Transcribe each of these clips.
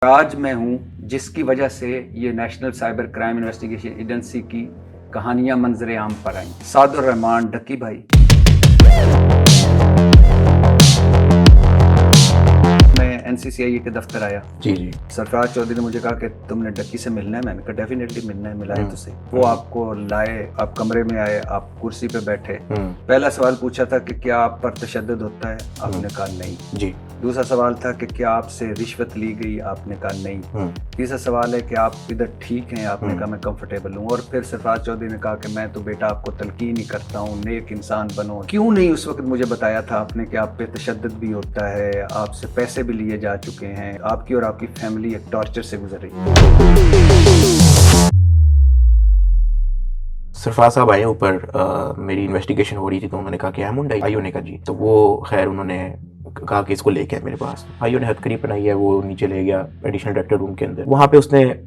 आज मैं हूं जिसकी वजह से ये national cyber crime investigation agency की कहानियां मंजर आम पर आई। सादुर रहमान डक्की भाई, मैं एनसीसीआई के दफ्तर आया। जी। सरफराज चौधरी ने मुझे कहा कि तुमने डक्की से मिलना है। मैंने कहा डेफिनेटली मिलना है, मिलाए तो सही। वो आपको लाए, आप कमरे में आए, आप कुर्सी पे बैठे। पहला सवाल पूछा था कि क्या आप पर तशद्दुद होता है? आपने कहा नहीं जी। दूसरा सवाल था कि क्या आपसे रिश्वत ली गई? आपने कहा नहीं। तीसरा सवाल है कि आप इधर ठीक हैं? आपने कहा मैं कंफर्टेबल हूँ। और फिर सरफराज चौधरी ने कहा कि मैं तो बेटा आपको तलकीन ही करता हूँ, नेक इंसान बनो। क्यों नहीं उस वक्त मुझे बताया था आपने कि आप पे तशद्दुद भी होता है, आपसे पैसे भी लिए जा चुके हैं, आपकी और आपकी फैमिली एक टॉर्चर से गुजर रही है। सरफराज साहब आए ऊपर, मेरी इन्वेस्टिगेशन हो रही थी, तो उन्होंने कहा कि अहमुंड भाइयों ने कहा जी। तो वो खैर उन्होंने कहा कि इसको लेके मेरे पास। भाइयों ने हथकड़ी बनाई है, वो नीचे ले गया एडिशनल डायरेक्टर रूम के अंदर। वहाँ पे उसने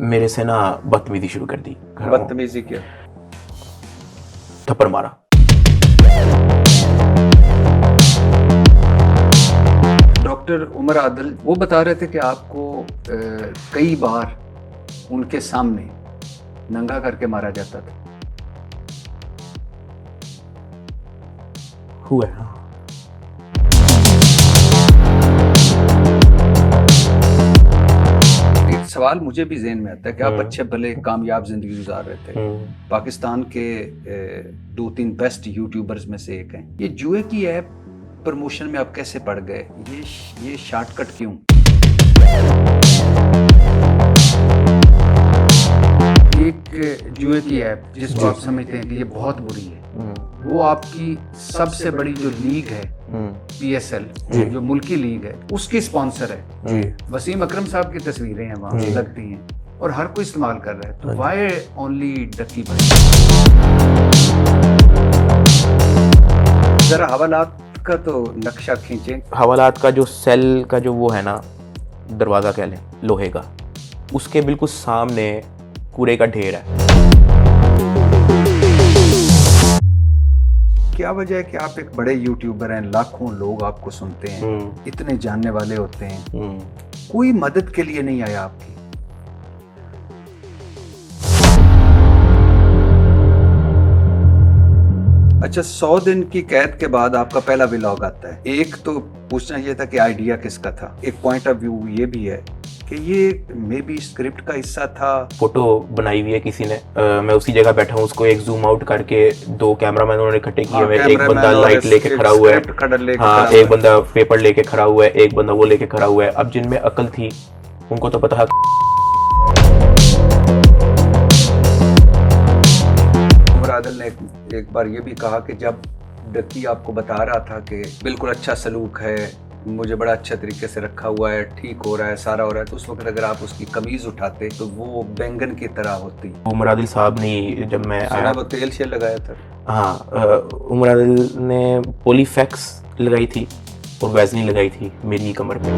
मेरे से ना बदतमीजी शुरू कर दी। बदतमीजी क्या? थप्पड़ मारा। डॉक्टर उमर आदिल वो बता रहे थे कि आपको कई बार उनके सामने नंगा करके मारा जाता था। हुआ है। एक सवाल मुझे भी ज़हन में आता है कि आप अच्छे भले कामयाब जिंदगी गुजार रहे थे, पाकिस्तान के 2-3 बेस्ट यूट्यूबर्स में से एक हैं। ये जुए की ऐप प्रमोशन में आप कैसे पड़ गए? ये शॉर्टकट क्यों? एक जुए की ऐप जिसको आप समझते हैं कि ये बहुत बुरी है, वो आपकी सबसे बड़ी जो लीग है PSL, जो मुल्की लीग है, उसकी स्पॉन्सर है। वसीम अकरम साहब की तस्वीरें हैं वहाँ लगती हैं और हर कोई इस्तेमाल कर रहा है। तो वाई ओनली डक्की भाई? जरा हवालात का तो नक्शा खींचें। हवालात का जो सेल का जो वो है ना, दरवाजा कह लें लोहे का, उसके बिल्कुल सामने कूड़े का ढेर है। क्या वजह है कि आप एक बड़े यूट्यूबर हैं, लाखों लोग आपको सुनते हैं, इतने जानने वाले होते हैं, कोई मदद के लिए नहीं आया आपकी? अच्छा, 100 दिन की कैद के बाद आपका पहला व्लॉग आता है। एक तो पूछना ये था कि आइडिया किसका था। एक पॉइंट ऑफ व्यू ये भी है कि ये मे बी स्क्रिप्ट का हिस्सा था। फोटो बनाई हुई है किसी ने, मैं उसी जगह बैठा हूँ, उसको एक जूम आउट करके 2 कैमरामैन उन्होंने इकट्ठे किए हुए। एक बंदा लाइट लेके खड़ा हुआ है, एक बंदा पेपर लेके खड़ा हुआ है, एक बंदा वो लेके खड़ा हुआ है। अब जिनमें अकल थी उनको तो पता है। उमर आदिल ने एक बार ये भी कहा कि जब डक्की आपको बता रहा था कि बिल्कुल अच्छा सलूक है, मुझे बड़ा अच्छा तरीके से रखा हुआ है, ठीक हो रहा है, सारा हो रहा है, तो उस वक्त अगर आप उसकी कमीज उठाते तो वो बैंगन की तरह होती। उमर आदिल साहब ने जब मैं आया, वो तेल शेल लगाया था। हाँ, उमर आदिल ने पोलीफैक्स लगाई थी और वैसलीन लगाई थी मेरी कमर पे।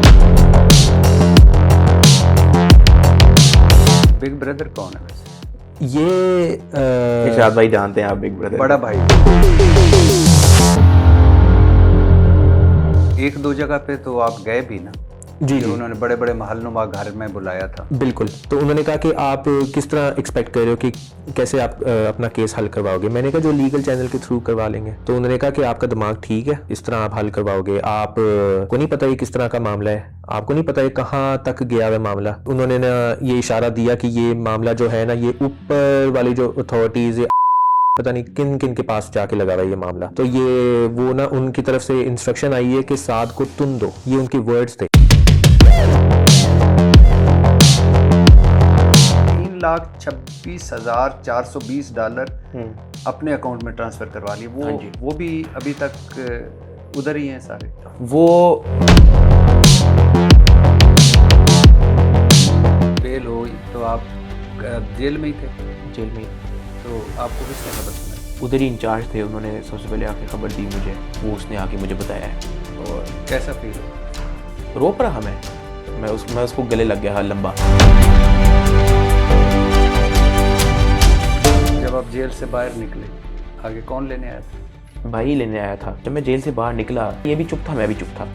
बिग ब्रदर कौन है वैसे? ये इरशाद भाई जानते हैं आप बिग ब्रदर? बड़ा भाई। 1-2 जगह पे तो आप गए भी ना? जी। उन्होंने बड़े बड़े महलनुमा घर में बुलाया था। बिल्कुल। तो उन्होंने कहा कि आप किस तरह एक्सपेक्ट कर रहे हो कि कैसे आप अपना केस हल करवाओगे? मैंने कहा जो लीगल चैनल के थ्रू करवा लेंगे। तो उन्होंने कहा कि आपका दिमाग ठीक है, इस तरह आप हल करवाओगे। आप को नहीं पता ये किस तरह का मामला है, आपको नहीं पता ये कहाँ तक गया है मामला। उन्होंने ना ये इशारा दिया कि ये मामला जो है ना, ये ऊपर वाली जो अथॉरिटीज, पता नहीं किन किन के पास जाके लगा रहा है ये मामला। तो ये वो ना उनकी तरफ से इंस्ट्रक्शन आई है कि साद को तुम दो, ये उनके वर्ड्स थे। 3,26,420 डॉलर अपने अकाउंट में ट्रांसफर करवा लिए। वो भी अभी तक उधर ही हैं सारे। वो बेल हो तो आप जेल में ही थे? जेल में। तो आपको किसने खबर सुनाई? उधर ही इंचार्ज थे, उन्होंने सबसे पहले आके खबर दी मुझे, वो उसने आके मुझे बताया है। और कैसा फील हो? रो पड़ा हमें, मैं उसको गले लग गया लंबा। जब आप जेल से बाहर निकले, आगे कौन लेने आया था? भाई लेने आया था। जब मैं जेल से बाहर निकला, ये भी चुप था, मैं भी चुप था।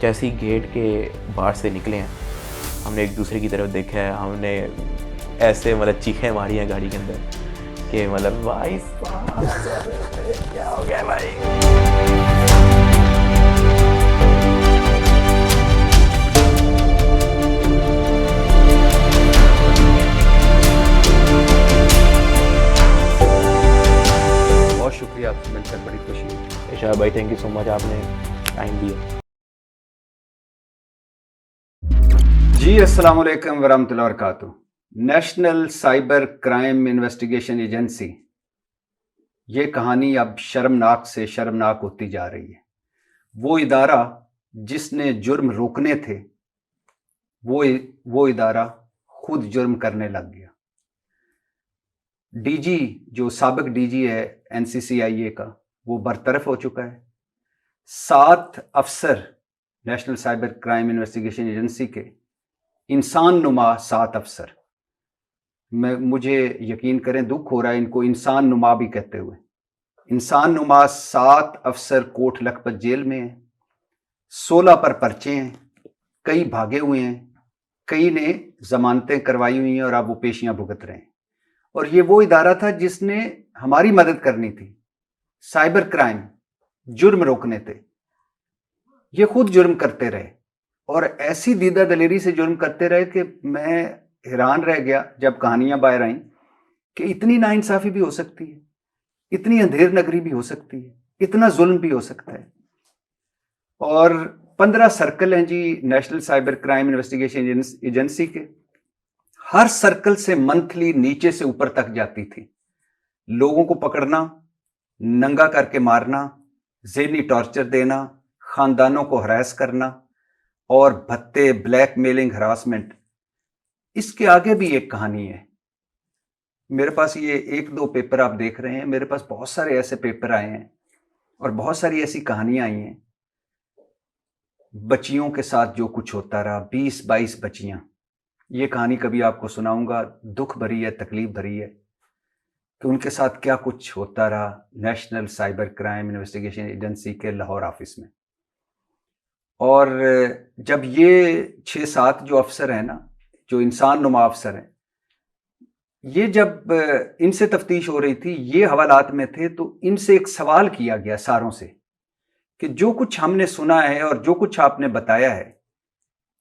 जैसे ही गेट के बाहर से निकले हैं, हमने एक दूसरे की तरफ देखा है, हमने ऐसे मतलब चीखें मारी हैं गाड़ी के अंदर कि मतलब भाई साहब क्या हो गया भाई। बहुत शुक्रिया, आपसे मिलकर बड़ी खुशी हुई। इरशाद भाई थैंक यू सो मच, आपने टाइम दिया। जी अस्सलाम वालेकुम वरहमतुल्लाहि वबरकातुहू। National cyber crime investigation agency, ये कहानी अब शर्मनाक से शर्मनाक होती जा रही है। वो इदारा जिसने जुर्म रोकने थे, वो इदारा खुद जुर्म करने लग गया। डीजी, जो साबिक डीजी है एनसीसीआईए का, वो बरतरफ हो चुका है। 7 अफसर national cyber crime investigation agency के, इंसान नुमा 7 अफसर, मुझे यकीन करें दुख हो रहा है इनको इंसान नुमा भी कहते हुए, इंसान नुमा 7 अफसर कोट लखपत जेल में हैं। 16 पर पर्चे हैं, कई भागे हुए हैं, कई ने जमानतें करवाई हुई हैं और अब वो पेशियां भुगत रहे हैं। और ये वो इदारा था जिसने हमारी मदद करनी थी, साइबर क्राइम जुर्म रोकने थे। ये खुद जुर्म करते रहे और ऐसी दीदा दलेरी से जुर्म करते रहे कि मैं हैरान रह गया जब कहानियां बाहर आईं कि इतनी नाइंसाफी भी हो सकती है, इतनी अंधेर नगरी भी हो सकती है, इतना जुल्म भी हो सकता है। और 15 सर्कल हैं जी national cyber crime investigation agency के। हर सर्कल से मंथली नीचे से ऊपर तक जाती थी। लोगों को पकड़ना, नंगा करके मारना, ज़हनी टॉर्चर देना, खानदानों को हरास करना और भत्ते, ब्लैकमेलिंग, हरासमेंट। इसके आगे भी एक कहानी है। मेरे पास ये 1-2 पेपर आप देख रहे हैं, मेरे पास बहुत सारे ऐसे पेपर आए हैं और बहुत सारी ऐसी कहानियां आई हैं। बच्चियों के साथ जो कुछ होता रहा, 20-22 बच्चियां, ये कहानी कभी आपको सुनाऊंगा। दुख भरी है, तकलीफ भरी है कि उनके साथ क्या कुछ होता रहा national cyber crime investigation agency के लाहौर ऑफिस में। और जब ये 6-7 जो अफसर हैं ना, जो इंसान नुमा अफसर हैं, ये जब इनसे तफ्तीश हो रही थी, ये हवालात में थे, तो इनसे एक सवाल किया गया सारों से कि जो कुछ हमने सुना है और जो कुछ आपने बताया है,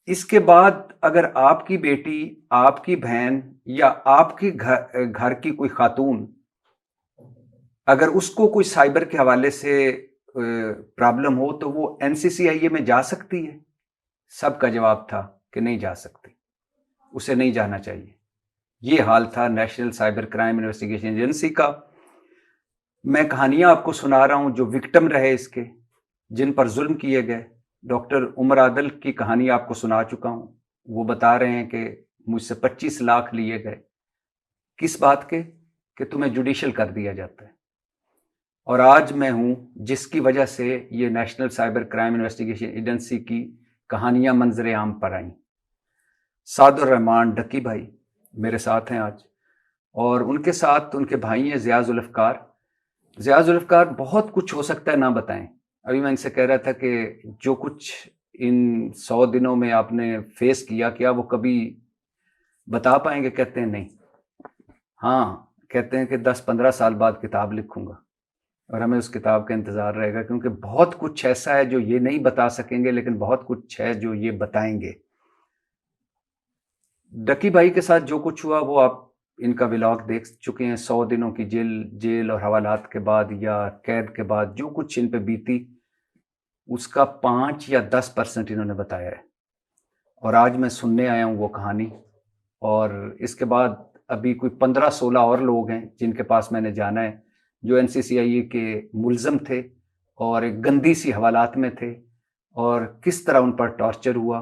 इसके बाद अगर आपकी बेटी, आपकी बहन या आपकी घर की कोई खातून, अगर उसको कोई साइबर के हवाले से प्रॉब्लम हो तो वो एनसीसीआईए में जा सकती है? सबका जवाब था कि नहीं जा सकती, उसे नहीं जाना चाहिए। ये हाल था national cyber crime investigation agency का। मैं कहानियां आपको सुना रहा हूं जो विक्टिम रहे इसके, जिन पर जुल्म किए गए। डॉक्टर उमर आदल की कहानी आपको सुना चुका हूं। वो बता रहे हैं कि मुझसे 25 लाख लिए गए, किस बात के, कि तुम्हें जुडिशियल कर दिया जाता है। और आज मैं हूं जिसकी वजह से ये national cyber crime investigation agency की कहानियां मंजर आम पर आई। सादुर रहमान डक्की भाई मेरे साथ हैं आज, और उनके साथ उनके भाई हैं ज़िया जुल्फ़कार। ज़िया जुल्फ़कार बहुत कुछ हो सकता है ना बताएं। अभी मैं इनसे कह रहा था कि जो कुछ इन 100 दिनों में आपने फेस किया, क्या वो कभी बता पाएंगे? कहते हैं नहीं। हाँ, कहते हैं कि 10-15 साल बाद किताब लिखूंगा और हमें उस किताब का इंतज़ार रहेगा, क्योंकि बहुत कुछ ऐसा है जो ये नहीं बता सकेंगे, लेकिन बहुत कुछ है जो ये बताएंगे। डक्की भाई के साथ जो कुछ हुआ वो आप इनका व्लॉग देख चुके हैं। 100 दिनों की जेल और हवालात के बाद या कैद के बाद जो कुछ इन पे बीती, उसका 5 या 10% इन्होंने बताया है। और आज मैं सुनने आया हूँ वो कहानी। और इसके बाद अभी कोई 15-16 और लोग हैं जिनके पास मैंने जाना है, जो एनसीसीआईए के मुल्ज़म थे और एक गंदी सी हवालात में थे, और किस तरह उन पर टॉर्चर हुआ,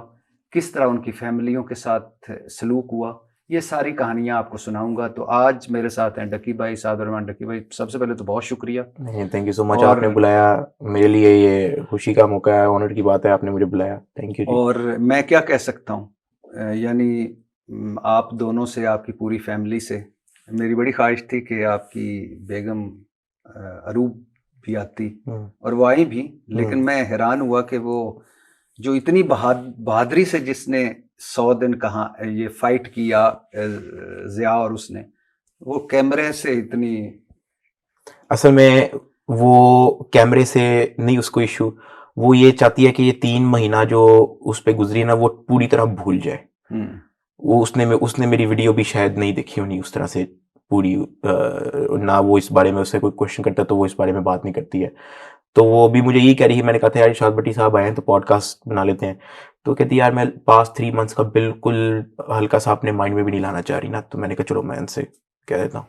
किस तरह उनकी फैमिलियों के साथ सलूक हुआ। ये सारी कहानियां आपको सुनाऊंगा। तो आज मेरे साथ हैं डक्की भाई, सादुर रहमान डक्की भाई। सबसे पहले तो बहुत शुक्रिया। नहीं, थैंक यू सो मच, आपने बुलाया। मेरे लिए ये खुशी का मौका है, ऑनर की बात है, आपने मुझे बुलाया। थैंक यू जी। और मैं क्या कह सकता हूँ, यानी आप दोनों से, आपकी पूरी फैमिली से मेरी बड़ी ख्वाहिश थी कि आपकी बेगम अरूब भी आती, और वो आई भी। लेकिन मैं हैरान हुआ कि वो जो इतनी बहादुरी से जिसने 100 दिन कहा ये फाइट किया जिया और उसने, वो कैमरे से इतनी असल में वो कैमरे से नहीं उसको इशू, वो ये चाहती है कि ये 3 महीना जो उस पे गुजरी है ना वो पूरी तरह भूल जाए। वो उसने मेरी वीडियो भी शायद नहीं देखी होनी उस तरह से पूरी, ना वो इस बारे में उससे कोई क्वेश्चन करता तो वो इस बारे में बात नहीं करती है। तो वो भी मुझे यही कह रही है, मैंने कहा था यार इरशाद भट्टी साहब आए हैं तो पॉडकास्ट बना लेते हैं, तो कहती यार मैं पास्ट 3 मंथ्स का बिल्कुल हल्का सा अपने माइंड में भी नहीं लाना चाह रही ना, तो मैंने कहा चलो मैं इनसे कह देता हूँ।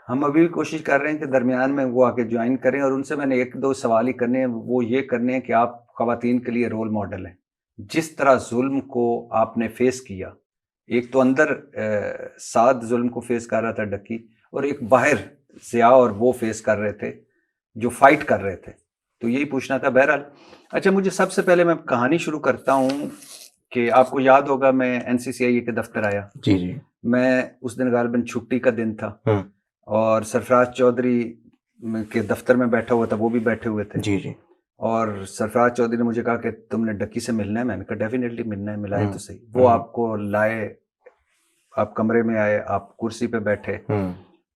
हम अभी भी कोशिश कर रहे हैं कि दरमियान में वो आके ज्वाइन करें, और उनसे मैंने 1-2 सवाल ही करने हैं। वो ये करने हैं कि आप ख़वातीन के लिए रोल मॉडल हैं। जिस तरह जुल्म को आपने फेस किया, एक तो अंदर साद जुल्म को फेस कर रहा था डक्की, और एक बाहर जिया और वो फेस कर रहे थे जो फाइट कर रहे थे, तो यही पूछना था। बहरहाल अच्छा, मुझे सबसे पहले मैं कहानी शुरू करता हूँ कि आपको याद होगा मैं NCCI के दफ्तर आया। जी जी। मैं उस दिन गालिबन छुट्टी का दिन था और सरफराज चौधरी के दफ्तर में बैठा हुआ था, वो भी बैठे हुए थे। जी जी। और सरफराज चौधरी ने मुझे कहा कि तुमने डक्की से मिलना है। मैंने कहा डेफिनेटली मिलना है, मिलाए तो सही। वो आपको लाए, आप कमरे में आए, आप कुर्सी पे बैठे,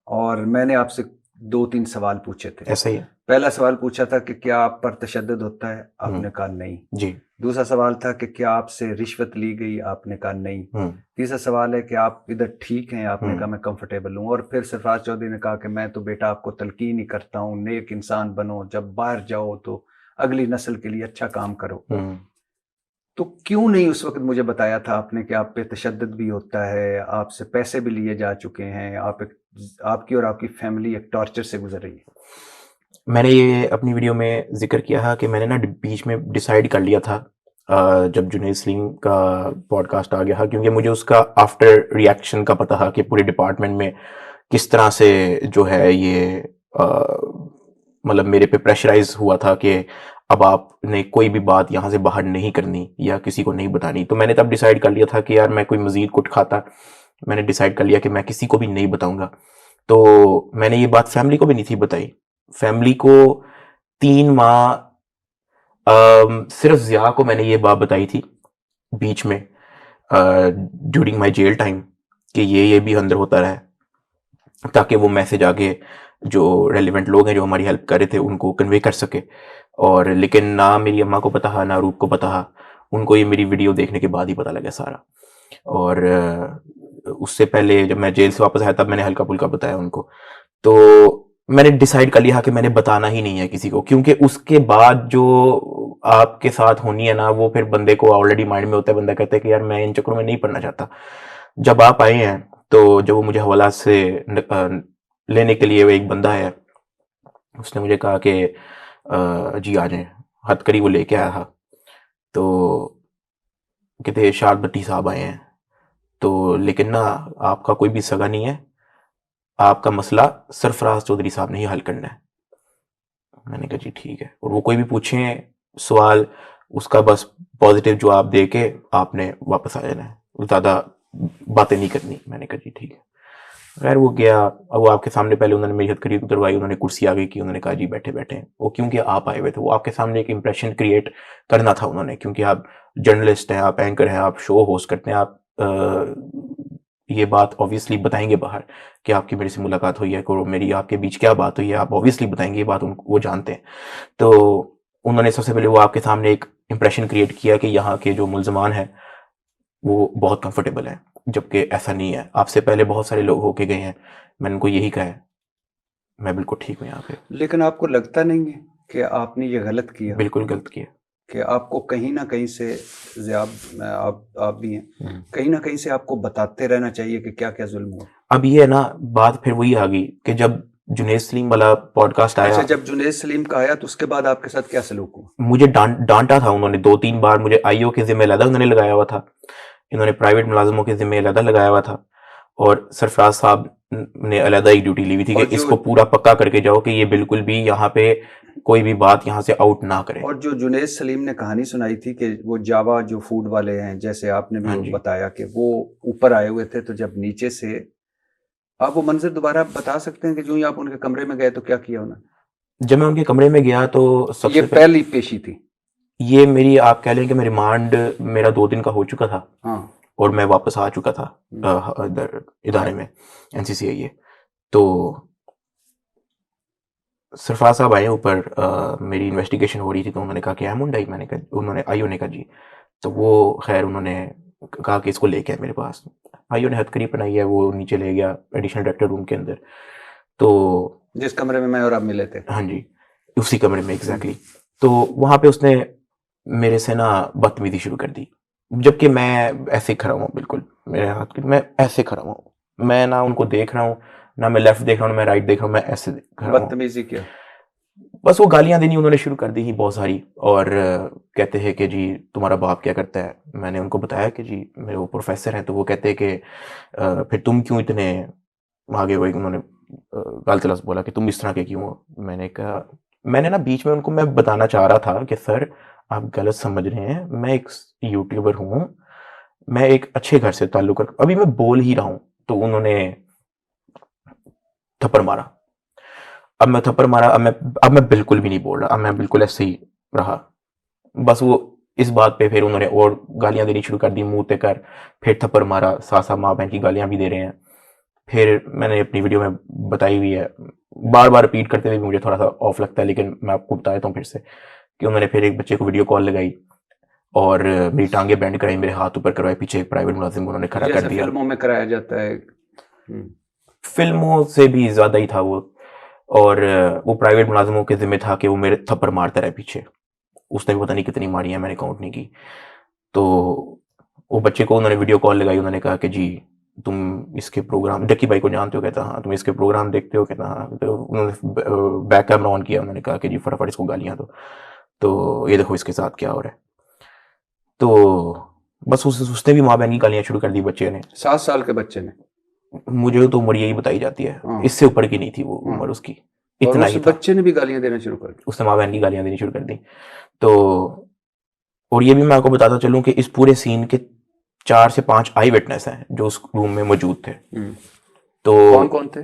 और मैंने आपसे 2-3 सवाल पूछे थे। ऐसा ही है। पहला सवाल पूछा था कि क्या आप पर तशद्दुद होता है, आपने कहा नहीं जी। दूसरा सवाल था कि क्या आपसे रिश्वत ली गई, आपने कहा नहीं। तीसरा सवाल है कि आप इधर ठीक हैं, आपने कहा मैं कंफर्टेबल हूँ। और फिर सरफराज चौधरी ने कहा कि मैं तो बेटा आपको तलकीन ही करता हूँ, नेक इंसान बनो, जब बाहर जाओ तो अगली नस्ल के लिए अच्छा काम करो। तो क्यों नहीं उस वक्त मुझे बताया था आपने कि आप पे तशद्दुद भी होता है, आपसे पैसे भी लिए जा चुके हैं, आपकी और आपकी फैमिली एक टॉर्चर से गुजर रही है। मैंने ये अपनी वीडियो में जिक्र किया था कि मैंने ना बीच में डिसाइड कर लिया था जब जुनैद सलीम का पॉडकास्ट आ गया था, क्योंकि मुझे उसका आफ्टर रिएक्शन का पता था कि पूरे डिपार्टमेंट में किस तरह से जो है ये मतलब मेरे पे प्रेशराइज हुआ था कि अब आपने कोई भी बात यहाँ से बाहर नहीं करनी या किसी को नहीं बतानी। तो मैंने तब डिसाइड कर लिया था कि यार मैं कोई मजीद कुछ खाता, मैंने डिसाइड कर लिया कि मैं किसी को भी नहीं बताऊंगा। तो मैंने ये बात फैमिली को भी नहीं थी बताई। फैमिली को 3 माह सिर्फ जिया को मैंने ये बात बताई थी बीच में ड्यूरिंग माय जेल टाइम कि ये भी अंदर होता रहा, ताकि वो मैसेज आगे जो रेलिवेंट लोग हैं जो हमारी हेल्प कर रहे थे उनको कन्वे कर सके। और लेकिन ना मेरी अम्मा को पता, ना रूप को पता, उनको ये मेरी वीडियो देखने के बाद ही पता लगा सारा। और उससे पहले जब मैं जेल से वापस आया तब मैंने हल्का फुल्का बताया उनको। तो मैंने डिसाइड कर लिया कि मैंने बताना ही नहीं है किसी को, क्योंकि उसके बाद जो आपके साथ होनी है ना वो फिर बंदे को ऑलरेडी माइंड में होता है, बंदा कहता है कि यार मैं इन चक्करों में नहीं पड़ना चाहता। जब आप आए हैं तो जब वो मुझे हवालात से लेने के लिए वो एक बंदा है, उसने मुझे कहा कि जी आ जाएं, हथकड़ी वो लेके आया था। तो कहते इरशाद भट्टी साहब आए हैं, तो लेकिन ना आपका कोई भी सगा नहीं है, आपका मसला सरफराज चौधरी साहब ने ही हल करना है। मैंने कहा जी ठीक है, और वो कोई भी पूछें सवाल उसका बस पॉजिटिव जवाब दे के आपने वापस आ जाना है, ज़्यादा बातें नहीं करनी। मैंने कहा जी ठीक है। खैर वो गया, अब वो आपके सामने पहले उन्होंने मेरी हथकड़ी उतरवाई, उन्होंने कुर्सी आगे की, उन्होंने कहा जी बैठे बैठे। वो क्योंकि आप आए हुए थे, वो आपके सामने एक इंप्रेशन क्रिएट करना था उन्होंने, क्योंकि आप जर्नलिस्ट हैं, आप एंकर हैं, आप शो होस्ट करते हैं, आप ये बात ऑब्वियसली बताएंगे बाहर कि आपकी मेरे से मुलाकात हुई है, को मेरी आपके बीच क्या बात हुई है, आप ऑब्वियसली बताएंगे, ये बात वो जानते हैं। तो उन्होंने सबसे पहले वो आपके सामने एक इंप्रेशन क्रिएट किया कि यहाँ के जो मुल्जमान हैं वो बहुत कंफर्टेबल हैं, जबकि ऐसा नहीं है। आपसे पहले बहुत सारे लोग होके गए हैं, मैंने उनको यही कहा है मैं बिल्कुल ठीक हूँ यहाँ पे। लेकिन आपको लगता नहीं है कि आपने ये गलत किया? बिल्कुल गलत किया कि आपको कहीं ना कहीं से आप भी हैं, कहीं ना कहीं से आपको बताते रहना चाहिए कि क्या क्या जुल्म हुआ। अब ये है ना बात फिर वही आ गई कि जब जुनैद सलीम वाला पॉडकास्ट आया। अच्छा, जब जुनैद सलीम का आया तो उसके बाद आपके साथ क्या सलूक हुआ? मुझे डांटा था उन्होंने 2-3 बार, मुझे आईओ के जिम्मे अलग उन्होंने लगाया हुआ था, इन्होंने प्राइवेट मुलाजिमों के जिम्मे अलग लगाया हुआ था, और सरफराज साहब ने अलग ही ड्यूटी ली हुई थी कि इसको पूरा पक्का करके जाओ कि ये बिल्कुल भी यहाँ पे कोई भी बात यहाँ से आउट ना करे। और जो जुनैद सलीम ने कहानी सुनाई थी कि वो जावा जो फूड वाले हैं, जैसे आपने भी बताया कि वो ऊपर आए हुए थे, तो जब नीचे से आप वो मंजर दोबारा बता सकते हैं कि जो ही आप उनके कमरे में गए तो क्या किया उन्होंने? जब मैं उनके कमरे में गया तो सबसे ये पहली पेशी थी? ये मेरी आप कह लें कि मैं रिमांड मेरा 2 दिन का हो चुका था हाँ और मैं वापस आ चुका था इधर इदारे में NCCIA। तो सरफराज साहब आए ऊपर, मेरी इन्वेस्टिगेशन हो रही थी तो उन्होंने कहा कि अहमुंड आई, मैंने कहा उन्होंने आईओ ने कहा जी। तो वो खैर उन्होंने कहा कि इसको लेके आए मेरे पास। आईओ ने हथकड़ी पहनाई है, वो नीचे ले गया एडिशनल डायरेक्टर रूम के अंदर। तो जिस कमरे में मैं और आप मिले थे। हाँ जी, उसी कमरे में एग्जैक्टली। तो वहाँ पे उसने मेरे से ना बदतमीजी शुरू कर दी, जबकि मैं ऐसे खड़ा हुआ, बिल्कुल मेरे हाथ की, मैं ऐसे खड़ा हुआ, मैं ना उनको देख रहा हूँ, ना मैं लेफ्ट देख रहा हूँ, ना मैं राइट देख रहा हूँ, मैं ऐसे खड़ा हूँ। बदतमीजी क्या? बस वो गालियां देनी उन्होंने शुरू कर दी ही बहुत सारी, और कहते हैं कि जी तुम्हारा बाप क्या करता है। मैंने उनको बताया कि जी मेरे वो प्रोफेसर हैं। तो वो कहते हैं कि फिर तुम क्यों इतने आगे हुए। उन्होंने गाल तलस बोला कि तुम इस तरह के क्यों हो। मैंने कहा, मैंने ना बीच में उनको मैं बताना चाह रहा था कि सर आप गलत समझ रहे हैं, मैं एक यूट्यूबर हूँ, मैं एक अच्छे घर से ताल्लुक रख, अभी मैं बोल ही रहा हूँ तो उन्होंने थप्पड़ मारा। अब मैं थप्पड़ मारा, अब मैं बिल्कुल भी नहीं बोल रहा, अब मैं बिल्कुल ऐसे ही रहा। बस वो इस बात पे फिर उन्होंने और गालियां देनी शुरू कर दी, मुंह ते कर, फिर थप्पड़ मारा, साथ साथ माँ बहन की गालियां भी दे रहे हैं। फिर मैंने अपनी वीडियो में बताई हुई है, बार बार रिपीट करते हुए मुझे थोड़ा सा ऑफ लगता है, लेकिन मैं आपको बता देता हूँ फिर से कि उन्होंने फिर एक बच्चे को वीडियो कॉल लगाई और मेरी टांगे बैंड कराई, मेरे हाथ ऊपर करवाए, पीछे एक प्राइवेट मुलाजिम उन्होंने खड़ा कर जैसे दिया। फिल्मों में कराया जाता है। फिल्मों से भी ज्यादा ही था वो। और वो प्राइवेट मुलाजिमों के जिम्मे था कि वो मेरे थप्पड़ मारता रहे पीछे। उसने भी पता नहीं कितनी मारी है, मैंने काउंट नहीं की। तो वो बच्चे को उन्होंने वीडियो कॉल लगाई, उन्होंने कहा कि जी तुम इसके प्रोग्राम, डक्की भाई को जानते हो? कहता हाँ। तुम इसके प्रोग्राम देखते हो? कहता हाँ। तो उन्होंने बैक कैमरा ऑन किया, उन्होंने कहा कि जी फटाफट इसको गालियां दो, तो ये देखो इसके साथ क्या हो रहा है। तो बस उसने भी माँ बहन की गालियां शुरू कर दी बच्चे ने। 7 साल के बच्चे ने? मुझे तो उम्र यही बताई जाती है, हाँ। इससे ऊपर की नहीं थी वो हाँ। उम्र उसकी, और इतना उस ही था। बच्चे ने भी गालियां देना शुरू कर दी? उसने माँ बहन की गालियां देनी शुरू कर दी। तो और ये भी मैं आपको बताता चलूं कि इस पूरे सीन के 4 से 5 आई विटनेस हैं जो उस रूम में मौजूद थे। तो कौन कौन थे?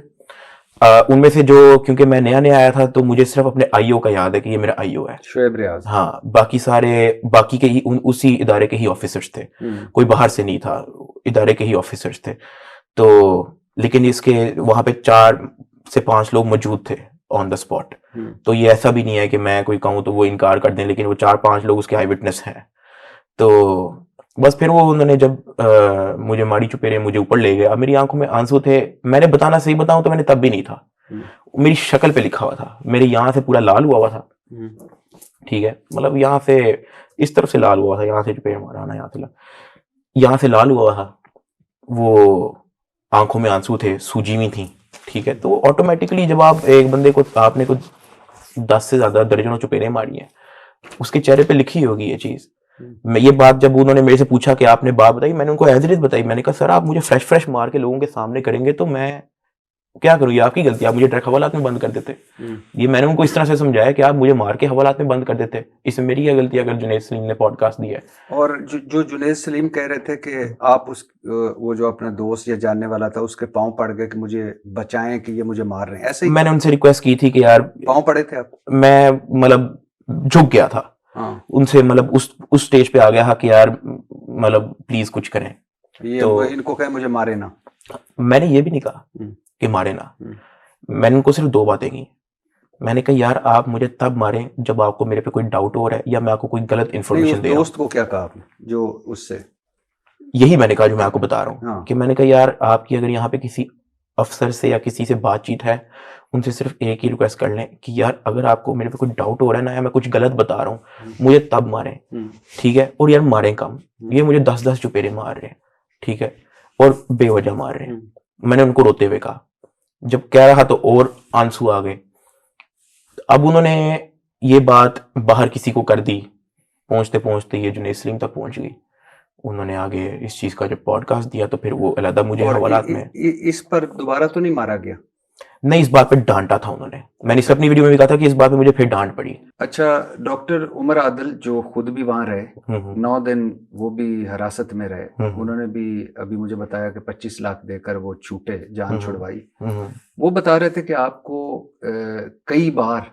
उनमें से जो, क्योंकि मैं नया नया आया था तो मुझे सिर्फ अपने आईओ का याद है कि ये मेरा आईओ है, शोएब रियाज। हाँ। बाकी सारे बाकी के ही उसी इदारे के ही ऑफिसर्स थे, कोई बाहर से नहीं था, इदारे के ही ऑफिसर्स थे। तो लेकिन इसके वहां पे 4 से 5 लोग मौजूद थे ऑन द स्पॉट। तो ये ऐसा भी नहीं है कि मैं कोई कहूँ तो वो इनकार कर दें, लेकिन वो 4-5 लोग उसके आई विटनेस हैं। तो बस फिर वो उन्होंने जब मुझे मारी चुपेरे, मुझे ऊपर ले गए। अब मेरी आंखों में आंसू थे, मैंने बताना सही बताऊं तो मैंने तब भी नहीं था, मेरी शक्ल पे लिखा हुआ था, मेरे यहाँ से पूरा लाल हुआ था, ठीक है, मतलब यहाँ से इस तरफ से लाल हुआ था, यहाँ से चुपेड़ मारा ना, यहाँ से लाल हुआ था। वो आंखों में आंसू थे, सूजी हुई थी, ठीक है। तो ऑटोमेटिकली जब आप एक बंदे को, आपने को 10 से ज्यादा दर्जनों चुपेड़े मारी हैं, उसके चेहरे पे लिखी होगी ये चीज। मैं ये बात जब उन्होंने मेरे से पूछा कि आपने बात बताई, मैंने उनको एज इट इज बताई। मैंने कहा सर आप मुझे फ्रेश मार के लोगों के सामने करेंगे तो मैं क्या करूँ, ये आपकी गलती, आप मुझे डायरेक्ट हवालात में बंद कर देते। ये मैंने उनको इस तरह से समझाया कि आप मुझे मार के हवालात में बंद कर देते, इसमें मेरी क्या गलती अगर जुनैद सलीम ने पॉडकास्ट दिया है। और जो जुनैद सलीम कह रहे थे कि आप उस वो जो अपना दोस्त या जानने वाला था उसके पांव पड़ गए कि मुझे बचाएं कि ये मुझे मार रहे हैं, ऐसे ही मैंने उनसे रिक्वेस्ट की थी कि यार, पांव पड़े थे आप? मैं मतलब झुक गया था। हाँ। उनसे मतलब उस स्टेज पे आ गया था कि यार मतलब प्लीज कुछ करें। ये तो इनको कहे मुझे मारे ना। मैंने ये भी नहीं कहा कि मारे ना, मैंने उनको सिर्फ 2 बातें की। मैंने कहा यार आप मुझे तब मारें जब आपको मेरे पे कोई डाउट हो रहा है या मैं आपको कोई गलत इन्फॉर्मेशन दे रहा हूं। दोस्त को क्या कहा आपने जो उससे? यही मैंने कहा जो मैं आपको बता रहा हूँ। हाँ। कि मैंने कहा यार आपकी अगर यहाँ पे किसी अफसर से या किसी से बातचीत है, उनसे सिर्फ एक ही रिक्वेस्ट कर लें कि यार अगर आपको मेरे पे कोई डाउट हो रहा है ना, या मैं कुछ गलत बता रहा हूँ, मुझे तब मारें, ठीक है। और यार मारें कम, ये मुझे 10-10 चुपेरे मार रहे हैं, ठीक है, और बेवजह मार रहे हैं। मैंने उनको रोते हुए कहा, जब कह रहा तो और आंसू आ गए। अब उन्होंने ये बात बाहर किसी को कर दी, पहुंचते पहुंचते ये जुनैद सलीम तक पहुंच गई। उन्होंने आगे इस चीज का जब पॉडकास्ट दिया तो फिर वो अलहदा मुझे हवालात में। इस पर दोबारा तो नहीं मारा गया? नहीं, इस बात पे डांटा था उन्होंने। मैंने इस अपनी वीडियो में भी कहा था कि इस बात पे मुझे फिर डांट पड़ी। अच्छा, डॉक्टर उमर आदिल जो खुद भी वहां रहे 9 दिन, वो भी हिरासत में रहे, उन्होंने भी अभी मुझे बताया कि 25 लाख देकर वो छूटे, जान छुड़वाई। वो बता रहे थे कि आपको कई बार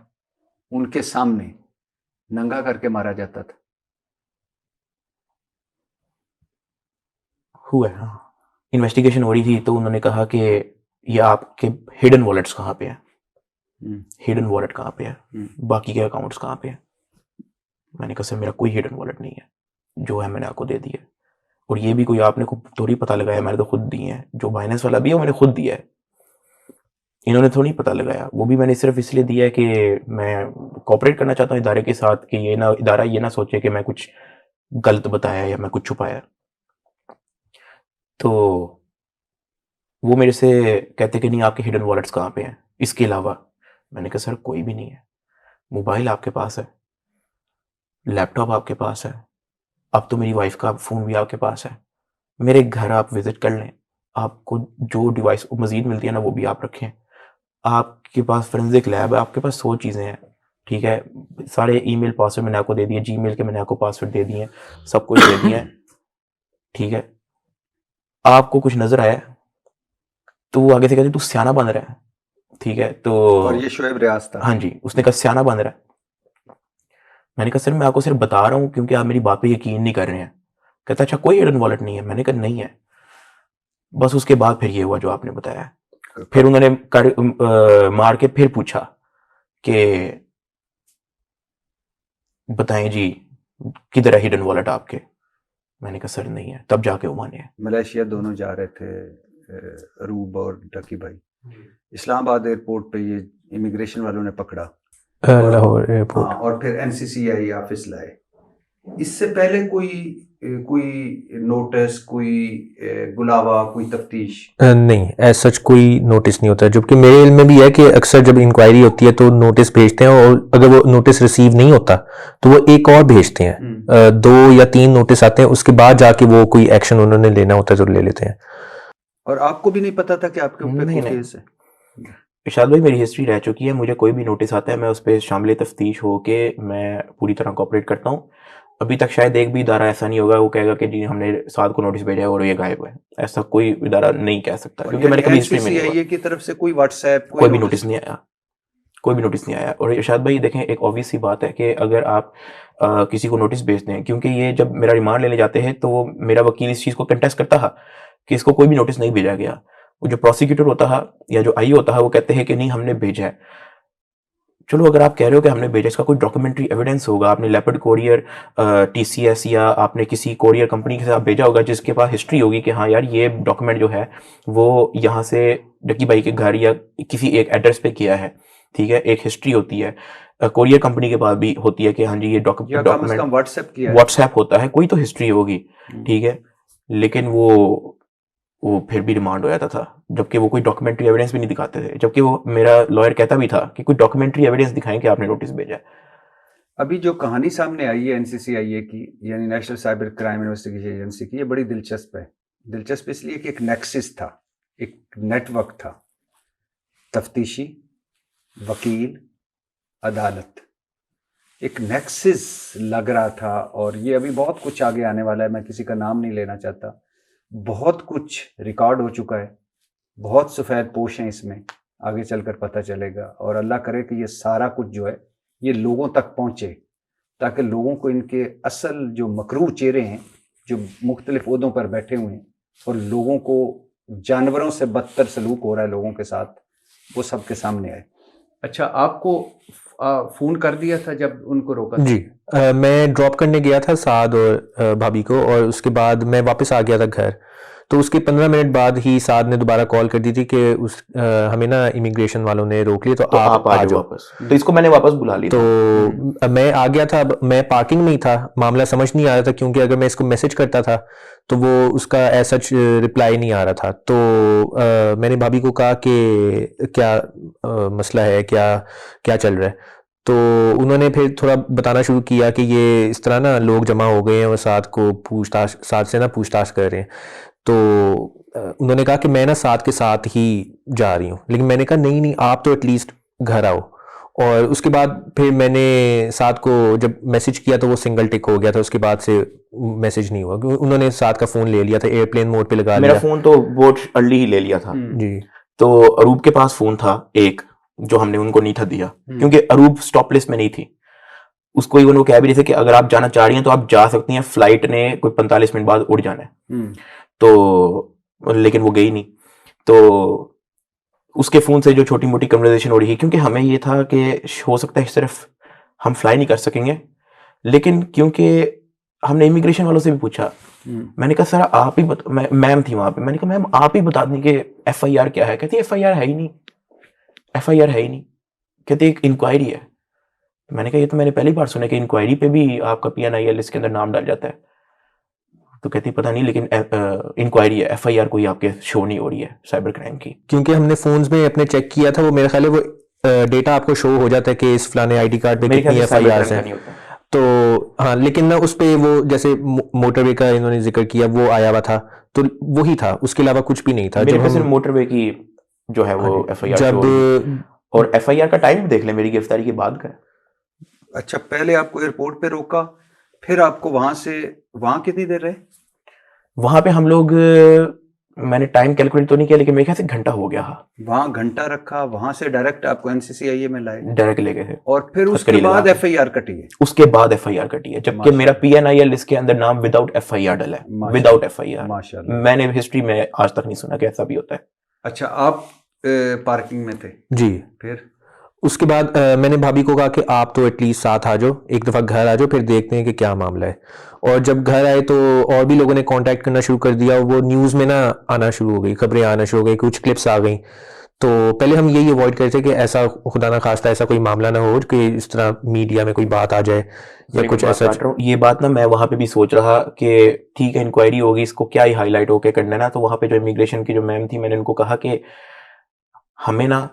उनके सामने नंगा करके मारा जाता था। हुआ है, हाँ। इन्वेस्टिगेशन हो रही थी तो उन्होंने कहा कि ये आपके हिडन वॉलेट्स कहाँ पे हैं, हिडन वॉलेट कहाँ पे है, बाकी के अकाउंट्स कहाँ पे हैं। मैंने कहा सर मेरा कोई हिडन वॉलेट नहीं है, जो है मैंने आपको दे दिया। और ये भी कोई आपने को थोड़ी पता लगाया, मैंने तो खुद दिए हैं। जो बाइनेंस वाला भी है वो मैंने खुद दिया है, इन्होंने थोड़ी पता लगाया। वो भी मैंने सिर्फ इसलिए दिया है कि मैं कोऑपरेट करना चाहता हूँ इदारे के साथ, कि ये ना इदारा ये ना सोचे कि मैं कुछ गलत बताया या मैं कुछ छुपाया। तो वो मेरे से कहते कि नहीं आपके हिडन वॉलेट्स कहाँ पे हैं इसके अलावा। मैंने कहा सर कोई भी नहीं है, मोबाइल आपके पास है, लैपटॉप आपके पास है, अब तो मेरी वाइफ का फ़ोन भी आपके पास है, मेरे घर आप विज़िट कर लें, आपको जो डिवाइस मज़ीद मिलती है ना वो भी आप रखें। आपके पास फोरेंसिक लैब है, आपके पास 100 चीज़ें हैं, ठीक है। सारे ईमेल पासवर्ड मैंने आपको दे दिए, जीमेल के मैंने आपको पासवर्ड दे दिए, सब कुछ दे दिए, ठीक है। आपको कुछ नज़र आया तो वो आगे से कहते तू स्याना बन रहा है, ठीक है। तो और ये शोएब रियाज था। हाँ जी, उसने कहा स्याना बन रहा है। मैंने कहा सर मैं आपको सिर्फ बता रहा हूँ क्योंकि आप मेरी बात पे यकीन नहीं कर रहे हैं। कहता अच्छा कोई हिडन वॉलेट नहीं है। मैंने कहा नहीं है। बस उसके बाद फिर ये हुआ जो आपने बताया। फिर उन्होंने मार के फिर पूछा कि बताएं जी किधर है हिडन वॉलेट आपके। मैंने कहा सर नहीं है। तब जाके वो माने। मलेशिया दोनों जा रहे थे, अरूब और डकी भाई। इस्लामाबाद एयरपोर्ट पे ये इमिग्रेशन वालों ने पकड़ा, लाहौर एयरपोर्ट। हाँ, और फिर NCCI ऑफिस लाए। इससे पहले कोई नोटिस, कोई बुलावा, कोई तफ्तीश नहीं, ऐसा सच कोई नोटिस नहीं होता है। जबकि मेरे इल्म में भी है कि अक्सर जब इंक्वायरी होती है तो नोटिस भेजते हैं, और अगर वो नोटिस रिसीव नहीं होता तो वो एक और भेजते हैं। 2 या 3 नोटिस आते हैं, उसके बाद जाके वो कोई एक्शन उन्होंने लेना होता है तो ले लेते हैं। और आपको भी नहीं पता था कि आपके ऊपर कोई केस है? इरशाद भाई मेरी हिस्ट्री रह चुकी है, मुझे कोई भी नोटिस आता है मैं उस पर शामिल तफ्तीश हो के मैं पूरी तरह कोऑपरेट करता हूँ। अभी तक शायद एक भी इदारा ऐसा नहीं होगा वो कहेगा कि जी हमने साद को नोटिस भेजा और ये गायब है। ऐसा कोई इदारा नहीं कह सकता, क्योंकि मैंने कभी हिस्ट्री में नहीं हुआ। की तरफ से कोई व्हाट्सएप कोई भी नोटिस नहीं आया, कोई भी नोटिस नहीं आया। और इरशाद भाई देखें, एक ऑब्वियस सी बात है कि अगर आप किसी को नोटिस भेजते हैं, क्योंकि ये जब मेरा रिमांड लेने जाते हैं तो मेरा वकील इस चीज़ को कंटेस्ट करता है कि इसको कोई भी नोटिस नहीं भेजा गया। वो जो प्रोसिक्यूटर होता है या जो आई होता है वो कहते हैं कि नहीं हमने भेजा है। चलो अगर आप कह रहे हो कि हमने भेजा, इसका कोई डॉक्यूमेंट्री एविडेंस होगा, आपने लेपर्ड कोरियर TCS या आपने किसी कोरियर कंपनी के साथ भेजा होगा जिसके पास हिस्ट्री होगी कि हाँ यार ये डॉक्यूमेंट जो है वो यहाँ से डकी भाई के घर या किसी एक एड्रेस पे किया है, ठीक है। एक हिस्ट्री होती है, कोरियर कंपनी के पास भी होती है कि हाँ जी ये डॉक्यूमेंट व्हाट्सएप होता है, कोई तो हिस्ट्री होगी, ठीक है। लेकिन वो फिर भी रिमांड हो जाता था, जबकि वो कोई डॉक्यूमेंट्री एविडेंस भी नहीं दिखाते थे। जबकि वो मेरा लॉयर कहता भी था कि कोई डॉक्यूमेंट्री एविडेंस दिखाएं कि आपने नोटिस भेजा है। अभी जो कहानी सामने आई है NCCIA की, यानी national cyber crime investigation agency की, ये बड़ी दिलचस्प है। दिलचस्प इसलिए कि एक नेक्सस था, एक नेटवर्क था, तफ्तीशी, वकील, अदालत, एक नेक्सस लग रहा था। और ये अभी बहुत कुछ आगे आने वाला है, मैं किसी का नाम नहीं लेना चाहता। बहुत कुछ रिकॉर्ड हो चुका है, बहुत सफ़ेद पोश हैं इसमें, आगे चलकर पता चलेगा। और अल्लाह करे कि ये सारा कुछ जो है ये लोगों तक पहुँचे, ताकि लोगों को इनके असल जो मकरूह चेहरे हैं जो मुख्तलिफ ओहदों पर बैठे हुए हैं और लोगों को जानवरों से बदतर सलूक हो रहा है लोगों के साथ, वो सबके सामने आए। अच्छा, आपको फ़ोन कर दिया था जब उनको रोका था? जी, मैं ड्रॉप करने गया था साद और भाभी को, और उसके बाद मैं वापस आ गया था घर। तो उसके 15 मिनट बाद ही साद ने दोबारा कॉल कर दी थी कि हमें ना इमिग्रेशन वालों ने रोक लिया, तो आप आ जाओ वापस। तो इसको मैंने वापस बुला लिया। तो मैं आ गया था, मैं पार्किंग में ही था, मामला समझ नहीं आ रहा था, क्योंकि अगर मैं इसको मैसेज करता था तो वो उसका ऐसा रिप्लाई नहीं आ रहा था। तो मैंने भाभी को कहा कि क्या मसला है, क्या चल रहा है। तो उन्होंने फिर थोड़ा बताना शुरू किया कि ये इस तरह ना लोग जमा हो गए हैं और साथ से ना पूछताछ कर रहे हैं। तो उन्होंने कहा कि मैं ना साथ के साथ ही जा रही हूँ, लेकिन मैंने कहा नहीं आप तो एटलीस्ट घर आओ। और उसके बाद फिर मैंने साथ को जब मैसेज किया तो वो सिंगल टिक हो गया था, उसके बाद से मैसेज नहीं हुआ। उन्होंने साथ का फ़ोन ले लिया था, एयरप्लेन मोड पे लगा लिया। मेरा फ़ोन तो बहुत अर्ली ही ले लिया था जी। तो अरूब के पास फ़ोन था एक, जो हमने उनको नहीं था दिया, क्योंकि अरूब स्टॉप लिस्ट में नहीं थी। उसको इवन वो कह भी रहे थे कि अगर आप जाना चाह रही हैं तो आप जा सकती हैं, फ्लाइट ने कोई 45 मिनट बाद उड़ जाना है। तो लेकिन वो गई नहीं। तो उसके फ़ोन से जो छोटी मोटी कन्वर्सेशन हो रही है, क्योंकि हमें ये था कि हो सकता है सिर्फ हम फ्लाई नहीं कर सकेंगे, लेकिन क्योंकि हमने इमिग्रेशन वालों से भी पूछा, मैंने कहा सर आप ही मैम थी वहाँ पे, मैंने कहा मैम आप ही बता दें कि FIR क्या है। कहती FIR है ही नहीं, FIR है ही नहीं। कहती एक इंक्वायरी है। मैंने कहा ये तो मैंने पहली बार सुना कि इंक्वायरी पे भी आपका PNIL इसके अंदर नाम डाल जाता है। तो कहती पता नहीं, लेकिन इंक्वायरी है, FIR कोई आपके शो नहीं हो रही है साइबर क्राइम की। क्योंकि हमने फोन्स में अपने चेक किया था, वो मेरे ख्याल है वो डेटा आपको शो हो जाता है कि इस फलाने ID कार्ड पे कितनी FIRs हैं। तो हाँ, लेकिन ना उस पे वो जैसे मोटरवे का इन्होंने जिक्र किया वो आया हुआ था, तो वही था, उसके अलावा कुछ भी नहीं था। मेरे पे सिर्फ मोटरवे की जो है वो FIR जब और FIR का टाइम देख ले, मेरी गिरफ्तारी के बाद का। अच्छा, पहले आपको एयरपोर्ट पे रोका, फिर आपको वहां कितनी देर रहे? वहां पे हम लोग, मैंने टाइम कैलकुलेट तो नहीं किया, लेकिन मेरे ख्याल से घंटा हो गया। वहां घंटा रखा, वहां से डायरेक्ट आपको NCCIA में लाए, डायरेक्ट ले गए थे, और फिर उसके बाद FIR कटी है। उसके बाद FIR कटी है, जबकि मेरा PNIL इसके अंदर नाम विदाउट FIR डला है, विदाउट FIR। माशाल्लाह, मैंने हिस्ट्री में आज तक नहीं सुना कि ऐसा भी होता है। अच्छा, आप पार्किंग में थे जी। फिर उसके बाद मैंने भाभी को कहा कि आप तो एटलीस्ट साथ आ जाओ, एक दफ़ा घर आ जाओ, फिर देखते हैं कि क्या मामला है। और जब घर आए तो और भी लोगों ने कांटेक्ट करना शुरू कर दिया, वो न्यूज़ में ना आना शुरू हो गई, खबरें आना शुरू हो गई, कुछ क्लिप्स आ गई। तो पहले हम यही अवॉइड करते कि ऐसा खुदा ना खास्ता ऐसा कोई मामला ना हो कि इस तरह मीडिया में कोई बात आ जाए या कुछ ऐसा। ये बात ना मैं वहां पे भी सोच रहा कि ठीक है इंक्वायरी होगी, इसको क्या ही हाईलाइट होके करना ना। तो वहां पे जो इमिग्रेशन की जो मैम थी, मैंने उनको कहा कि हमें ना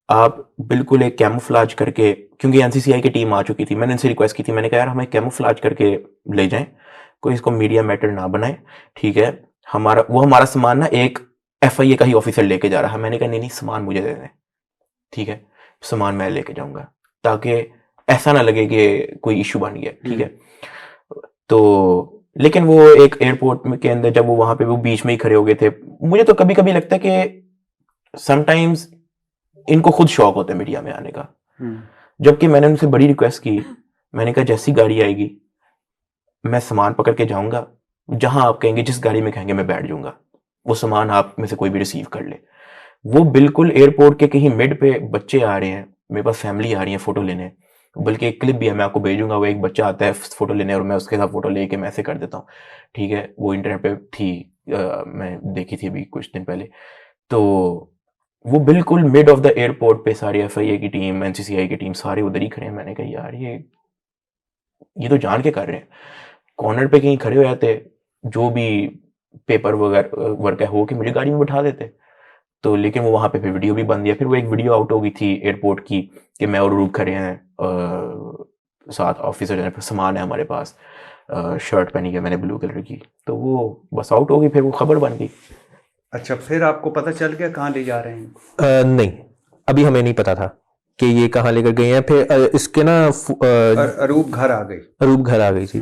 आप बिल्कुल एक कैमोफ्लाज करके, क्योंकि NCCI की टीम आ चुकी थी, मैंने इनसे रिक्वेस्ट की थी, मैंने कहा यार हमें कैमोफ्लाज करके ले जाएं, कोई इसको मीडिया मैटर ना बनाए, ठीक है। हमारा सामान ना एक FIA का ही ऑफिसर लेके जा रहा है। मैंने कहा नहीं सामान मुझे दे दें, ठीक है, सामान मैं लेके जाऊंगा, ताकि ऐसा ना लगे कि कोई इशू बन गया, ठीक है। तो लेकिन वो एक एयरपोर्ट के अंदर जब वो वहां पे वो बीच में ही खड़े हो गए थे, मुझे तो कभी कभी लगता है कि समटाइम्स इनको खुद शौक होता है मीडिया में आने का। जबकि मैंने उनसे बड़ी रिक्वेस्ट की, मैंने कहा जैसी गाड़ी आएगी मैं सामान पकड़ के जाऊंगा, जहां आप कहेंगे, जिस गाड़ी में कहेंगे मैं बैठ जाऊंगा, वो सामान आप में से कोई भी रिसीव कर ले। वो बिल्कुल एयरपोर्ट के कहीं मिड पे बच्चे आ रहे हैं, मेरे पास फैमिली आ रही है फोटो लेने, बल्कि एक क्लिप भी है मैं आपको भेजूंगा, वो एक बच्चा आता है फोटो लेने और मैं उसके साथ फोटो लेके मैं ऐसे कर देता हूँ, ठीक है। वो इंटरनेट पे थी, मैं देखी थी अभी कुछ दिन पहले। तो वो बिल्कुल मिड ऑफ द एयरपोर्ट पे सारी FIA की टीम, NCCI की टीम सारे उधर ही खड़े हैं। मैंने कहा यार ये तो जान के कर रहे हैं, कॉर्नर पे कहीं खड़े हो जाते, जो भी पेपर वगैरह वर्क है हो के मुझे गाड़ी में बैठा देते। तो लेकिन वो वहां पे फिर वीडियो भी बन दिया, फिर वो एक वीडियो आउट हो गई थी एयरपोर्ट की कि मैं और रूप खड़े हैं, साथ ऑफिसर सामान है हमारे पास, शर्ट पहनी है मैंने ब्लू कलर की, तो वो बस आउट हो गई, फिर वो खबर बन गई। अच्छा, फिर आपको पता चल गया कहाँ ले जा रहे हैं? नहीं, अभी हमें नहीं पता था कि ये कहाँ लेकर गए हैं। फिर इसके ना अरूप घर आ गई, अरूप घर आ गई थी।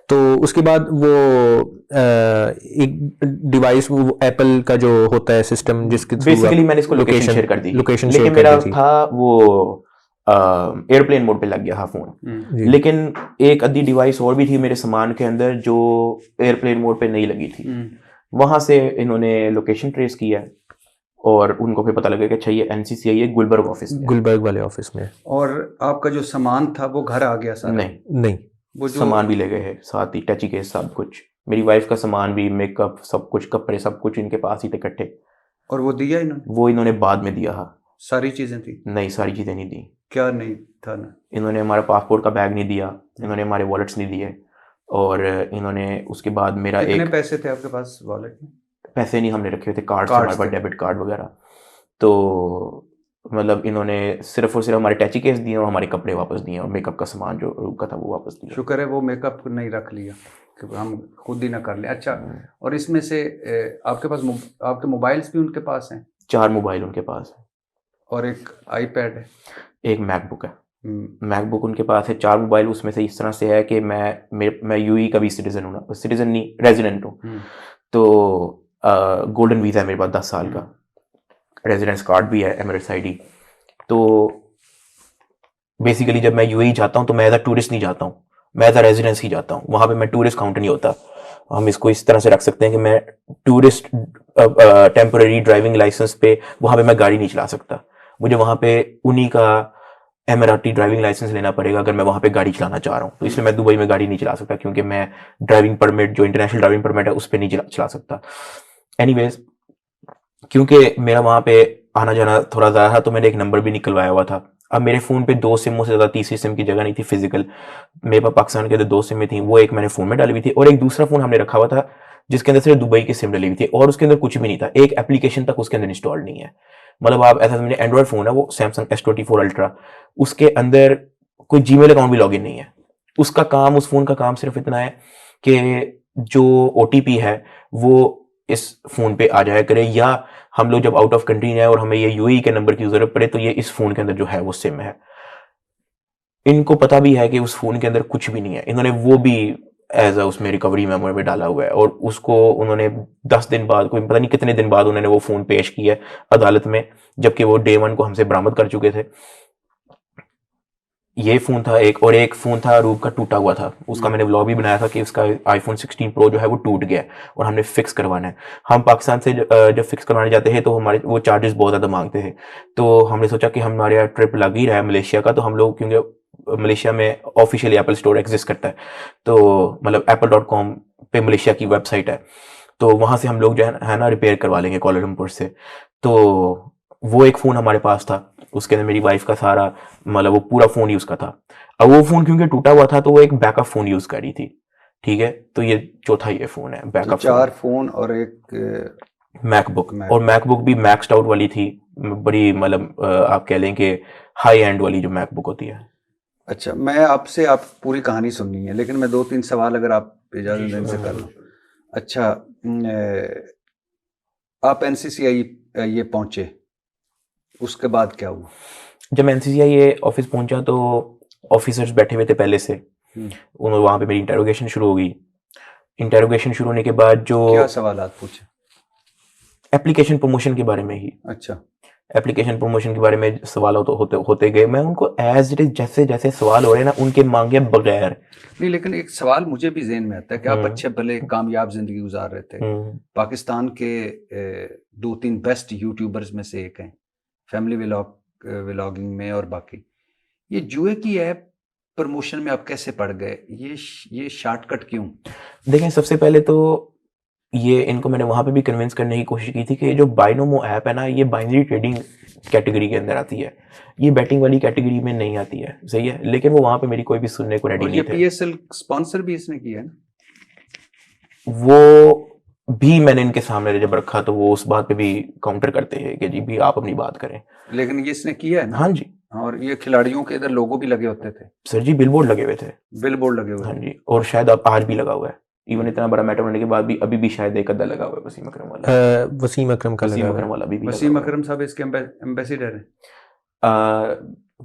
तो उसके बाद वो एक डिवाइस, वो एप्पल का जो होता है सिस्टम, जिसके बेसिकली मैंने इसको लोकेशन शेयर कर दी, लेकिन मेरा था वो एयरप्लेन मोड पे लग गया था फोन। लेकिन एक आधी डिवाइस और भी थी मेरे सामान के अंदर जो एयरप्लेन मोड पे नहीं लगी थी। वहां से इन्होंने लोकेशन ट्रेस किया और उनको फिर पता लगा कि अच्छा ये NCCI गुलबर्ग ऑफिस में, गुलबर्ग वाले ऑफिस में। और आपका जो सामान था वो घर आ गया सारा? नहीं, वो सामान भी ले गए हैं साथ ही, टची केस सब कुछ, मेरी वाइफ का सामान भी, मेकअप सब कुछ, कपड़े सब कुछ इनके पास ही थे इकट्ठे। और वो दिया इन्होंने? वो इन्होंने बाद में दिया। हाँ, सारी चीजें थी? नहीं, सारी चीजें नहीं दी। क्या नहीं था ना? इन्होंने हमारा पासपोर्ट का बैग नहीं दिया, इन्होंने हमारे वॉलेट्स नहीं दिए, और इन्होंने उसके बाद मेरा कितने पैसे थे आपके पास वॉलेट में? पैसे नहीं हमने रखे हुए थे, कार्ड हमारे पास, डेबिट कार्ड वगैरह। तो मतलब इन्होंने सिर्फ और सिर्फ हमारे टैची केस दिए और हमारे कपड़े वापस दिए और मेकअप का सामान जो रुका था वो वापस दिया। शुक्र है वो मेकअप नहीं रख लिया कि हम खुद ही ना कर ले। अच्छा, और इसमें से आपके पास आपके मोबाइल्स भी उनके पास हैं? 4 मोबाइल उनके पास है और एक iPad है, एक मैकबुक है। मैकबुक उनके पास है। 4 मोबाइल उसमें से इस तरह से है कि मैं UAE का भी सिटीजन नहीं, रेजिडेंट हूँ। तो गोल्डन वीज़ा है मेरे पास 10 साल का, रेजिडेंस कार्ड भी है, एमिरेट्स ID। तो बेसिकली जब मैं UAE जाता हूँ तो मैं एज अ टूरिस्ट नहीं जाता हूँ, मैं एज अ रेजिडेंस ही जाता हूँ। वहाँ पे मैं टूरिस्ट काउंट नहीं होता। हम इसको इस तरह से रख सकते हैं कि मैं टूरिस्ट टेम्पररी ड्राइविंग लाइसेंस पे वहां पे मैं गाड़ी नहीं चला सकता, मुझे वहां पे उन्हीं का एमआरटी ड्राइविंग लाइसेंस लेना पड़ेगा अगर मैं वहां पे गाड़ी चलाना चाह रहा हूँ। तो इसलिए मैं दुबई में गाड़ी नहीं चला सकता, क्योंकि मैं ड्राइविंग परमिट, जो इंटरनेशनल ड्राइविंग परमिट है, उस पर नहीं चला सकता। एनीवेज, क्योंकि मेरा वहां पे आना जाना थोड़ा ज़्यादा था, तो मैंने एक नंबर भी निकलवाया हुआ था। अब मेरे फ़ोन पे 2 सिमों से ज़्यादा तीसरी सिम की जगह नहीं थी फिजिकल। मेरे पास पाकिस्तान के अंदर 2 सिमें थी, वो एक मैंने फ़ोन में डाली हुई थी और एक दूसरा फ़ोन हमने रखा हुआ था जिसके अंदर सिर्फ दुबई की सिम डली हुई थी और उसके अंदर कुछ भी नहीं था, एक एप्लीकेशन तक उसके अंदर इंस्टॉल नहीं है। मतलब आप ऐसा समझिए, एंड्रॉइड फ़ोन है वो, सैमसंग S24 अल्ट्रा, उसके अंदर कोई जीमेल अकाउंट भी लॉगिन नहीं है। उसका काम, उस फ़ोन का काम सिर्फ इतना है कि जो OTP है वो इस फ़ोन पे आ जाया करे, या हम लोग जब आउट ऑफ कंट्री जाए और हमें ये UAE के नंबर की ज़रूरत पड़े तो ये इस फ़ोन के अंदर जो है वो सिम है। इनको पता भी है कि उस फ़ोन के अंदर कुछ भी नहीं है, इन्होंने वो भी एज उसमें रिकवरी मेमोरी में डाला हुआ है और उसको उन्होंने 10 दिन बाद, कोई पता नहीं कितने दिन बाद उन्होंने वो फ़ोन पेश किया है अदालत में, जबकि वो Day 1 को हमसे बरामद कर चुके थे। ये फ़ोन था एक, और एक फ़ोन था रूप का टूटा हुआ था, उसका मैंने व्लॉग भी बनाया था कि उसका iPhone 16 Pro जो है वो टूट गया है और हमने फिक्स करवाना है। हम पाकिस्तान से जब फिक्स करवाने जाते हैं तो हमारे वो चार्जेस बहुत ज़्यादा मांगते थे, तो हमने सोचा कि हमारे यहाँ ट्रिप लग ही रहा है मलेशिया का, तो हम लोग, क्योंकि मलेशिया में ऑफिशियली एप्पल स्टोर एग्जिस्ट करता है, तो मतलब apple.com पे मलेशिया की वेबसाइट है, तो वहाँ से हम लोग जो है ना रिपेयर करवा लेंगे कोलालमपुर से। तो वो एक फ़ोन हमारे पास था, उसके अंदर मेरी वाइफ का सारा, मतलब वो पूरा फ़ोन ही उसका था। अब वो फ़ोन क्योंकि टूटा हुआ था तो वो एक बैकअप फ़ोन यूज़ कर रही थी, ठीक है, तो ये चौथा ये फ़ोन है बैकअप। 4 फ़ोन और एक मैकबुक, और मैकबुक भी मैक्सड आउट वाली थी, बड़ी मतलब आप कह लें कि हाई एंड वाली जो मैकबुक होती है। अच्छा, मैं आपसे, आप पूरी कहानी सुननी है लेकिन मैं 2-3 सवाल अगर आप इजाज़त देने से कर लूँ। अच्छा, आप NCCI ये पहुँचे, उसके बाद क्या हुआ? जब NCCI ये ऑफिस पहुंचा तो ऑफिसर्स बैठे हुए थे पहले से, उन्होंने वहाँ पे मेरी इंटेरोगेशन शुरू हो गई। इंटेरोगेशन शुरू होने के बाद जो क्या सवालात पूछे? एप्लीकेशन प्रमोशन के बारे में ही, अच्छा, एप्लीकेशन प्रमोशन के बारे में सवाल होते गए। मैं उनको एज इट इज जैसे जैसे सवाल हो रहे हैं ना, उनके मांगे बगैर नहीं, लेकिन एक सवाल मुझे भी ज़हन में आता है कि आप अच्छे भले कामयाब ज़िंदगी गुजार रहे थे, पाकिस्तान के 2-3 बेस्ट यूट्यूबर्स में से एक हैं, फैमिली व्लॉगिंग में और बाकी, ये जुए की ऐप प्रमोशन में आप कैसे पड़ गए? ये शॉर्टकट क्यों? देखें, सबसे पहले तो ये इनको मैंने वहां पे भी कन्विंस करने की कोशिश की थी कि जो बाइनोमो ऐप है ना, ये बाइनरी ट्रेडिंग कैटेगरी के अंदर आती है, ये बैटिंग वाली कैटेगरी में नहीं आती है, सही है, लेकिन वो वहां पे मेरी कोई भी सुनने को रेडी और नहीं ये थे। PSL स्पॉन्सर भी इसने किया है ना? वो भी मैंने इनके सामने जब रखा तो वो उस बात पे भी काउंटर करते हैं कि जी भी आप अपनी बात करें। लेकिन ये इसने किया है ना? हाँ जी, और ये खिलाड़ियों के इधर लोगो भी लगे होते थे, सर जी, बिलबोर्ड लगे हुए थे। बिलबोर्ड लगे हुए हाँ थे। जी, और शायद अब आज भी लगा हुआ है, इवन इतना बड़ा मैटर होने के बाद भी अभी भी शायद एक अद्दा लगा हुआ है वसीम अकरम वाला। वसीम अकरम का वसीम लगा अकरम वाला अभी भी लगा वसीम हुआ है। अकरम साहब इसके एम्बेसडर हैं।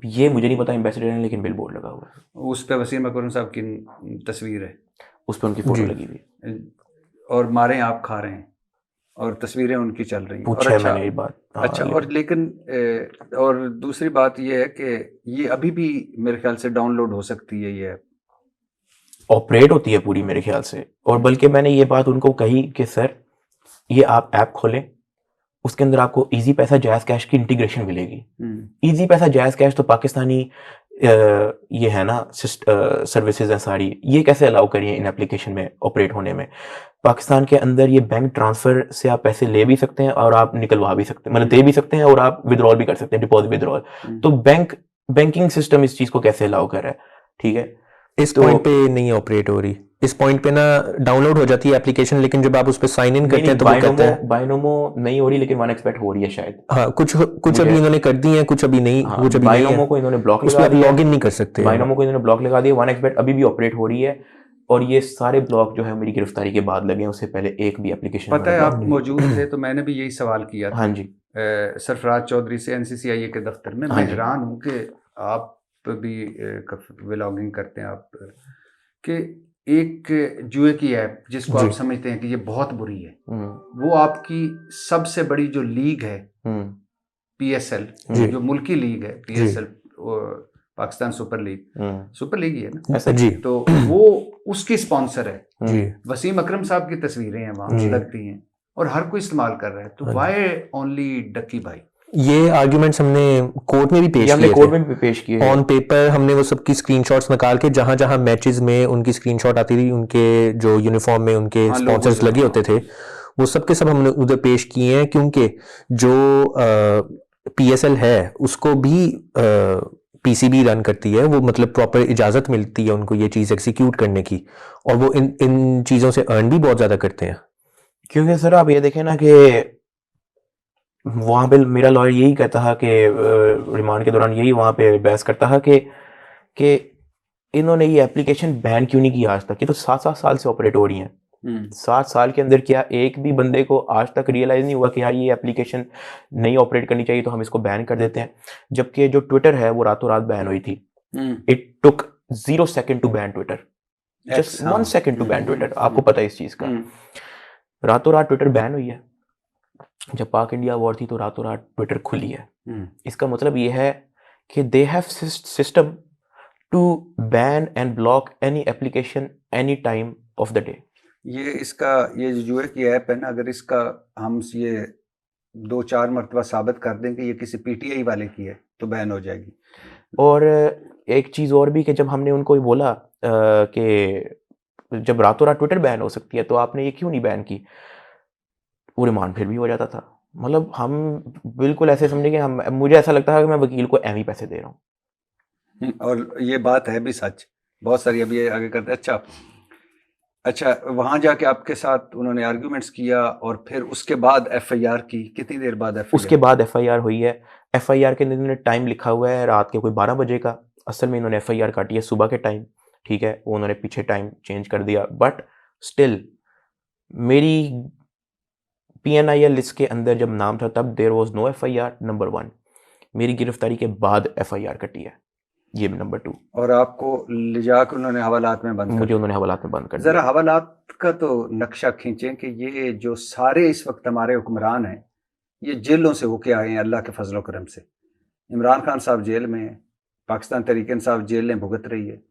ये मुझे नहीं पता एम्बेसडर है, लेकिन बिलबोर्ड लगा हुआ है, उस पे वसीम अकरम साहब की तस्वीर है उस पर उनकी फोटो लगी हुई है। और मारे आप खा रहे हैं और तस्वीरें उनकी चल रही हैं। और पूछा है मैंने ये बात। हाँ, अच्छा, और लेकिन और दूसरी बात ये है कि ये अभी भी मेरे ख्याल से डाउनलोड हो सकती है, ये ऑपरेट होती है पूरी मेरे ख्याल से, और बल्कि मैंने ये बात उनको कही कि सर ये आप ऐप खोलें, उसके अंदर आपको इजी पैसा जायज़ कैश की इंटीग्रेशन मिलेगी। इजी पैसा जायज़ कैश तो पाकिस्तानी ये है ना सर्विसेज हैं सारी, ये कैसे अलाउ करिए इन एप्लीकेशन में ऑपरेट होने में। पाकिस्तान के अंदर ये बैंक ट्रांसफर से आप पैसे ले भी सकते हैं और आप निकलवा भी सकते हैं, मतलब दे भी सकते हैं और आप विड्रॉल भी कर सकते हैं, डिपॉजिट विड्रॉल। तो बैंकिंग सिस्टम इस चीज को कैसे अलाउ कर रहा है, ठीक है, इस पॉइंट पे नहीं ऑपरेट हो रही, इस पॉइंट पे ना डाउनलोड हो जाती है एप्लीकेशन, लेकिन जब आप उस पे साइन इन करते हैं तो वो कहता है बाइनोमो नहीं हो रही, लेकिन वन एक्सपेक्ट हो रही है शायद। हाँ, कुछ अभी इन्होंने कर दी है, कुछ अभी नहीं, हाँ, कुछ अभी नहीं है। बाइनोमो को इन्होंने ब्लॉक उस लगा पर दिया, लॉग इन नहीं कर सकते। बाइनोमो को इन्होंने ब्लॉक लगा दिया, वन एक्सपेक्ट अभी भी ऑपरेट हो रही है, और ये सारे ब्लॉक जो है मेरी गिरफ्तारी के बाद लगे हैं, उससे पहले एक भी एप्लीकेशन पता है आप मौजूद थे तो मैंने भी यही सवाल किया था। हाँ जी, सरफराज चौधरी से NCCI के दफ्तर में। मैं हैरान हूँ कि आप भी व्लॉगिंग करते हैं, आप कि एक जुए की ऐप जिसको आप समझते हैं कि ये बहुत बुरी है, वो आपकी सबसे बड़ी जो लीग है PSL, जो मुल्की लीग है PSL पाकिस्तान सुपर लीग ही है ना ऐसा जी तो वो उसकी स्पॉन्सर है जी वसीम अकरम साहब की तस्वीरें हैं वहां जी। लगती हैं और हर कोई इस्तेमाल कर रहा है तो हाँ जी। वाई ओनली डक्की भाई ये आर्ग्यूमेंट्स हमने कोर्ट में भी ये पेश हमने किए कोर्ट थे में भी पेश किए हैं। On paper. हमने वो सबकी स्क्रीनशॉट्स निकाल के जहां जहां मैचेस में उनकी स्क्रीनशॉट आती थी उनके जो यूनिफॉर्म में उनके हाँ, स्पॉन्सर्स logos, लगे हाँ। होते थे वो सब के सब हमने उधर पेश किए हैं क्योंकि जो पीएसएल है उसको भी पीसीबी रन करती है वो मतलब प्रॉपर इजाजत मिलती है उनको ये चीज एग्जीक्यूट करने की और वो इन चीजों से अर्न भी बहुत ज्यादा करते हैं। क्योंकि सर आप ये देखें ना कि वहां पे मेरा लॉयर यही कहता है कि रिमांड के दौरान यही वहां पे बहस करता है कि इन्होंने ये एप्लीकेशन बैन क्यों नहीं की आज तक। ये तो 7-7 साल से ऑपरेट हो रही हैं। 7 साल के अंदर क्या एक भी बंदे को आज तक रियलाइज नहीं हुआ कि यार ये एप्लीकेशन नहीं ऑपरेट करनी चाहिए तो हम इसको बैन कर देते हैं। जबकि जो ट्विटर है वो रातों रात बैन हुई थी। It took 0 second to ban Twitter, just 1 second to ban Twitter. आपको पता है इस चीज का, रातों रात ट्विटर बैन हुई है। जब पाक इंडिया वॉर थी तो रातों रात ट्विटर खुली है। इसका मतलब ये है कि they have system to ban and block any application any time of the day. ये जो जुए की ऐप है ना अगर इसका हम ये 2-4 मरतबा साबित कर दें कि ये किसी पीटीआई वाले की है तो बैन हो जाएगी। और एक चीज़ और भी कि जब हमने उनको ये बोला कि जब रातों रात ट्विटर बैन हो सकती है तो आपने ये क्यों नहीं बैन की, वो रिमांड फिर भी हो जाता था। मतलब हम बिल्कुल ऐसे समझे कि हम, मुझे ऐसा लगता है कि मैं वकील को एम ही पैसे दे रहा हूँ। और ये बात है भी सच, बहुत सारी अभी आगे करते हैं। अच्छा वहां जाके आपके साथ उन्होंने आर्ग्यूमेंट्स किया और फिर उसके बाद एफआईआर की, कितनी देर बाद एफआईआर? उसके बाद एफआईआर हुई है। एफआईआर के अंदर टाइम लिखा हुआ है रात के कोई 12 बजे का, असल में इन्होंने एफआईआर काटी है सुबह के टाइम, ठीक है, वो उन्होंने पीछे टाइम चेंज कर दिया। बट स्टिल मेरी पीएनआईएल लिस्ट के अंदर जब नाम था तब there was no FIR, number 1। मेरी गिरफ्तारी के बाद एफआईआर कटी है, ये नंबर 2। और आपको ले जाकर उन्होंने हवालात में बंद कर मुझे उन्होंने हवालात में बंद कर जरा दिया। हवालात का तो नक्शा खींचें कि ये जो सारे इस वक्त हमारे हुक्मरान हैं ये जेलों से होके आए हैं अल्लाह के फजल करम से। इमरान खान साहब जेल में हैं, पाकिस्तान तहरीक इंसाफ जेल में भुगत रही है,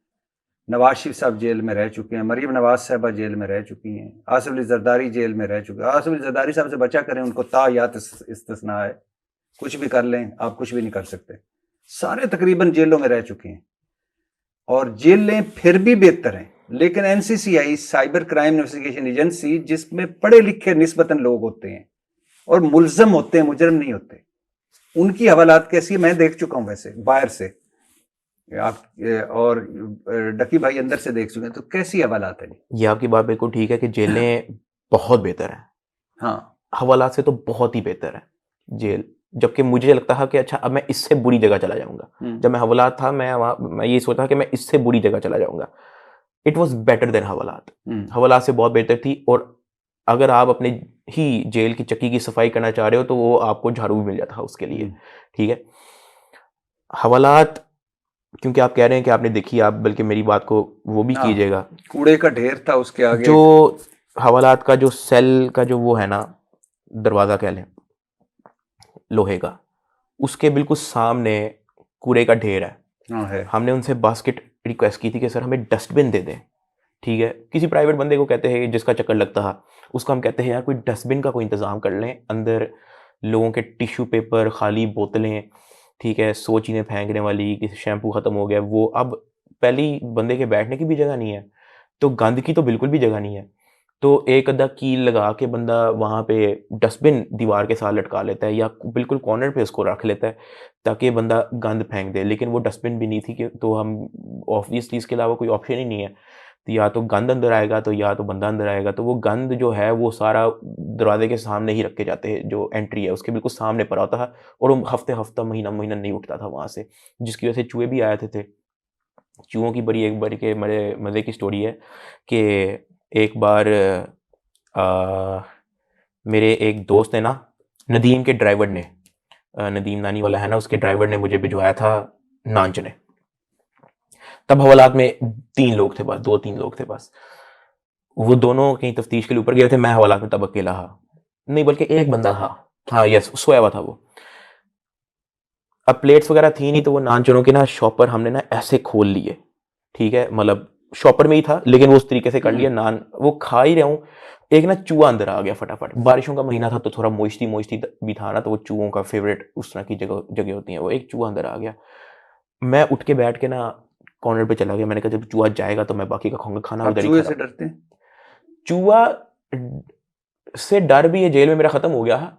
नवाज शरीफ साहब जेल में रह चुके हैं, मरीम नवाज साहबा जेल में रह चुकी हैं, आसिफ अली जरदारी जेल में रह चुके हैं। आसिफ अली जरदारी साहब से बचा करें, उनको तायात इस्तिस्ना है, कुछ भी कर लें आप कुछ भी नहीं कर सकते। सारे तकरीबन जेलों में रह चुके हैं और जेलें फिर भी बेहतर हैं। लेकिन एनसीसीआई साइबर क्राइम इन्वेस्टिगेशन एजेंसी जिसमें पढ़े लिखे निस्बतन लोग होते हैं और मुल्जम होते हैं, मुजरम नहीं होते, उनकी हवालात कैसी है मैं देख चुका हूं वैसे बाहर से, आप और डकी भाई अंदर से देख चुके हैं, तो कैसी हवालात है? ये आपकी बात बिल्कुल ठीक है कि जेलें बहुत बेहतर हैं। हाँ, हवालात से तो बहुत ही बेहतर है जेल। जबकि मुझे लगता है कि अच्छा अब मैं इससे बुरी जगह चला जाऊंगा। जब मैं हवालात था मैं ये सोचा कि मैं इससे बुरी जगह चला जाऊंगा। इट वॉज बेटर देन हवालात। हवालात से बहुत बेहतर थी। और अगर आप अपने ही जेल की चक्की की सफाई करना चाह रहे हो तो वो आपको झाड़ू भी मिल जाता है उसके लिए, ठीक है। हवालात क्योंकि आप कह रहे हैं कि आपने देखी, आप बल्कि मेरी बात को वो भी कीजिएगा। कूड़े का ढेर था उसके आगे, जो हवालात का जो सेल का जो वो है ना दरवाजा कह लें लोहे का, उसके बिल्कुल सामने कूड़े का ढेर है। हमने उनसे बास्केट रिक्वेस्ट की थी कि सर हमें डस्टबिन दे दें, ठीक है। किसी प्राइवेट बंदे को कहते हैं जिसका चक्कर लगता है उसको हम कहते हैं यार कोई डस्टबिन का कोई इंतज़ाम कर लें, अंदर लोगों के टिश्यू पेपर, खाली बोतलें, ठीक है, 100 चीज़ें फेंकने वाली, किसी शैम्पू ख़त्म हो गया वो, अब पहली बंदे के बैठने की भी जगह नहीं है तो गंद की तो बिल्कुल भी जगह नहीं है। तो एक अद्धा कील लगा के बंदा वहाँ पे डस्टबिन दीवार के साथ लटका लेता है या बिल्कुल कॉर्नर पे उसको रख लेता है ताकि बंदा गंद फेंक दे। लेकिन वो डस्टबिन भी नहीं थी कि तो हम ऑब्वियसली इसके अलावा कोई ऑप्शन ही नहीं है, तो या तो गंद अंदर आएगा तो या तो बंदा अंदर आएगा। तो वो गंद जो है वो सारा दरवाजे के सामने ही रख के जाते हैं, जो एंट्री है उसके बिल्कुल सामने पड़ा होता है और वो हफ्ता महीना नहीं उठता था वहाँ से, जिसकी वजह से चूहे भी आए थे। चूहों की बड़ी एक बार के बड़े मज़े की स्टोरी है कि एक बार मेरे एक दोस्त ने ना, नदीम के ड्राइवर ने, नदीम नानी वाला है ना, उसके ड्राइवर ने मुझे भिजवाया था नांचने। तब हवालात में 3 लोग थे बस, 2-3 लोग थे बस। वो दोनों कहीं तफ्तीश के लिए ऊपर गए थे, मैं हवालात में तब अकेला था, नहीं बल्कि एक बंदा था, हाँ यस, सोया हुआ था वो। अब प्लेट्स वगैरह थी नहीं, तो वो नान चनों के ना शॉपर हमने ना ऐसे खोल लिए, ठीक है, मतलब शॉपर में ही था लेकिन वो उस तरीके से कर लिया, नान वो खा ही रहा हूँ, एक ना चूहा अंदर आ गया फटाफट। बारिशों का महीना था तो थोड़ा मोइस्टी भी था ना, तो वो चूहों का फेवरेट उस तरह की जगह होती है, वो एक चूहा अंदर आ गया। मैं उठ के बैठ के ना कॉर्नर पे चला गया, मैंने कहा जब चूहा जाएगा तो मैं बाकी का खाऊंगा, खाना आप उधर ही चूहे खा से डरते हैं? चूहा से डर भी है जेल में मेरा खत्म हो गया है,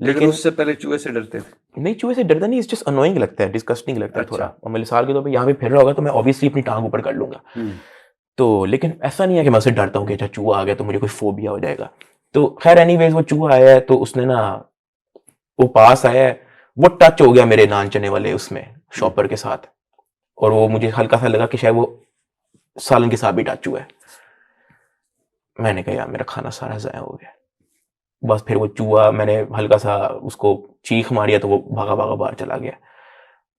लेकिन उससे पहले चूहे से डरते थे? नहीं, चूहे से डरता नहीं, इट्स जस्ट अनोइंग लगता है, डिस्गस्टिंग लगता है अच्छा। थोड़ा। और मैं मिसाल के तौर पे यहाँ पे फिर रहा होगा तो मैं ऑब्वियसली अपनी टांग ऊपर कर लूंगा, तो लेकिन ऐसा नहीं है कि मैं उससे डरता हूँ कि अच्छा चूहा आ गया तो मुझे कोई फोबिया हो जाएगा। तो खैर एनीवेज वो चूहा आया है तो उसने ना, वो पास आया है, वो टच हो गया मेरे नान चने वाले उसमें शॉपर के साथ, और वो मुझे हल्का सा लगा कि शायद वो सालन के साथ भी टच हुआ है। मैंने कहा यार मेरा खाना सारा ज़ाया हो गया। बस फिर वो चूहा, मैंने हल्का सा उसको चीख मारिया तो वो भागा भागा बाहर चला गया।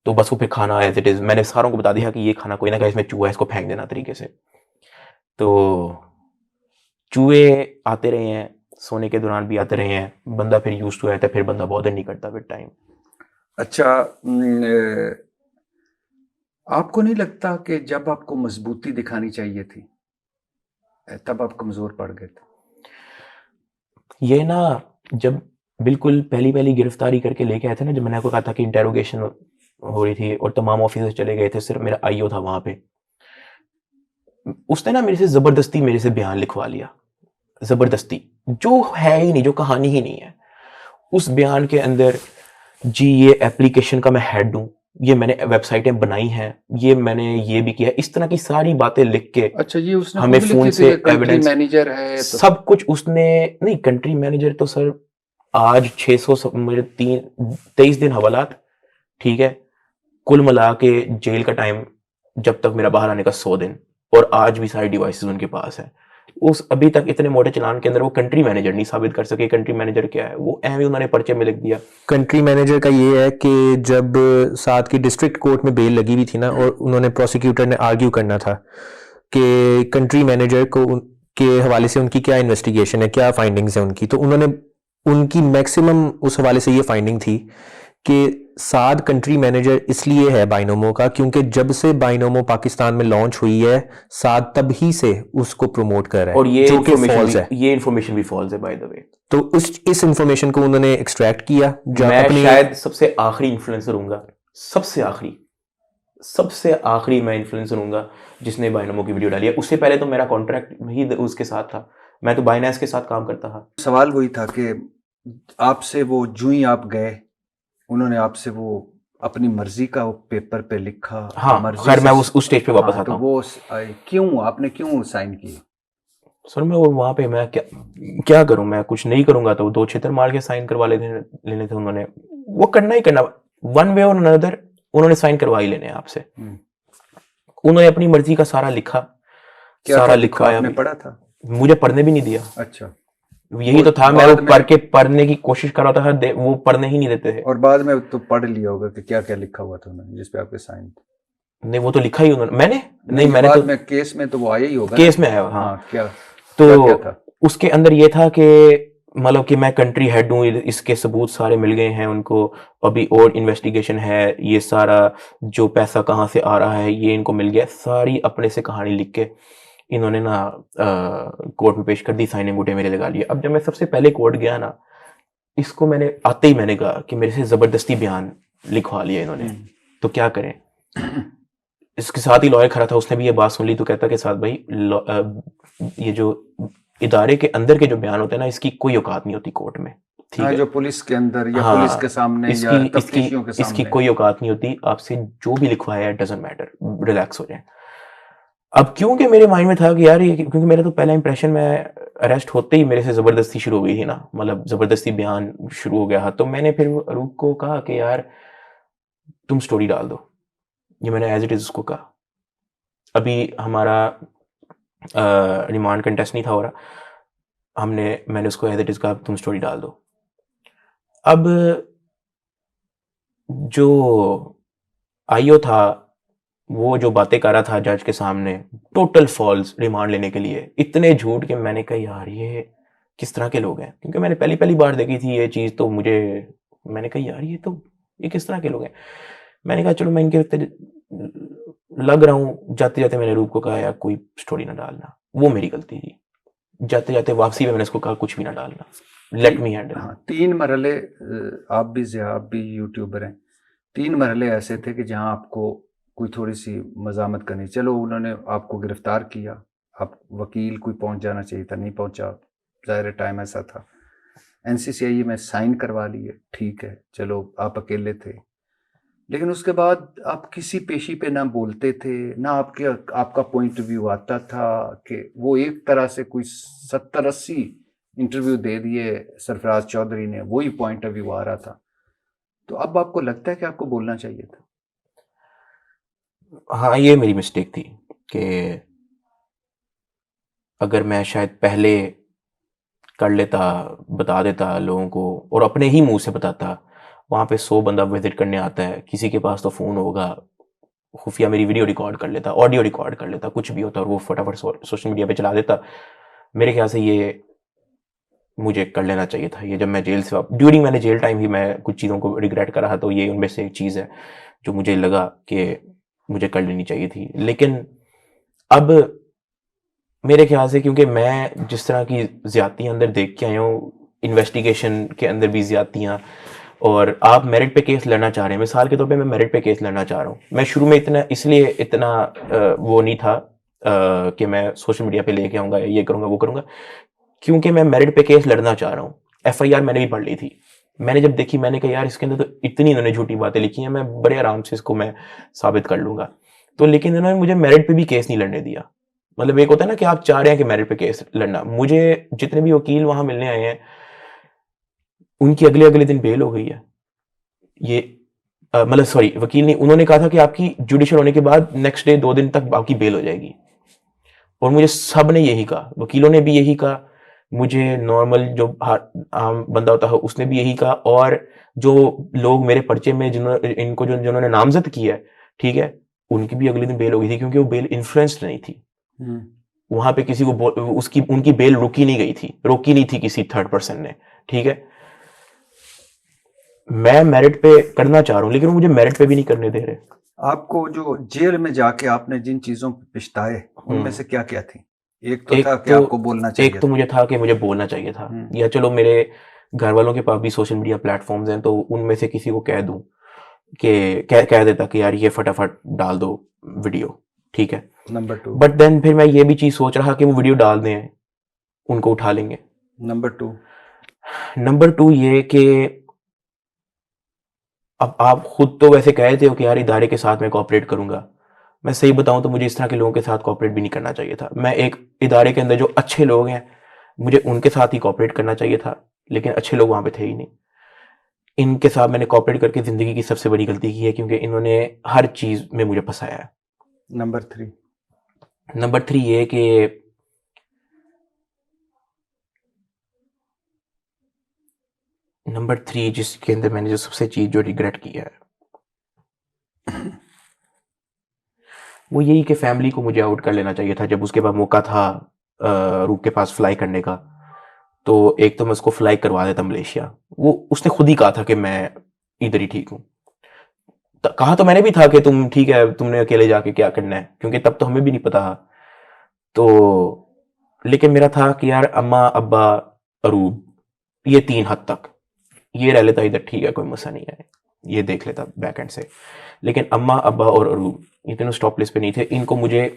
तो बस वो फिर खाना एज इट इज़, मैंने सारों को बता दिया कि ये खाना कोई ना कहे इसमें चूहा है, इसको फेंक देना तरीके से। तो चूहे आते रहे हैं, सोने के दौरान भी आते रहे हैं, बंदा फिर यूज टू रहता है, फिर बंदा बॉदर नहीं करता विद टाइम। अच्छा, आपको नहीं लगता कि जब आपको मजबूती दिखानी चाहिए थी तब आप कमजोर पड़ गए थे? ये ना जब बिल्कुल पहली पहली गिरफ्तारी करके लेके आए थे ना, जब मैंने आपको कहा था कि इंटेरोगेशन हो रही थी और तमाम ऑफिसर चले गए थे, सिर्फ मेरा आईओ था वहां पे, उसने ना मेरे से जबरदस्ती मेरे से बयान लिखवा लिया, जबरदस्ती, जो है ही नहीं, जो कहानी ही नहीं है। उस बयान के अंदर जी ये एप्लीकेशन का मैं हेड हूँ, ये मैंने वेबसाइटें बनाई हैं, ये मैंने ये भी किया, इस तरह की सारी बातें लिख के अच्छा, ये उसने हमें खुद फोन लिखी से थी, कंट्री एविडेंस मैनेजर है तो? सब कुछ उसने, नहीं कंट्री मैनेजर तो सर आज 600 मेरे 23 दिन हवालात, ठीक है, कुल मिला के जेल का टाइम जब तक मेरा बाहर आने का 100 दिन, और आज भी सारी डिवाइसेस उनके पास है। उस अभी तक इतने मोटे चलान के अंदर वो कंट्री मैनेजर नहीं साबित कर सके कंट्री मैनेजर क्या है, वो एवं उन्होंने पर्चे में लिख दिया। कंट्री मैनेजर का ये है कि जब साथ की डिस्ट्रिक्ट कोर्ट में बेल लगी हुई थी ना, और उन्होंने प्रोसिक्यूटर ने आर्ग्यू करना था कि कंट्री मैनेजर को के हवाले से उनकी क्या इन्वेस्टिगेशन है, क्या फाइंडिंग्स है उनकी, तो उन्होंने उनकी मैक्सिमम उस हवाले से ये फाइंडिंग थी कि साद कंट्री मैनेजर इसलिए है बाइनोमो का क्योंकि जब से बाइनोमो पाकिस्तान में लॉन्च हुई है, साद तब ही से उसको प्रमोट कर रहा है, और ये जो कि फॉल्स है। ये इन्फॉर्मेशन भी फॉल्स है बाय द वे। तो इस इंफॉर्मेशन को उन्होंने एक्सट्रैक्ट किया। मैं शायद सबसे आखिरी इन्फ्लुएंसर हूँगा, सबसे आखिरी मैं इन्फ्लुएंसर हूँगा जिसने बाइनोमो की वीडियो डाली है। उससे पहले तो मेरा कॉन्ट्रैक्ट ही उसके साथ था, मैं तो बाइनेंस के साथ काम करता था। सवाल वही था कि आपसे वो जूं ही आप गए, उन्होंने आपसे वो अपनी मर्जी का वो पेपर पे लिखा। हाँ, खैर मैं उस स्टेज पे वापस आता हूँ। तो वो क्यों आपने क्यों साइन किए? सर मैं वहाँ पे मैं क्या करूँ, मैं कुछ नहीं करूँगा तो 2 छितर मार के साइन करवा लेने थे उन्होंने, वो करना ही करना, वन वे और अनदर उन्होंने साइन करवा ही लेने आपसे। उन्होंने अपनी मर्जी का सारा लिखा, सारा लिखवाया। आपने पढ़ा था? मुझे पढ़ने भी नहीं दिया। अच्छा, यही तो था, मैं वो पढ़ने की कोशिश कर रहा था, वो पढ़ने ही नहीं देते थे। और बाद में तो पढ़ लिया होगा कि क्या क्या लिखा हुआ था उन्होंने जिसपे आपके साइन थे? नहीं वो तो लिखा ही उन्होंने, मैंने बाद तो में केस में तो वो आया ही होगा, केस में आया। हाँ, क्या तो क्या था उसके अंदर ये था कि मतलब कि मैं कंट्री हेड हूँ, इसके सबूत सारे मिल गए हैं उनको, अभी और इन्वेस्टिगेशन है, ये सारा जो पैसा कहाँ से आ रहा है ये इनको मिल गया, सारी अपने से कहानी लिख के इन्होंने ना कोर्ट में पेश कर दी, साइन अंगूठे मेरे लगा लिए। अब जब मैं सबसे पहले कोर्ट गया ना, इसको मैंने आते ही मैंने कहा कि मेरे से जबरदस्ती बयान लिखवा लिया इन्होंने, तो क्या करें। इसके साथ ही लॉयर खड़ा था, उसने भी ये बात सुन ली, तो कहता कि साथ भाई ये जो इदारे के अंदर के जो बयान होते हैं ना, इसकी कोई औकात नहीं होती कोर्ट में, ठीक है, जो पुलिस के अंदर या पुलिस के सामने या तफ्तीशियों के सामने, इसकी कोई औकात नहीं होती, आपसे जो भी लिखवाया है डजंट मैटर, रिलैक्स हो जाए। अब क्योंकि मेरे माइंड में था कि यार ये, क्योंकि मेरा तो पहला इंप्रेशन, मैं अरेस्ट होते ही मेरे से जबरदस्ती शुरू हो गई थी ना, मतलब जबरदस्ती बयान शुरू हो गया था, तो मैंने फिर रूप को कहा कि यार तुम स्टोरी डाल दो, ये मैंने एज इट इज उसको कहा। अभी हमारा रिमांड कंटेस्ट नहीं था हो रहा, मैंने उसको एज इट इज कहा तुम स्टोरी डाल दो। अब जो आईओ था वो जो बातें कर रहा था जज के सामने, टोटल फॉल्स रिमांड लेने के लिए, इतने झूठ के मैंने कहा यार ये किस तरह के लोग हैं, क्योंकि मैंने पहली बार देखी थी ये चीज़, तो मैंने कहा यार ये तो ये किस तरह के लोग हैं? मैंने कहा चलो मैं इनके लग रहा हूँ, जाते जाते मैंने रूप को कहा यार कोई स्टोरी ना डालना, वो मेरी गलती थी। जाते जाते वापसी में मैंने उसको कहा कुछ भी ना डालना, लेट मी हैंडल। हाँ, 3 मरहले, आप भी यूट्यूबर हैं, 3 मरहले ऐसे थे कि जहाँ आपको कोई थोड़ी सी मजामत करनी, चलो उन्होंने आपको गिरफ्तार किया, आप वकील कोई पहुंच जाना चाहिए था, नहीं पहुंचा, ज़ाहिर टाइम ऐसा था, NCCI में साइन करवा लिए, ठीक है, चलो आप अकेले थे, लेकिन उसके बाद आप किसी पेशी पे ना बोलते थे, ना आपका पॉइंट ऑफ व्यू आता था, कि वो एक तरह से कोई 70-80 इंटरव्यू दे दिए सरफराज चौधरी ने, वही पॉइंट ऑफ व्यू आ रहा था, तो अब आपको लगता है कि आपको बोलना चाहिए था? हाँ, ये मेरी मिस्टेक थी कि अगर मैं शायद पहले कर लेता, बता देता लोगों को और अपने ही मुंह से बताता। वहाँ पे 100 बंदा विजिट करने आता है, किसी के पास तो फ़ोन होगा, खुफिया मेरी वीडियो रिकॉर्ड कर लेता, ऑडियो रिकॉर्ड कर लेता, कुछ भी होता और वो फटाफट सोशल मीडिया पे चला देता। मेरे ख्याल से ये मुझे कर लेना चाहिए था। ये जब मैं जेल से ड्यूरिंग मैंने जेल टाइम ही मैं कुछ चीज़ों को रिग्रेट करा था, तो ये उनमें से एक चीज़ है जो मुझे लगा कि मुझे कर लेनी चाहिए थी। लेकिन अब मेरे ख्याल से क्योंकि मैं जिस तरह की ज़्यादतियाँ अंदर देख के आया हूँ, इन्वेस्टिगेशन के अंदर भी ज़्यादतियाँ, और आप मेरिट पे केस लड़ना चाह रहे हैं, मिसाल के तौर पे मैं मेरिट पे केस लड़ना चाह रहा हूँ। मैं शुरू में इतना वो नहीं था कि मैं सोशल मीडिया पे लेके आऊँगा, ये करूँगा वो करूँगा, क्योंकि मैं मेरिट पे केस लड़ना चाह रहा हूँ। FIR मैंने भी पढ़ ली थी। मैंने जब देखी मैंने कहा यार इसके अंदर तो इतनी इन्होंने झूठी बातें लिखी हैं, मैं बड़े आराम से इसको मैं साबित कर लूँगा। तो लेकिन इन्होंने मुझे मेरिट पे भी केस नहीं लड़ने दिया। मतलब एक होता है ना कि आप चाह रहे हैं कि मेरिट पे केस लड़ना, मुझे जितने भी वकील वहाँ मिलने आए हैं उनकी अगले दिन बेल हो गई है। ये मतलब सॉरी, वकील नहीं, उन्होंने कहा था कि आपकी जुडिशियल होने के बाद नेक्स्ट डे 2 दिन तक आपकी बेल हो जाएगी, और मुझे सब ने यही कहा, वकीलों ने भी यही कहा, मुझे नॉर्मल जो आम बंदा होता है उसने भी यही कहा, और जो लोग मेरे पर्चे में जिन्होंने नामजद किया है, ठीक है, उनकी भी अगले दिन बेल हो गई थी, क्योंकि वो बेल इन्फ्लुएंस्ड नहीं थी। वहां पे किसी को उनकी बेल रोकी नहीं थी किसी थर्ड पर्सन ने, ठीक है। मैं मेरिट पे करना चाह रहा हूँ, लेकिन वो मुझे मेरिट पे भी नहीं करने दे रहे। आपको जो जेल में जाके आपने जिन चीजों पे पछताए, उनमें से क्या क्या थी? एक तो था कि आपको बोलना चाहिए एक तो मुझे था कि मुझे बोलना चाहिए था, या चलो मेरे घर वालों के पास भी सोशल मीडिया प्लेटफॉर्म्स हैं, तो उनमें से किसी को कह दूं कि कह देता कि यार ये फटाफट डाल दो वीडियो, ठीक है। नंबर 2, बट देन फिर मैं ये भी चीज सोच रहा कि वो वीडियो डाल दें, उनको उठा लेंगे। नंबर 2 ये कि अब आप खुद तो वैसे कह रहे हो कि यार इदारे के साथ मैं कोऑपरेट करूंगा। मैं सही बताऊं तो मुझे इस तरह के लोगों के साथ कोऑपरेट भी नहीं करना चाहिए था। मैं एक इदारे के अंदर जो अच्छे लोग हैं, मुझे उनके साथ ही कोऑपरेट करना चाहिए था, लेकिन अच्छे लोग वहां पे थे ही नहीं। इनके साथ मैंने कोऑपरेट करके जिंदगी की सबसे बड़ी गलती की है, क्योंकि इन्होंने हर चीज में मुझे फंसाया है। नंबर 3 ये कि जिसके अंदर मैंने जो सबसे चीज जो रिग्रेट की है वो यही कि फैमिली को मुझे आउट कर लेना चाहिए था जब उसके पास मौका था रूप के पास फ्लाई करने का। तो एक तो मैं उसको फ्लाई करवा देता मलेशिया, वो उसने खुद ही कहा था कि मैं इधर ही ठीक हूँ। कहा तो मैंने भी था कि तुम ठीक है, तुमने अकेले जाके क्या करना है, क्योंकि तब तो हमें भी नहीं पता था। तो लेकिन मेरा था कि यार अम्मा अब्बा अरूब ये 3 हद तक ये रह लेता इधर, ठीक है, कोई मसला नहीं है, ये देख लेता बैक एंड से। लेकिन अम्मा अब्बा और अरूब ये तीनों स्टॉप लिस्ट पे नहीं थे, इनको मुझे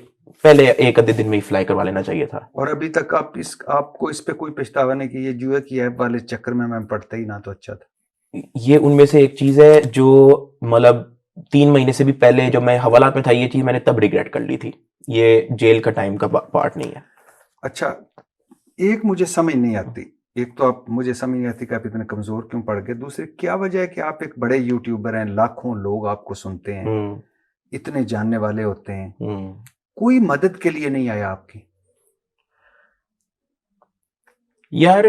पहले एक आधे दिन में ही फ्लाई करवा लेना चाहिए था। और अभी तक आपको इस पे कोई पछतावा नहीं कि ये जुए की ऐप वाले चक्कर में मैं पढ़ता ही ना तो अच्छा था? ये उनमें से एक चीज है जो मतलब 3 महीने से भी पहले जब मैं हवालात में था, ये चीज मैंने तब रिग्रेट कर ली थी। ये जेल का टाइम का पार्ट नहीं है। अच्छा, एक मुझे समझ नहीं आती, एक तो आप मुझे समझ नहीं आती कि आप इतने कमजोर क्यों पड़ गए, दूसरी क्या वजह है कि आप एक बड़े यूट्यूबर हैं, लाखों लोग आपको सुनते हैं, इतने जानने वाले होते हैं, कोई मदद के लिए नहीं आया आपकी? यार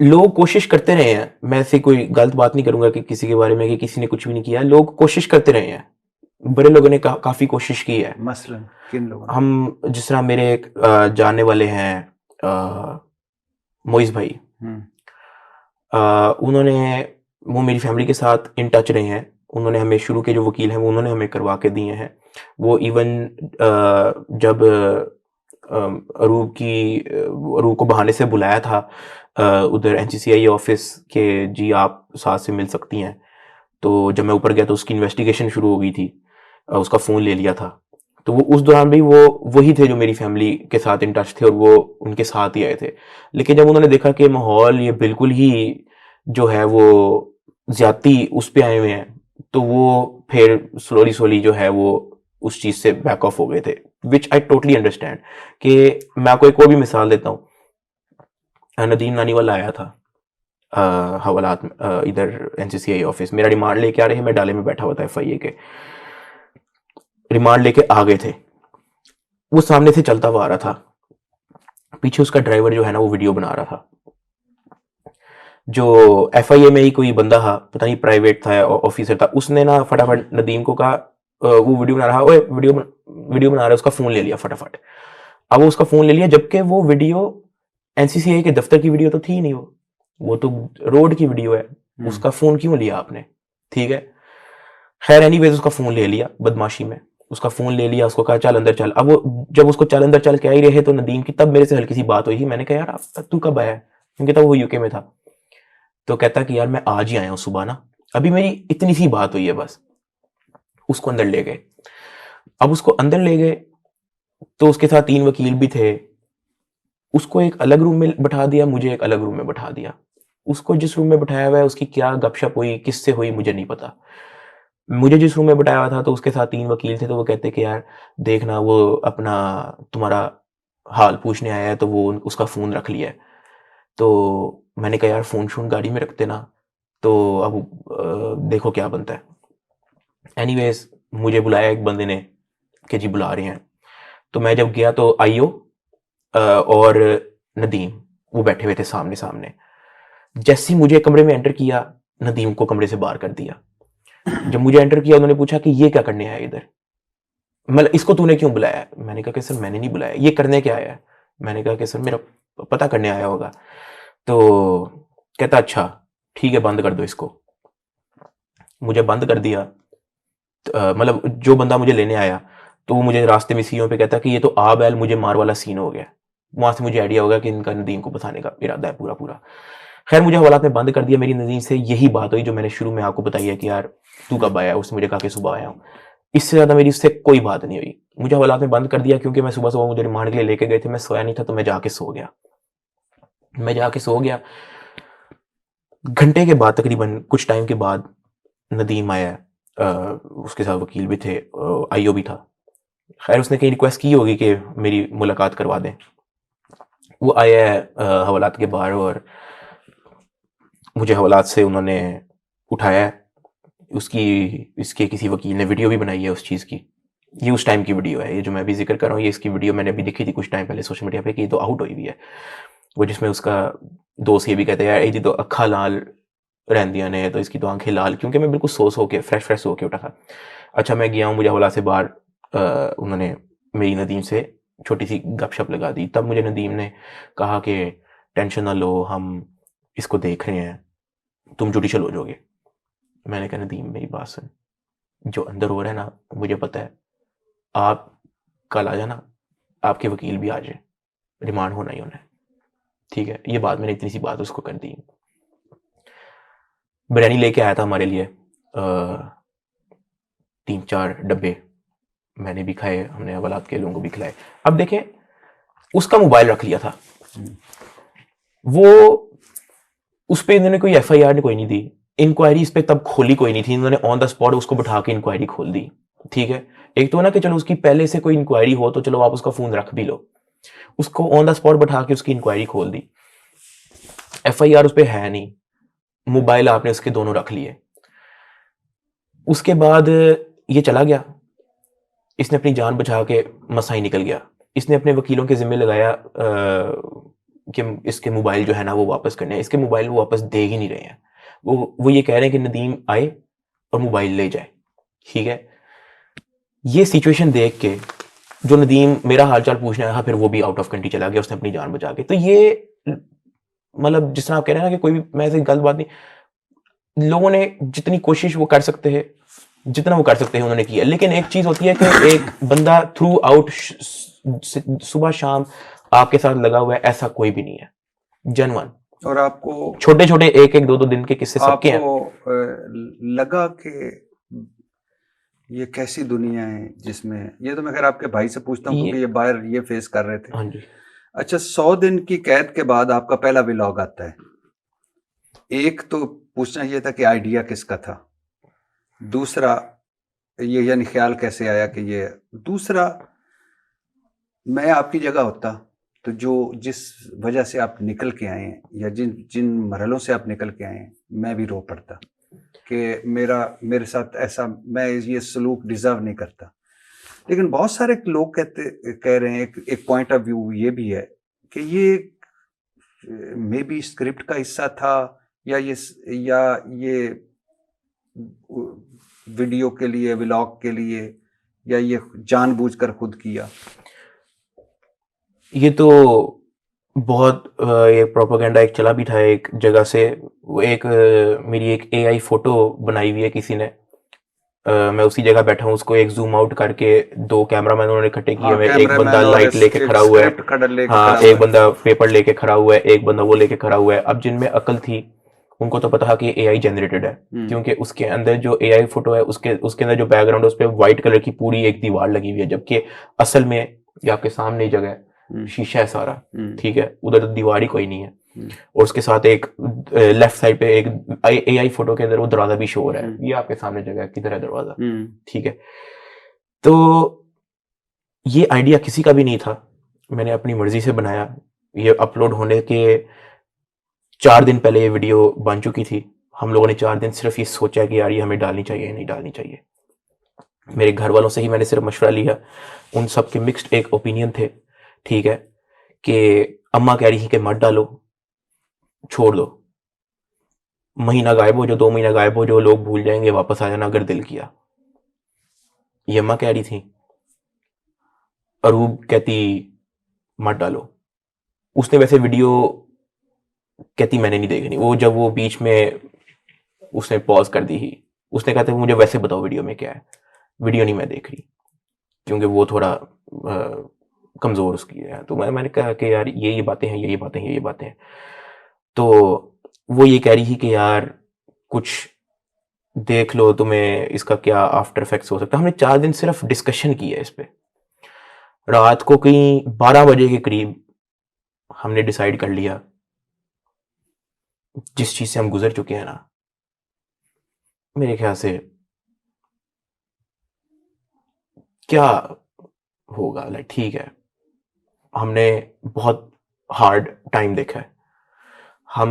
लोग कोशिश करते रहे हैं, मैं ऐसे कोई गलत बात नहीं करूंगा कि किसी के बारे में कि किसी ने कुछ भी नहीं किया, लोग कोशिश करते रहे हैं, बड़े लोगों ने काफी कोशिश की है। मसलन किन लोगों ने? हम जिस तरह मेरे एक जानने वाले हैं मोइज भाई, उन्होंने वो मेरी फैमिली के साथ इन टच रहे हैं। उन्होंने हमें शुरू के जो वकील हैं वो उन्होंने हमें करवा के दिए हैं। वो इवन जब अरूब को बहाने से बुलाया था उधर एनसीसीआई ऑफिस के, जी आप साथ से मिल सकती हैं, तो जब मैं ऊपर गया तो उसकी इन्वेस्टिगेशन शुरू हो गई थी, उसका फ़ोन ले लिया था। तो वो उस दौरान भी वो वही थे जो मेरी फैमिली के साथ इन टच थे और वो उनके साथ ही आए थे। लेकिन जब उन्होंने देखा कि माहौल ये बिल्कुल ही जो है वो ज्यादती उस पे आए हुए हैं, तो वो फिर स्लोली जो है वो उस चीज़ से बैक ऑफ हो गए थे, विच आई टोटली अंडरस्टैंड। कि मैं आपको एक और भी मिसाल देता हूँ। नदीम नानीवाला आया था हवालात इधर एनसीसीआई ऑफिस, मेरा रिमांड लेके आ रहे हैं, मैं डाले में बैठा हुआ था एफआईए के, रिमांड लेके आ गए थे। वो सामने से चलता हुआ आ रहा था, पीछे उसका ड्राइवर जो है ना वो वीडियो बना रहा था। जो एफआईए में ही कोई बंदा था, पता नहीं प्राइवेट था ऑफिसर था, उसने ना फटाफट नदीम को कहा वो वीडियो बना रहा, ओए वीडियो बना रहा है, उसका फोन ले लिया फटाफट। अब वो उसका फोन ले लिया, जबकि वो वीडियो एनसीसीआई के दफ्तर की वीडियो तो थी नहीं, वो तो रोड की वीडियो है, उसका फोन क्यों लिया आपने? ठीक है, खैर एनीवेज उसका फोन ले लिया बदमाशी में, उसका फोन ले लिया, उसको कहा चल अंदर चल। अब वो जब उसको चल अंदर चल के आ ही रहे तो नदीम की तब मेरे से हल्की सी बात हुई थी। मैंने कहा यार तू कब आया? क्योंकि तब वो यूके में था। तो कहता कि यार मैं आज ही आया हूँ सुबह ना, अभी मेरी इतनी सी बात हुई है बस। उसको अंदर ले गए। अब उसको अंदर ले गए तो उसके साथ 3 वकील भी थे। उसको एक अलग रूम में बैठा दिया, मुझे एक अलग रूम में बैठा दिया। उसको जिस रूम में बैठाया हुआ है उसकी क्या गपशप हुई, किससे हुई, मुझे नहीं पता। मुझे जिस रूम में बैठाया हुआ था तो उसके साथ 3 वकील थे, तो वो कहते कि यार देखना वो अपना तुम्हारा हाल पूछने आया है, तो वो उसका फ़ोन रख लिया है। तो मैंने कहा यार फ़ोन शोन गाड़ी में रखते ना, तो अब देखो क्या बनता है। एनीवेज मुझे बुलाया एक बंदे ने कि जी बुला रहे हैं। तो मैं जब गया तो आईओ और नदीम वो बैठे हुए थे सामने सामने। जैसे ही मुझे कमरे में एंटर किया, नदीम को कमरे से बाहर कर दिया। जब मुझे एंटर किया उन्होंने पूछा कि ये क्या करने आया इधर, मतलब इसको तूने क्यों बुलाया? मैंने कहा कि सर मैंने नहीं बुलाया, ये करने क्या आया है? मैंने कहा कि सर मेरा पता करने आया होगा। तो कहता अच्छा ठीक है बंद कर दो इसको। मुझे बंद कर दिया। मतलब जो बंदा मुझे लेने आया तो वो मुझे रास्ते में सीओ पे कहता कि ये तो आ बैल मुझे मार वाला सीन हो गया। वहां से मुझे आइडिया होगा कि इनका नदीम को बताने का इरादा है पूरा पूरा। खैर मुझे हवालात में बंद कर दिया। मेरी नदीम से यही बात हुई जो मैंने शुरू में आपको बताई है कि यार तू कब आया, उसने मुझे कहा कि सुबह आया हूँ। इससे ज्यादा मेरी उससे कोई बात नहीं हुई। मुझे हवालात में बंद कर दिया क्योंकि मैं सुबह मुझे रिमांड के लिए लेके गए थे, मैं सोया नहीं था तो मैं जाके सो गया। घंटे के बाद तकरीबन कुछ टाइम के बाद नदीम आया। उसके साथ वकील भी थे, आईओ भी था। खैर उसने कहीं रिक्वेस्ट की होगी कि मेरी मुलाकात करवा दें। वो आया है हवालात के बाहर और मुझे हवालात से उन्होंने उठाया। इसके किसी वकील ने वीडियो भी बनाई है उस चीज़ की। ये उस टाइम की वीडियो है, ये जो मैं अभी जिक्र कर रहा हूँ, ये इसकी वीडियो मैंने अभी देखी थी कुछ टाइम पहले सोशल मीडिया पे कि ये तो आउट हुई हुई है। वो जिसमें उसका दोस्त ये भी कहते हैं यार इसकी तो अखा लाल रहंदियां ने, तो इसकी तो आंखें लाल, क्योंकि मैं बिल्कुल सो के फ्रेश हो के उठा था। अच्छा मैं गया हूँ, मुझे हवाला से बाहर उन्होंने मेरी नदीम से छोटी सी गपशप लगा दी। तब मुझे नदीम ने कहा कि टेंशन ना लो, हम इसको देख रहे हैं, तुम जुडिशल हो जाओगे। मैंने कहा नदीम मेरी बात सुन, जो अंदर हो रहा है ना मुझे पता है, आप कल आ जाना, आपके वकील भी आ जाए, रिमांड होना ही होना है, ठीक है। ये बात मैंने इतनी सी बात उसको कर दी। बिरयानी लेके आया था हमारे लिए 3-4 डब्बे, मैंने भी खाए, हमने हवालात के लोगों को भी खिलाए। अब देखें उसका मोबाइल रख लिया था वो, उस पर इन्होंने कोई एफआईआर कोई नहीं दी, इंक्वायरी इस पर तब खोली कोई नहीं थी, इन्होंने ऑन द स्पॉट उसको बिठा के इंक्वायरी खोल दी, ठीक है। एक तो ना कि चलो उसकी पहले से कोई इंक्वायरी हो तो चलो आप उसका फोन रख भी लो, उसको ऑन द स्पॉट बिठा के उसकी इंक्वायरी खोल दी। एफआईआर उस पर है नहीं, मोबाइल आपने उसके दोनों रख लिए। उसके बाद ये चला गया, इसने अपनी जान बचा के मसा ही निकल गया। इसने अपने वकीलों के जिम्मे लगाया कि इसके मोबाइल जो है ना वो वापस करने हैं। इसके मोबाइल वो वापस दे ही नहीं रहे हैं। वो ये कह रहे हैं कि नदीम आए और मोबाइल ले जाए, ठीक है। ये सिचुएशन देख के जो नदीम मेरा हालचाल पूछने आया फिर वो भी आउट ऑफ कंट्री चला गया, उसने अपनी जान बचा के। तो ये मतलब जिस तरह आप कह रहे हैं ना कि कोई भी, मैं ऐसी गलत बात नहीं, लोगों ने जितनी कोशिश वो कर सकते हैं, जितना वो कर सकते हैं उन्होंने किया। लेकिन एक चीज होती है कि एक बंदा थ्रू आउट सुबह शाम आपके साथ लगा हुआ है, ऐसा कोई भी नहीं है जनवन। और आपको छोटे छोटे एक एक दो दो दिन के किस्से सबके हैं। आपको लगा कि ये कैसी दुनिया है जिसमें, ये तो मैं खैर आपके भाई से पूछता हूँ क्योंकि ये बाहर ये फेस कर रहे थे। हाँ जी। अच्छा, 100 दिन की कैद के बाद आपका पहला व्लॉग आता है। एक तो पूछना ये था कि आइडिया किसका था, दूसरा ये यानी ख्याल कैसे आया कि ये, दूसरा मैं आपकी जगह होता तो जो जिस वजह से आप निकल के आए हैं या जिन जिन मरहलों से आप निकल के आए हैं, मैं भी रो पड़ता कि मेरे साथ ऐसा, मैं ये सलूक डिजर्व नहीं करता। लेकिन बहुत सारे लोग कह रहे हैं, एक पॉइंट ऑफ व्यू ये भी है कि ये मे बी स्क्रिप्ट का हिस्सा था या ये वीडियो के लिए, व्लॉग के लिए, या ये जानबूझकर खुद किया। ये तो बहुत ये प्रोपेगेंडा एक चला भी था एक जगह से। वो एक मेरी एक एआई फोटो बनाई हुई है किसी ने, मैं उसी जगह बैठा हूँ, उसको एक जूम आउट करके 2 कैमरामैन उन्होंने इकट्ठे किए हुए, एक बंदा लाइट लेके खड़ा हुआ है, हाँ, एक बंदा पेपर लेके खड़ा हुआ है, एक बंदा वो लेके खड़ा हुआ है। अब जिनमें अकल थी उनको तो पता है कि एआई जनरेटेड है, क्योंकि उसके अंदर जो एआई फोटो है उसके अंदर जो बैकग्राउंड है उस पर व्हाइट कलर की पूरी एक दीवार लगी हुई है, जबकि असल में ये आपके सामने जगह है, शीशा है सारा, ठीक है, उधर तो दीवार ही कोई नहीं है। और उसके साथ एक लेफ्ट साइड पे एक एआई फोटो के अंदर वो दरवाजा भी शो हो रहा है, ये आपके सामने जगह है, किधर है दरवाजा, ठीक है। तो ये आइडिया किसी का भी नहीं था, मैंने अपनी मर्जी से बनाया। ये अपलोड होने के 4 दिन पहले ये वीडियो बन चुकी थी। हम लोगों ने 4 दिन सिर्फ ये सोचा कि यार ये हमें डालनी चाहिए, नहीं डालनी चाहिए। मेरे घर वालों से ही मैंने सिर्फ मशवरा लिया, उन सब के मिक्स्ड एक ओपिनियन थे, ठीक है, कि अम्मा कह रही थी कि मत डालो, छोड़ दो, महीना गायब हो जो, 2 महीना गायब हो जो, लोग भूल जाएंगे, वापस आ जाना अगर दिल किया। ये अम्मा कह रही थी। अरूब कहती मत डालो। उसने वैसे वीडियो कहती मैंने नहीं देखनी, वो जब वो बीच में उसने पॉज कर दी ही, उसने कहा था मुझे वैसे बताओ वीडियो में क्या है, वीडियो नहीं मैं देख रही, क्योंकि वो थोड़ा कमजोर उसकी है। तो मैंने कहा कि यार ये बातें हैं, ये बातें हैं, ये बातें हैं। तो वो ये कह रही थी कि यार कुछ देख लो, तुम्हें इसका क्या आफ्टर इफेक्ट्स हो सकता है। हमने 4 दिन सिर्फ डिस्कशन की है इस पे। रात को कहीं 12 बजे के करीब हमने डिसाइड कर लिया, जिस चीज से हम गुजर चुके हैं ना, मेरे ख्याल से क्या होगा, लाइक ठीक है, हमने बहुत हार्ड टाइम देखा है, हम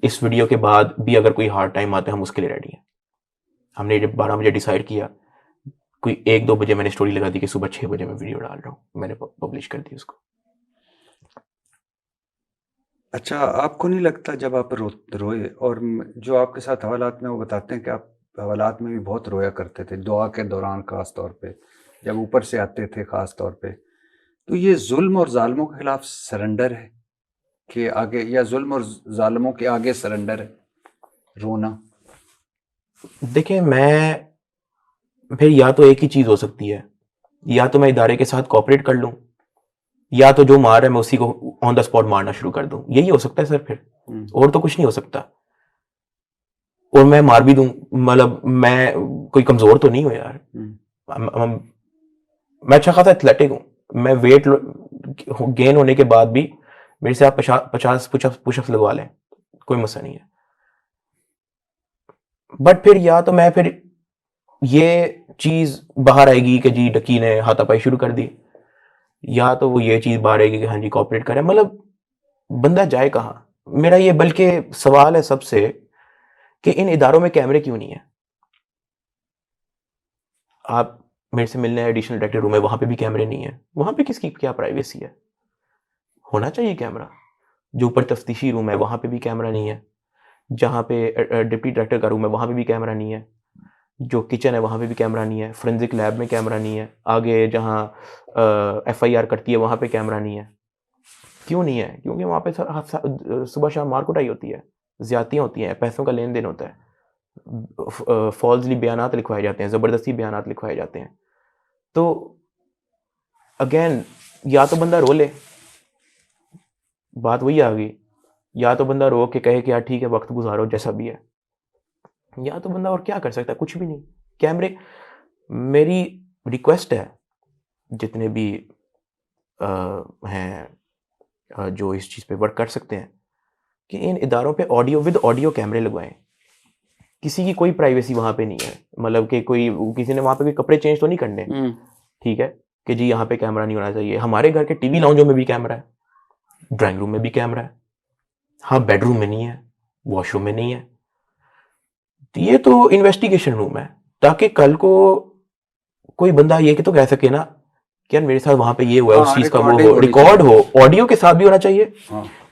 इस वीडियो के बाद भी अगर कोई हार्ड टाइम आता है हम उसके लिए रेडी हैं। हमने जब 12 बजे डिसाइड किया, कोई 1-2 बजे मैंने स्टोरी लगा दी कि सुबह 6 बजे मैं वीडियो डाल रहा हूँ, मैंने पब्लिश कर दी उसको। अच्छा, आपको नहीं लगता जब आप रोए, और जो आपके साथ हवालात में वो बताते हैं कि आप हवालात में भी बहुत रोया करते थे, दुआ के दौरान खास तौर पे, जब ऊपर से आते थे खास तौर पे, तो ये जुल्म और जालिमों के खिलाफ सरेंडर है कि आगे, या जुल्म और जालिमों के आगे सरेंडर है रोना? देखिए, मैं फिर या तो एक ही चीज हो सकती है, या तो मैं इदारे के साथ कोऑपरेट कर लूं, या तो जो मार है मैं उसी को ऑन द स्पॉट मारना शुरू कर दूं, यही हो सकता है सर फिर, और तो कुछ नहीं हो सकता। और मैं मार भी दूं, मतलब मैं कोई कमजोर तो नहीं हूं यार, मैं अच्छा खासा एथलेटिक हूं, मैं वेट गेन होने के बाद भी मेरे से आप 50 पुशअप्स लगवा लें, कोई मसला नहीं है। बट फिर या तो मैं फिर ये चीज बाहर आएगी कि जी डकी ने हाथापाई शुरू कर दी, या तो वो ये चीज बाहर आएगी कि हाँ जी कॉपरेट करें, मतलब बंदा जाए कहाँ। मेरा ये बल्कि सवाल है सबसे कि इन इदारों में कैमरे क्यों नहीं है। आप मेरे से मिलने एडिशनल डायरेक्टर रूम है, वहां पे भी कैमरे नहीं है, वहां पे किसकी क्या प्राइवेसी है? होना चाहिए कैमरा। जो ऊपर तफ्तीशी रूम है वहां पे भी कैमरा नहीं है, जहां पे डिप्टी डायरेक्टर का रूम है वहां पे भी कैमरा नहीं है, जो किचन है वहां पे भी कैमरा नहीं है, फोरेंसिक लैब में कैमरा नहीं है, आगे जहां FIR करती है वहां पे कैमरा नहीं है। क्यों नहीं है? क्योंकि वहां पे सुबह शाम मारकुटाई होती है, ज़्यादतियाँ होती हैं, पैसों का लेन देन होता है, फॉल्सली बयानात लिखवाए जाते हैं, ज़बरदस्ती बयानात लिखवाए जाते हैं। तो अगेन या तो बंदा रो ले, बात वही आ गई, या तो बंदा रो के कहे कि यार ठीक है वक्त गुजारो जैसा भी है, या तो बंदा और क्या कर सकता है, कुछ भी नहीं। कैमरे, मेरी रिक्वेस्ट है जितने भी हैं जो इस चीज़ पे वर्क कर सकते हैं कि इन इदारों पे ऑडियो कैमरे लगवाएं। किसी की कोई प्राइवेसी वहाँ पे नहीं है, मतलब कि कोई किसी ने वहाँ पे कोई कपड़े चेंज तो नहीं करने, ठीक है, कि जी यहाँ पे कैमरा नहीं होना चाहिए। हमारे घर के टीवी लाउंजों में भी कैमरा है, ड्राइंग रूम में भी कैमरा है, हाँ बेडरूम में नहीं है, वॉशरूम में नहीं है। ये तो इन्वेस्टिगेशन रूम है, ताकि कल को कोई बंदा ये कि तो कह सके ना कि यार मेरे साथ वहां पे ये हुआ है, उस चीज का वो हो, रिकॉर्ड हो, ऑडियो के साथ भी होना चाहिए,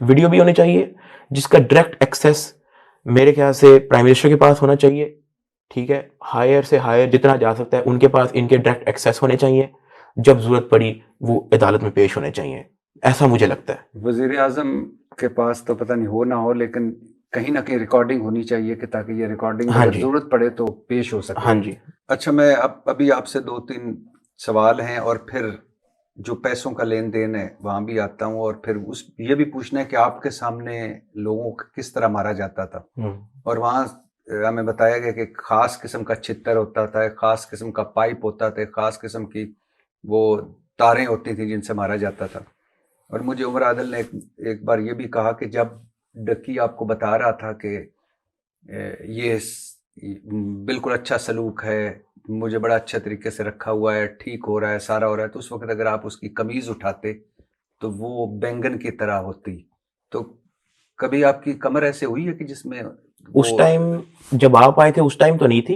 वीडियो भी होनी चाहिए, जिसका डायरेक्ट एक्सेस मेरे ख्याल से प्राइम मिनिस्टर के पास होना चाहिए, ठीक है, हायर से हायर जितना जा सकता है उनके पास इनके डायरेक्ट एक्सेस होने चाहिए, जब जरूरत पड़ी वो अदालत में पेश होने चाहिए, ऐसा मुझे लगता है। वजीर आजम के पास तो पता नहीं हो ना हो, लेकिन कहीं ना कहीं रिकॉर्डिंग होनी चाहिए कि ताकि ये रिकॉर्डिंग अगर जरूरत पड़े तो पेश हो सके। हाँ जी। अच्छा, मैं अभी आपसे 2-3 सवाल हैं और फिर जो पैसों का लेन देन है वहाँ भी आता हूँ, और फिर ये भी पूछना है कि आपके सामने लोगों को किस तरह मारा जाता था, और वहाँ हमें बताया गया कि खास किस्म का छितर होता था, खास किस्म का पाइप होता था, खास किस्म की वो तारें होती थी जिनसे मारा जाता था। और मुझे उमर आदिल ने एक बार ये भी कहा कि जब डकी आपको बता रहा था कि ये बिल्कुल अच्छा सलूक है, मुझे बड़ा अच्छा तरीके से रखा हुआ है, ठीक हो रहा है, सारा हो रहा है, तो उस वक्त अगर आप उसकी कमीज उठाते तो वो बैंगन की तरह होती। तो कभी आपकी कमर ऐसे हुई है कि जिसमें उस टाइम जब आप आए थे उस टाइम तो नहीं थी,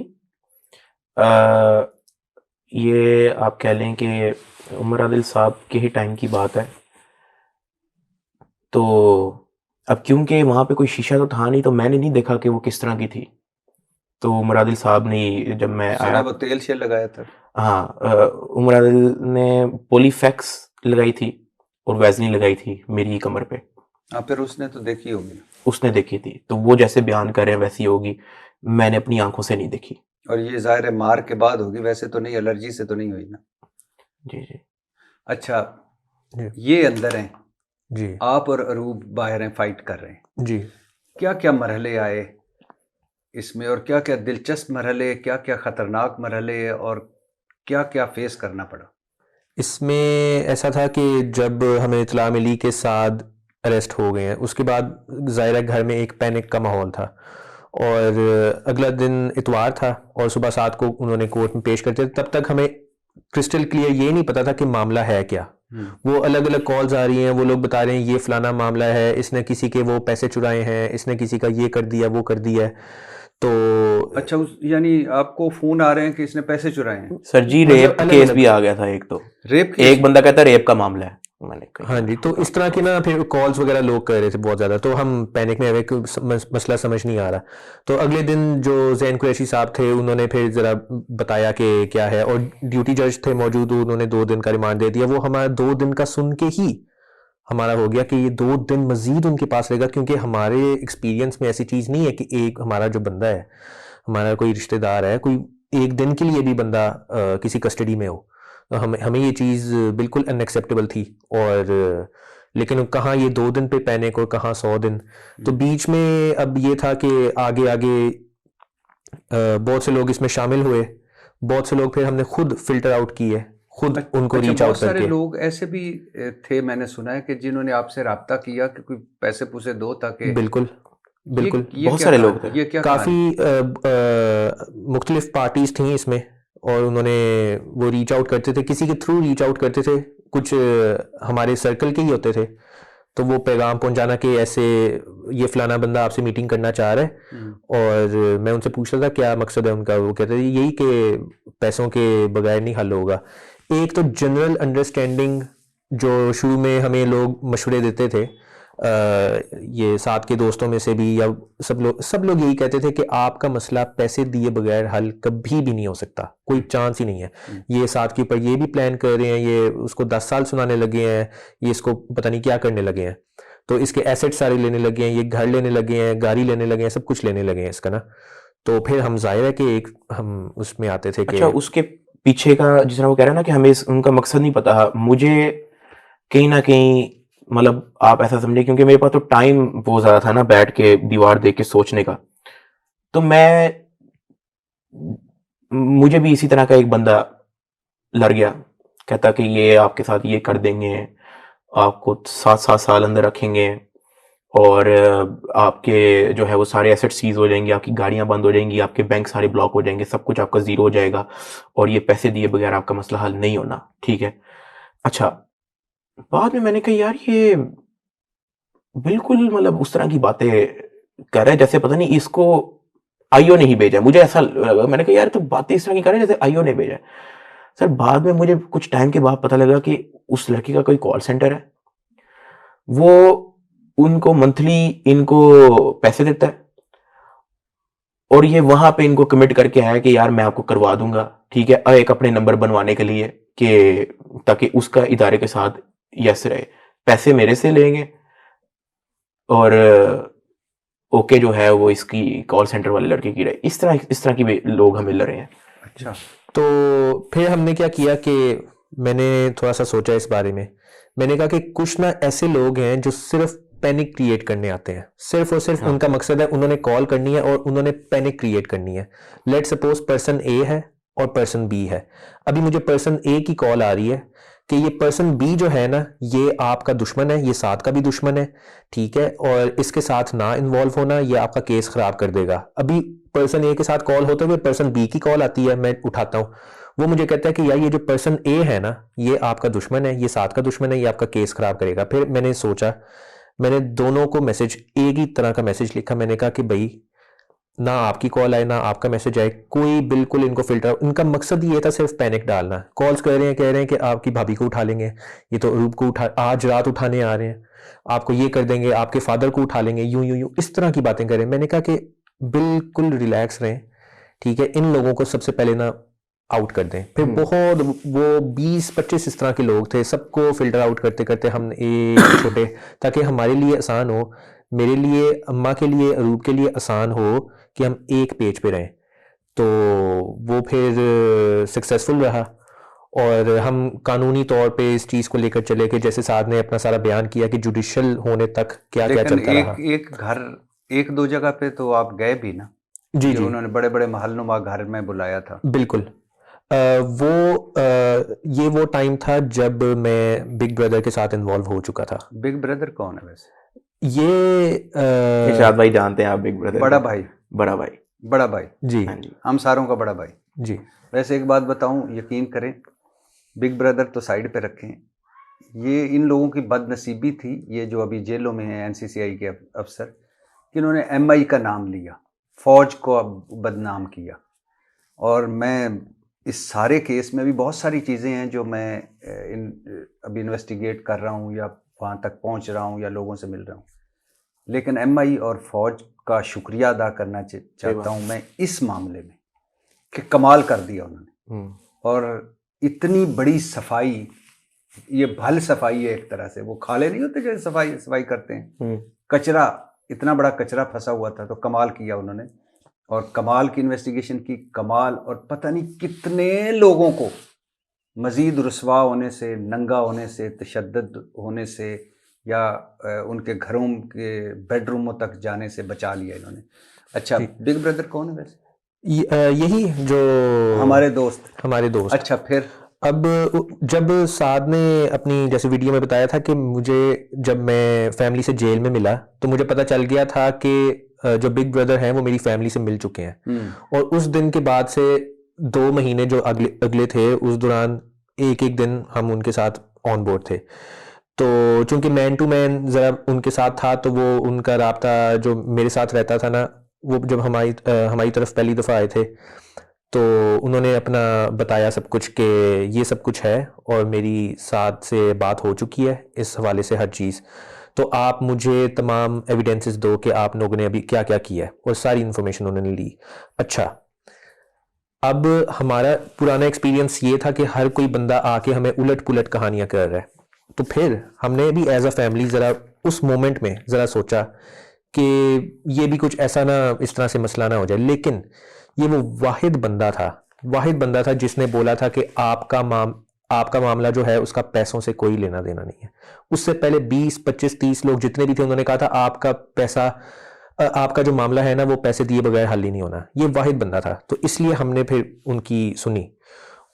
ये आप कह लें कि उमर आदिल साहब के ही टाइम की बात है। तो अब क्योंकि वहाँ पे कोई शीशा तो था नहीं, तो मैंने नहीं देखा कि वो किस तरह की थी। तो उमर आदिल साहब ने, जब मैं आया, वो तेल शेल लगाया था। हाँ, उमर आदिल ने पॉलीफैक्स लगाई थी और वैज़लिन लगाई थी मेरी कमर पे। हाँ, फिर उसने तो देखी होगी। उसने देखी थी, तो वो जैसे बयान कर रहे हैं वैसी होगी, मैंने अपनी आंखों से नहीं देखी। और ये जाहिर है मार के बाद होगी, वैसे तो नहीं, एलर्जी से तो नहीं हुई ना? जी जी। अच्छा, ये अंदर हैं जी, आप और अरूब बाहर हैं, फाइट कर रहे हैं जी, क्या क्या मरहले आए इसमें, और क्या क्या दिलचस्प मरहले, क्या क्या खतरनाक मरहले, और क्या क्या फेस करना पड़ा? इसमें ऐसा था कि जब हमें इतला मिली कि साद अरेस्ट हो गए हैं, उसके बाद ज़ाहिर है घर में एक पैनिक का माहौल था, और अगला दिन इतवार था और सुबह 7 को उन्होंने कोर्ट में पेश करते थे। तब तक हमें क्रिस्टल क्लियर ये नहीं पता था कि मामला है क्या। वो अलग अलग कॉल्स आ रही हैं, वो लोग बता रहे हैं ये फलाना मामला है, इसने किसी के वो पैसे चुराए हैं, इसने किसी का ये कर दिया वो कर दिया। तो अच्छा, यानी आपको फोन आ रहे हैं कि इसने पैसे चुराए हैं? सर जी, रेप केस भी आ गया था एक, तो रेप एक बंदा कहता है रेप का मामला है, मैंने कहा हाँ जी। तो इस तरह के ना फिर कॉल्स वगैरह लोग कर रहे थे बहुत ज़्यादा, तो हम पैनिक में एक मसला समझ नहीं आ रहा। तो अगले दिन जो जैन कुरैशी साहब थे उन्होंने फिर ज़रा बताया कि क्या है, और ड्यूटी जज थे मौजूद, उन्होंने 2 दिन का रिमांड दे दिया। वो हमारा 2 दिन का सुन के ही हमारा हो गया कि ये 2 दिन मजीद उनके पास रहेगा, क्योंकि हमारे एक्सपीरियंस में ऐसी चीज़ नहीं है कि एक हमारा जो बंदा है, हमारा कोई रिश्तेदार है, कोई एक दिन के लिए भी बंदा किसी कस्टडी में हो। हमें ये चीज़ बिल्कुल अनएक्सेप्टेबल थी। और लेकिन कहाँ ये 2 दिन पे पैनिक और कहाँ 100 दिन। तो बीच में अब ये था कि आगे आगे बहुत से लोग इसमें शामिल हुए, बहुत से लोग फिर हमने खुद फिल्टर आउट किए, खुद उनको रीच आउट करके। बहुत सारे लोग ऐसे भी थे, मैंने सुना है, कि जिन्होंने आपसे राब्ता किया कि कोई पैसे पूसे दो, ताकि बिल्कुल बिल्कुल ये बहुत सारे लोग थे। ये क्या काफ़ी मुख्तलिफ पार्टीज थी इसमें, और उन्होंने वो रीच आउट करते थे, किसी के थ्रू रीच आउट करते थे, कुछ हमारे सर्कल के ही होते थे, तो वो पैगाम पहुंचाना कि ऐसे ये फलाना बंदा आपसे मीटिंग करना चाह रहा है। और मैं उनसे पूछ रहा था क्या मकसद है उनका, वो कहते थे यही कि पैसों के बगैर नहीं हल होगा। एक तो जनरल अंडरस्टैंडिंग जो शुरू में हमें लोग मशवरे देते थे, ये साथ के दोस्तों में से भी, या सब लोग यही कहते थे कि आपका मसला पैसे दिए बगैर हल कभी भी नहीं हो सकता, कोई चांस ही नहीं है। ये साथ के ऊपर ये भी प्लान कर रहे हैं, ये उसको 10 साल सुनाने लगे हैं, ये इसको पता नहीं क्या करने लगे हैं। तो इसके एसेट सारे लेने लगे हैं, ये घर लेने लगे हैं, गाड़ी लेने लगे हैं, सब कुछ लेने लगे हैं इसका ना। तो फिर हम जाहिर है कि एक हम उसमें आते थे कि अच्छा, उसके पीछे का जिस तरह वो कह रहे हैं ना कि हमें उनका मकसद नहीं पता, मुझे कहीं ना कहीं मतलब आप ऐसा समझे, क्योंकि मेरे पास तो टाइम बहुत ज़्यादा था ना बैठ के दीवार देख के सोचने का, तो मुझे भी इसी तरह का एक बंदा लड़ गया, कहता कि ये आपके साथ ये कर देंगे, आपको 7-7 साल अंदर रखेंगे और आपके जो है वो सारे एसेट सीज हो जाएंगे, आपकी गाड़ियां बंद हो जाएंगी, आपके बैंक सारे ब्लॉक हो जाएंगे, सब कुछ आपका जीरो हो जाएगा और ये पैसे दिए बगैर आपका मसला हल नहीं होना, ठीक है। अच्छा, बाद में मैंने कहा यार ये बिल्कुल मतलब उस तरह की बातें कर रहा है जैसे पता नहीं इसको आईओ ने ही भेजा है। मुझे ऐसा लगा, मैंने कहा यार तो बातें इस तरह की कर रहे हैं जैसे आईओ ने भेजा है। सर बाद में मुझे कुछ टाइम के बाद पता लगा कि उस लड़के का कोई कॉल सेंटर है, वो उनको मंथली इनको पैसे देता है और ये वहां पे इनको कमिट करके आया कि यार मैं आपको करवा दूंगा, ठीक है, एक अपने नंबर बनवाने के लिए कि ताकि उसका इदारे के साथ यस रहे, पैसे मेरे से लेंगे और ओके जो है वो इसकी कॉल सेंटर वाले लड़के की रहे। इस तरह की भी लोग हमें लड़ रहे हैं। अच्छा, तो फिर हमने क्या किया कि मैंने थोड़ा सा सोचा इस बारे में। मैंने कहा कि कुछ ना ऐसे लोग हैं जो सिर्फ पैनिक क्रिएट करने आते हैं, सिर्फ और सिर्फ उनका मकसद है उन्होंने कॉल करनी है और उन्होंने पैनिक क्रिएट करनी है। लेट सपोज पर्सन ए है और पर्सन बी है। अभी मुझे पर्सन ए की कॉल आ रही है कि ये पर्सन बी जो है ना ये आपका दुश्मन है, ये साथ का भी दुश्मन है, ठीक है, और इसके साथ ना इन्वॉल्व होना, ये आपका केस खराब कर देगा। अभी पर्सन ए के साथ कॉल होते हुए पर्सन बी की कॉल आती है, मैं उठाता हूँ, वो मुझे कहता है कि यार ये जो पर्सन ए है ना ये आपका दुश्मन है, ये साथ का दुश्मन है, ये आपका केस खराब करेगा। फिर मैंने सोचा, मैंने दोनों को मैसेज एक ही तरह का मैसेज लिखा। मैंने कहा कि भाई ना आपकी कॉल आए ना आपका मैसेज आए, कोई बिल्कुल इनको फिल्टर, इनका मकसद ये था सिर्फ पैनिक डालना। कॉल्स कह रहे हैं कि आपकी भाभी को उठा लेंगे, ये तो रूप को उठा आज रात उठाने आ रहे हैं, आपको ये कर देंगे, आपके फादर को उठा लेंगे, यूं यूं यूं इस तरह की बातें करें। मैंने कहा कि बिल्कुल रिलैक्स रहें, ठीक है, इन लोगों को सबसे पहले ना आउट कर दें। फिर बहुत वो 20-25 इस तरह के लोग थे, सबको फिल्टर आउट करते करते हम एक छोटे, ताकि हमारे लिए आसान हो, मेरे लिए, अम्मा के लिए, अरूब के लिए आसान हो कि हम एक पेज पे रहें। तो वो फिर सक्सेसफुल रहा और हम कानूनी तौर पे इस चीज़ को लेकर चले कि जैसे साहब ने अपना सारा बयान किया कि जुडिशियल होने तक क्या क्या चलता रहा। एक घर, एक दो जगह पे तो आप गए भी ना? जी जी, उन्होंने बड़े बड़े महलनुमा घर में बुलाया था। बिल्कुल। ये वो टाइम था जब मैं बिग ब्रदर के साथ इन्वॉल्व हो चुका था। बिग ब्रदर कौन है वैसे? ये इरशाद भाई जानते हैं आप बिग ब्रदर? बड़ा भाई। बड़ा भाई। बड़ा भाई, जी हाँ जी। हम सारों का बड़ा भाई जी। वैसे एक बात बताऊं, यकीन करें, बिग ब्रदर तो साइड पे रखें, ये इन लोगों की बदनसीबी थी, ये जो अभी जेलों में हैं एनसीसीआई के अफसर, कि इन्होंने एमआई का नाम लिया, फौज को अब बदनाम किया। और मैं इस सारे केस में भी बहुत सारी चीज़ें हैं जो मैं अभी इन्वेस्टिगेट कर रहा हूँ या वहाँ तक पहुँच रहा हूँ या लोगों से मिल रहा हूँ, लेकिन एमआई और फौज का शुक्रिया अदा करना चाहता हूँ मैं इस मामले में कि कमाल कर दिया उन्होंने। और इतनी बड़ी सफाई, ये भल सफाई है एक तरह से, वो खाले नहीं होते जो सफाई करते हैं, कचरा, इतना बड़ा कचरा फंसा हुआ था, तो कमाल किया उन्होंने और कमाल की इन्वेस्टिगेशन की, कमाल। और पता नहीं कितने लोगों को मज़ीद रुसवा होने से, नंगा होने से, तशद्दुद होने से या उनके घरों के बेडरूमों तक जाने से बचा लिया इन्होंने। अच्छा, बिग ब्रदर कौन है वैसे? यही जो हमारे दोस्त। अच्छा, फिर अब जब साद ने अपनी जैसे वीडियो में बताया था कि मुझे जब मैं फैमिली से जेल में मिला तो मुझे पता चल गया था कि जो बिग ब्रदर हैं वो मेरी फैमिली से मिल चुके हैं। और उस दिन के बाद से 2 महीने जो अगले थे, उस दौरान एक एक दिन हम उनके साथ ऑन बोर्ड थे। तो चूंकि मैन टू मैन ज़रा उनके साथ था, तो वो उनका राब्ता जो मेरे साथ रहता था ना, वो जब हमारी तरफ पहली दफ़ा आए थे तो उन्होंने अपना बताया सब कुछ कि ये सब कुछ है और मेरी साथ से बात हो चुकी है इस हवाले से हर चीज़, तो आप मुझे तमाम एविडेंसेस दो कि आप लोगों ने अभी क्या क्या किया है, और सारी इन्फॉर्मेशन उन्होंने ली। अच्छा, अब हमारा पुराना एक्सपीरियंस ये था कि हर कोई बंदा आके हमें उलट पुलट कहानियां कर रहा है, तो फिर हमने भी एज अ फैमिली ज़रा उस मोमेंट में ज़रा सोचा कि ये भी कुछ ऐसा ना इस तरह से मसला ना हो जाए। लेकिन ये वो वाहिद बंदा था जिसने बोला था कि आपका मामला जो है उसका पैसों से कोई लेना देना नहीं है। उससे पहले 20, 25, 30 लोग जितने भी थे उन्होंने कहा था आपका पैसा, आपका जो मामला है ना वो पैसे दिए बगैर हल ही नहीं होना। ये वाहिद बंदा था, तो इसलिए हमने फिर उनकी सुनी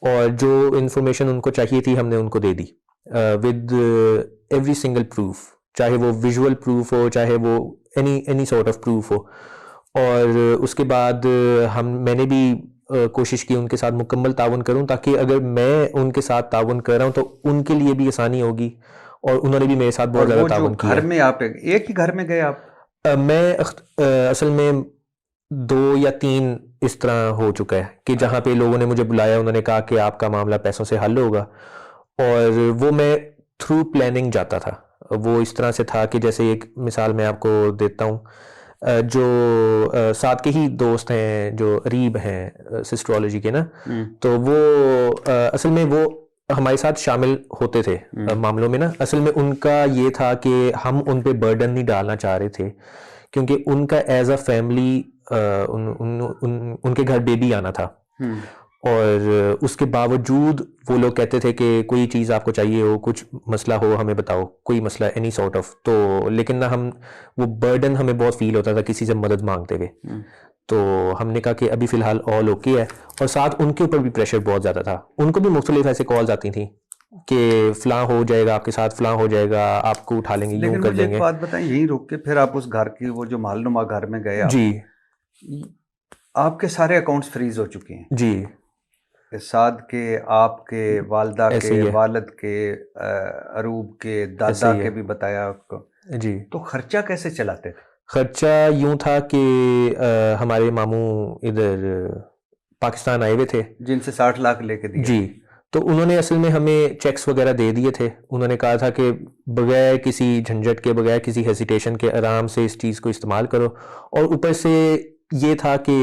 और जो इन्फॉर्मेशन उनको चाहिए थी हमने उनको दे दी विद एवरी सिंगल प्रूफ, चाहे वो विजुअल प्रूफ हो, चाहे वो एनी सॉर्ट ऑफ प्रूफ हो। और उसके बाद मैंने भी कोशिश की उनके साथ मुकम्मल ताउन करूं, ताकि अगर मैं उनके साथ ताउन कर रहा हूं तो उनके लिए भी आसानी होगी, और उन्होंने भी मेरे साथ बहुत ज़्यादा ताउन किया। घर में आप एक ही घर में गए आप? मैं असल में 2 या 3 इस तरह हो चुका है कि जहाँ पे लोगों ने मुझे बुलाया, उन्होंने कहा कि आपका मामला पैसों से हल होगा, और वो मैं थ्रू प्लानिंग जाता था। वो इस तरह से था कि जैसे एक मिसाल मैं आपको देता हूँ, जो साथ के ही दोस्त हैं जो अरीब हैं सिस्ट्रोलॉजी के ना, तो वो असल में वो हमारे साथ शामिल होते थे मामलों में ना। असल में उनका ये था कि हम उन पे बर्डन नहीं डालना चाह रहे थे, क्योंकि उनका एज अ फैमिली उनके घर बेबी आना था, और उसके बावजूद वो लोग कहते थे कि कोई चीज़ आपको चाहिए हो, कुछ मसला हो हमें बताओ, कोई मसला एनी सॉर्ट ऑफ। तो लेकिन ना वो बर्डन हमें बहुत फील होता था किसी से मदद मांगते हुए। तो हमने कहा कि अभी फ़िलहाल ऑल ओके है, और साथ उनके ऊपर भी प्रेशर बहुत ज़्यादा था। उनको भी मुख्तलिफ ऐसे कॉल्स आती थी कि फ़लाँ हो जाएगा आपके साथ, फ़लाँ हो जाएगा, आपको उठा लेंगे, यूँ कर देंगे। एक बात बताएं, यहीं रुक के फिर आप उस घर की वो जो मालनुमा घर में गए आप, जी, आपके सारे अकाउंट्स फ्रीज हो चुके हैं जी, साद के, आपके, वालदा के, वालिद के, अरूब के, दादा के भी बताया आपको जी। तो खर्चा कैसे चलाते थे? खर्चा यूं था कि हमारे मामू इधर पाकिस्तान आए हुए थे, जिनसे 60 लाख लेके दिए जी। तो उन्होंने असल में हमें चेक्स वगैरह दे दिए थे। उन्होंने कहा था कि बगैर किसी झंझट के, बगैर किसी हेसिटेशन के आराम से इस चीज़ को इस्तेमाल करो। और ऊपर से ये था कि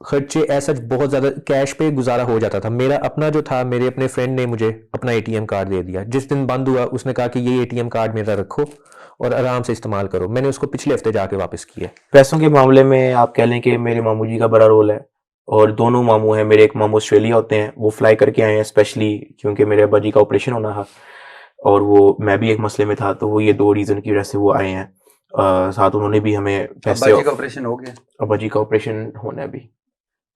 खर्चे ऐसा बहुत ज़्यादा कैश पे गुजारा हो जाता था। मेरा अपना जो था, मेरे अपने फ्रेंड ने मुझे अपना एटीएम कार्ड दे दिया। जिस दिन बंद हुआ उसने कहा कि ये एटीएम कार्ड मेरा रखो और आराम से इस्तेमाल करो। मैंने उसको पिछले हफ्ते जाके वापस किया। पैसों के मामले में आप कह लें कि मेरे मामू जी का बड़ा रोल है, और दोनों मामू हैं मेरे। एक मामू ऑस्ट्रेलिया होते हैं, वो फ्लाई करके आए हैं स्पेशली क्योंकि मेरे अब्बा जी का ऑपरेशन होना था, और वो मैं भी एक मसले में था, तो वो ये 2 रीज़न की वजह से वो आए हैं। साथ उन्होंने भी हमें पैसे। अब्बा जी का ऑपरेशन हो गया? अब्बा जी का ऑपरेशन होना है अभी,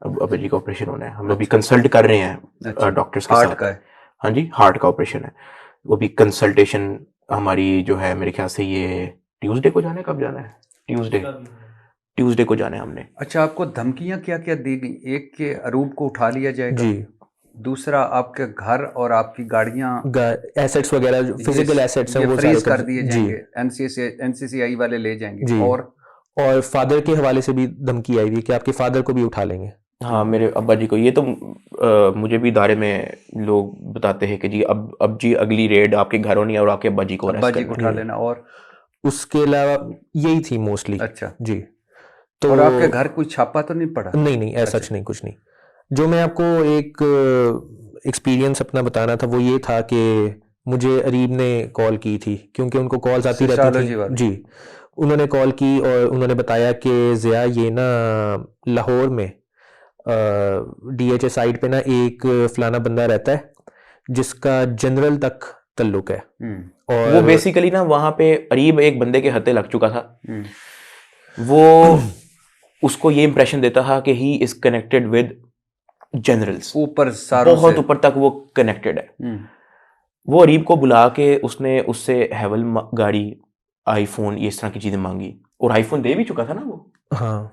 अब्बा जी का ऑपरेशन होना है। हम लोग भी कंसल्ट कर रहे हैं डॉक्टर्स के साथ। हार्ट का है? हाँ जी, हार्ट का ऑपरेशन है। वो भी कंसल्टेशन हमारी जो है, मेरे ख्याल से ये ट्यूसडे को जाना है। कब जाना है? ट्यूसडे को जाना है हमने। अच्छा, आपको धमकियां क्या क्या दी गई? एक के अरूब को उठा लिया जाएगा जी, दूसरा आपके घर और आपकी गाड़ियां, एसेट्स वगैरह, फिजिकल एसेट्स हैं वो फ्रीज सारे कर दिए जाएंगे, एनसीसीआई वाले ले जाएंगे। जी। और फादर के हवाले से भी धमकी आई हुई कि आपके फादर को भी उठा लेंगे। हाँ, मेरे अब्बा जी को। ये तो मुझे भी इदारे में लोग बताते हैं कि जी अब जी अगली रेड आपके घर होनी है और आपके अब्बा जी को उठा लेना। और उसके अलावा यही थी मोस्टली। अच्छा जी। तो और आपके घर कोई छापा तो नहीं पड़ा? नहीं, ऐसा सच नहीं, कुछ नहीं। जो मैं आपको एक एक्सपीरियंस अपना बताना था वो ये था कि मुझे अरीब ने कॉल की थी, क्योंकि उनको कॉल्स आती रहती थी। जी, उन्होंने कॉल की और उन्होंने बताया कि ज़िया ये ना लाहौर में DHA साइड पे ना एक फलाना बंदा रहता है जिसका जनरल तक तल्लुक है। और वो बेसिकली ना वहाँ पे अरीब एक बंदे के हत्थे लग चुका था। वो उसको ये इंप्रेशन देता था कि he is connected with generals, ऊपर बहुत ऊपर तक वो कनेक्टेड है। वो अरीब को बुला के उसने उससे हैवल गाड़ी, आईफोन, ये इस तरह की चीजें मांगी, और आईफोन दे भी चुका था ना वो। हाँ,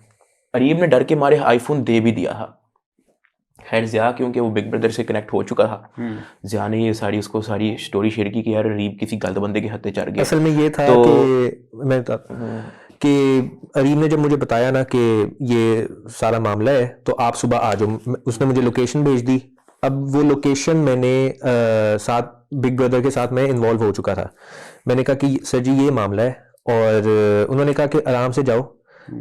अरीब ने डर के मारे आईफोन दे भी दिया था। खैर ज़िया क्योंकि वो बिग ब्रदर से कनेक्ट हो चुका था, ज़िया ने ये उसको सारी स्टोरी शेयर की कि यार अरीब किसी गलत बंदे के हत्थे चढ़ गया। असल में ये था कि अरीब ने जब मुझे बताया ना कि ये सारा मामला है तो आप सुबह आ जाओ, उसने मुझे लोकेशन भेज दी। अब वो लोकेशन मैंने साथ बिग ब्रदर के साथ मैं इन्वॉल्व हो चुका था। मैंने कहा कि सर जी ये मामला है, और उन्होंने कहा कि आराम से जाओ।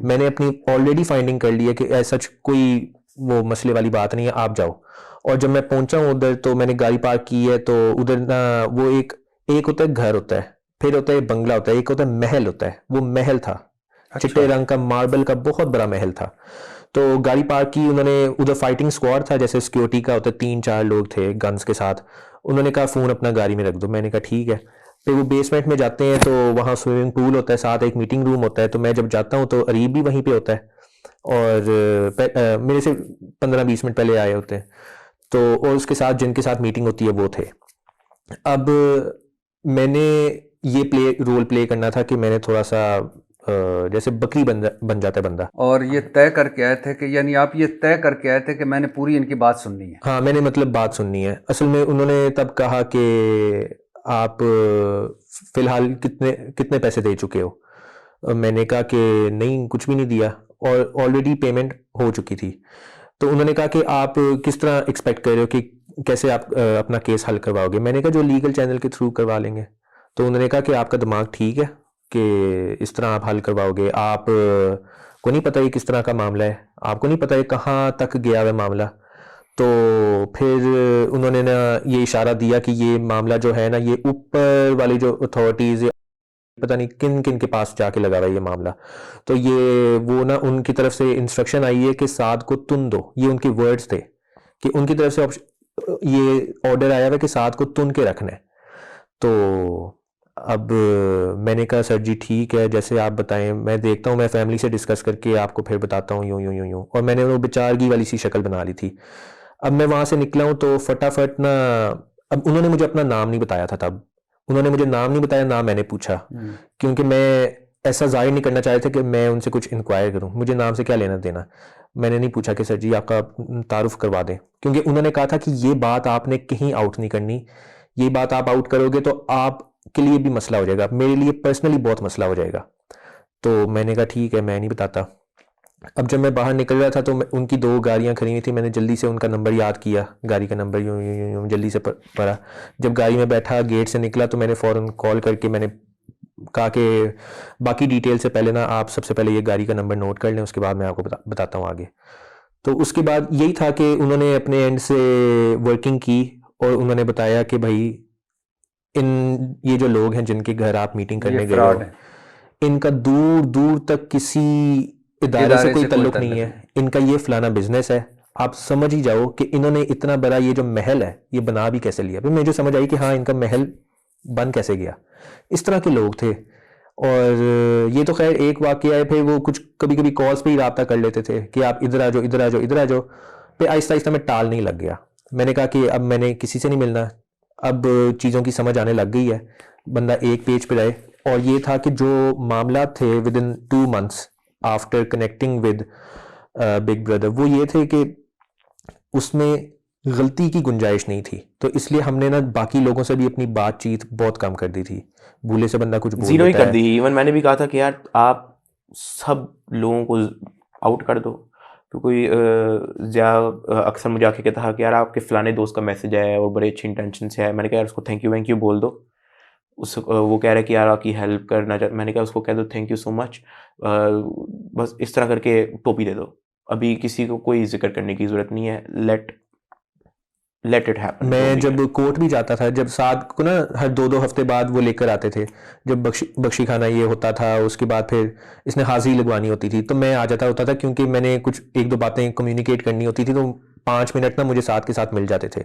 मैंने अपनी ऑलरेडी फाइंडिंग कर ली है कि सच कोई वो मसले वाली बात नहीं है, आप जाओ। और जब मैं पहुंचा हूँ उधर तो मैंने गाड़ी पार्क की है, तो उधर ना वो एक एक होता है घर होता है, फिर होता है बंगला होता है, एक होता है महल होता है। वो महल था, चिट्टे रंग का मार्बल का बहुत बड़ा महल था। तो गाड़ी पार्क की उन्होंने, उधर फाइटिंग स्क्वाड था जैसे सिक्योरिटी का होता है, 3-4 लोग थे गन्स के साथ। उन्होंने कहा फ़ोन अपना गाड़ी में रख दो, मैंने कहा ठीक है। फिर वो बेसमेंट में जाते हैं तो वहाँ स्विमिंग पूल होता है, साथ एक मीटिंग रूम होता है। तो मैं जब जाता हूँ तो अरीब भी वहीं पे होता है, और मेरे से 15-20 मिनट पहले आए होते हैं। तो और उसके साथ जिनके साथ मीटिंग होती है वो थे। अब मैंने ये रोल प्ले करना था कि मैंने थोड़ा सा जैसे बकरी बन जाता है बंदा। और ये तय करके आए थे कि, यानी आप ये तय करके आए थे कि मैंने पूरी इनकी बात सुननी है? हाँ, मैंने मतलब बात सुननी है। असल में उन्होंने तब कहा कि आप फिलहाल कितने कितने पैसे दे चुके हो। मैंने कहा कि नहीं, कुछ भी नहीं दिया, और ऑलरेडी पेमेंट हो चुकी थी। तो उन्होंने कहा कि आप किस तरह एक्सपेक्ट कर रहे हो कि कैसे आप अपना केस हल करवाओगे। मैंने कहा जो लीगल चैनल के थ्रू करवा लेंगे। तो उन्होंने कहा कि आपका दिमाग ठीक है कि इस तरह आप हल करवाओगे। आप को नहीं पता ये किस तरह का मामला है, आपको नहीं पता ये कहाँ तक गया है मामला। तो फिर उन्होंने ना ये इशारा दिया कि ये मामला जो है ना, ये ऊपर वाली जो अथॉरिटीज़, पता नहीं किन किन के पास जाके लगा हुआ है ये मामला। तो ये वो ना उनकी तरफ से इंस्ट्रक्शन आई है कि साद को तुन दो, ये उनके वर्ड्स थे कि उनकी तरफ से ये ऑर्डर आया हुआ है कि साद को तुन के रखना है। तो अब मैंने कहा सर जी ठीक है, जैसे आप बताएं, मैं देखता हूँ, मैं फैमिली से डिस्कस करके आपको फिर बताता हूँ, यूँ यूँ यूँ यूँ। और मैंने वो बेचारगी वाली सी शक्ल बना ली थी। अब मैं वहाँ से निकला हूँ तो फटाफट ना, अब उन्होंने मुझे अपना नाम नहीं बताया था तब, उन्होंने मुझे नाम नहीं बताया, ना मैंने पूछा, क्योंकि मैं ऐसा जाहिर नहीं करना चाह रहा था कि मैं उनसे कुछ इंक्वायर करूं, मुझे नाम से क्या लेना देना। मैंने नहीं पूछा कि सर जी आपका तारुफ करवा दें, क्योंकि उन्होंने कहा था कि ये बात आपने कहीं आउट नहीं करनी, ये बात आप आउट करोगे तो आपके लिए भी मसला हो जाएगा, मेरे लिए पर्सनली बहुत मसला हो जाएगा। तो मैंने कहा ठीक है, मैं नहीं बताता। अब जब मैं बाहर निकल रहा था तो उनकी 2 गाड़ियां खड़ी हुई थी, मैंने जल्दी से उनका नंबर याद किया, गाड़ी का नंबर यूं यूं यूं यूं जल्दी से पढ़ा। जब गाड़ी में बैठा, गेट से निकला, तो मैंने फ़ौरन कॉल करके मैंने कहा कि बाकी डिटेल से पहले ना आप सबसे पहले ये गाड़ी का नंबर नोट कर लें, उसके बाद मैं आपको बताता हूँ आगे। तो उसके बाद यही था कि उन्होंने अपने एंड से वर्किंग की, और उन्होंने बताया कि भाई ये जो लोग हैं जिनके घर आप मीटिंग करने गए हो, इनका दूर दूर तक किसी इदारे से कोई ताल्लुक नहीं है, इनका ये फलाना बिजनेस है। आप समझ ही जाओ कि इन्होंने इतना बड़ा ये जो महल है ये बना भी कैसे लिया। फिर मुझे समझ आई कि हाँ, इनका महल बन कैसे गया। इस तरह के लोग थे। और ये तो खैर एक वाकया है, फिर वो कुछ कभी कभी कॉल्स पे ही रब्ता कर लेते थे कि आप इधर आ जाओ, इधर आ जाओ, इधर आ जाओ। फिर आहिस्ता आहिस्ता मैं टाल नहीं लग गया। मैंने कहा कि अब मैंने किसी से नहीं मिलना, अब चीज़ों की समझ आने लग गई है, बंदा एक पेज पे रहे। और ये था कि जो मामला थे with in 2 months after connecting with big brother, वो ये थे कि उसमें गलती की गुंजाइश नहीं थी। तो इसलिए हमने ना बाकी लोगों से भी अपनी बातचीत बहुत कम कर दी थी। भूले से बंदा कुछ बोल जीरो ही देता कर है। दी। इवन मैंने भी कहा था कि यार आप सब लोगों को आउट कर दो। तो कोई अक्सर मुझे आके कहता था कि यार आपके फलाने दोस्त का मैसेज आया और बड़े अच्छी इंटेंशन से आया। मैंने कहा यार उसको थैंक यू बोल दो। वो कह रहा है कि यार आपकी हेल्प करना चाहता। मैंने कहा उसको कह दो थैंक यू सो मच, बस इस तरह करके टोपी दे दो। अभी किसी को कोई जिक्र करने की ज़रूरत नहीं है। Let it happen. मैं जब कोर्ट भी जाता था, जब साद को ना हर 2-2 हफ्ते बाद वो लेकर आते थे, जब बख्शी खाना ये होता था, उसके बाद फिर इसने हाजिरी लगवानी होती थी, तो मैं आ जाता होता था, क्योंकि मैंने कुछ 1-2 बातें कम्युनिकेट करनी होती थी। तो 5 मिनट ना मुझे साद के साथ मिल जाते थे,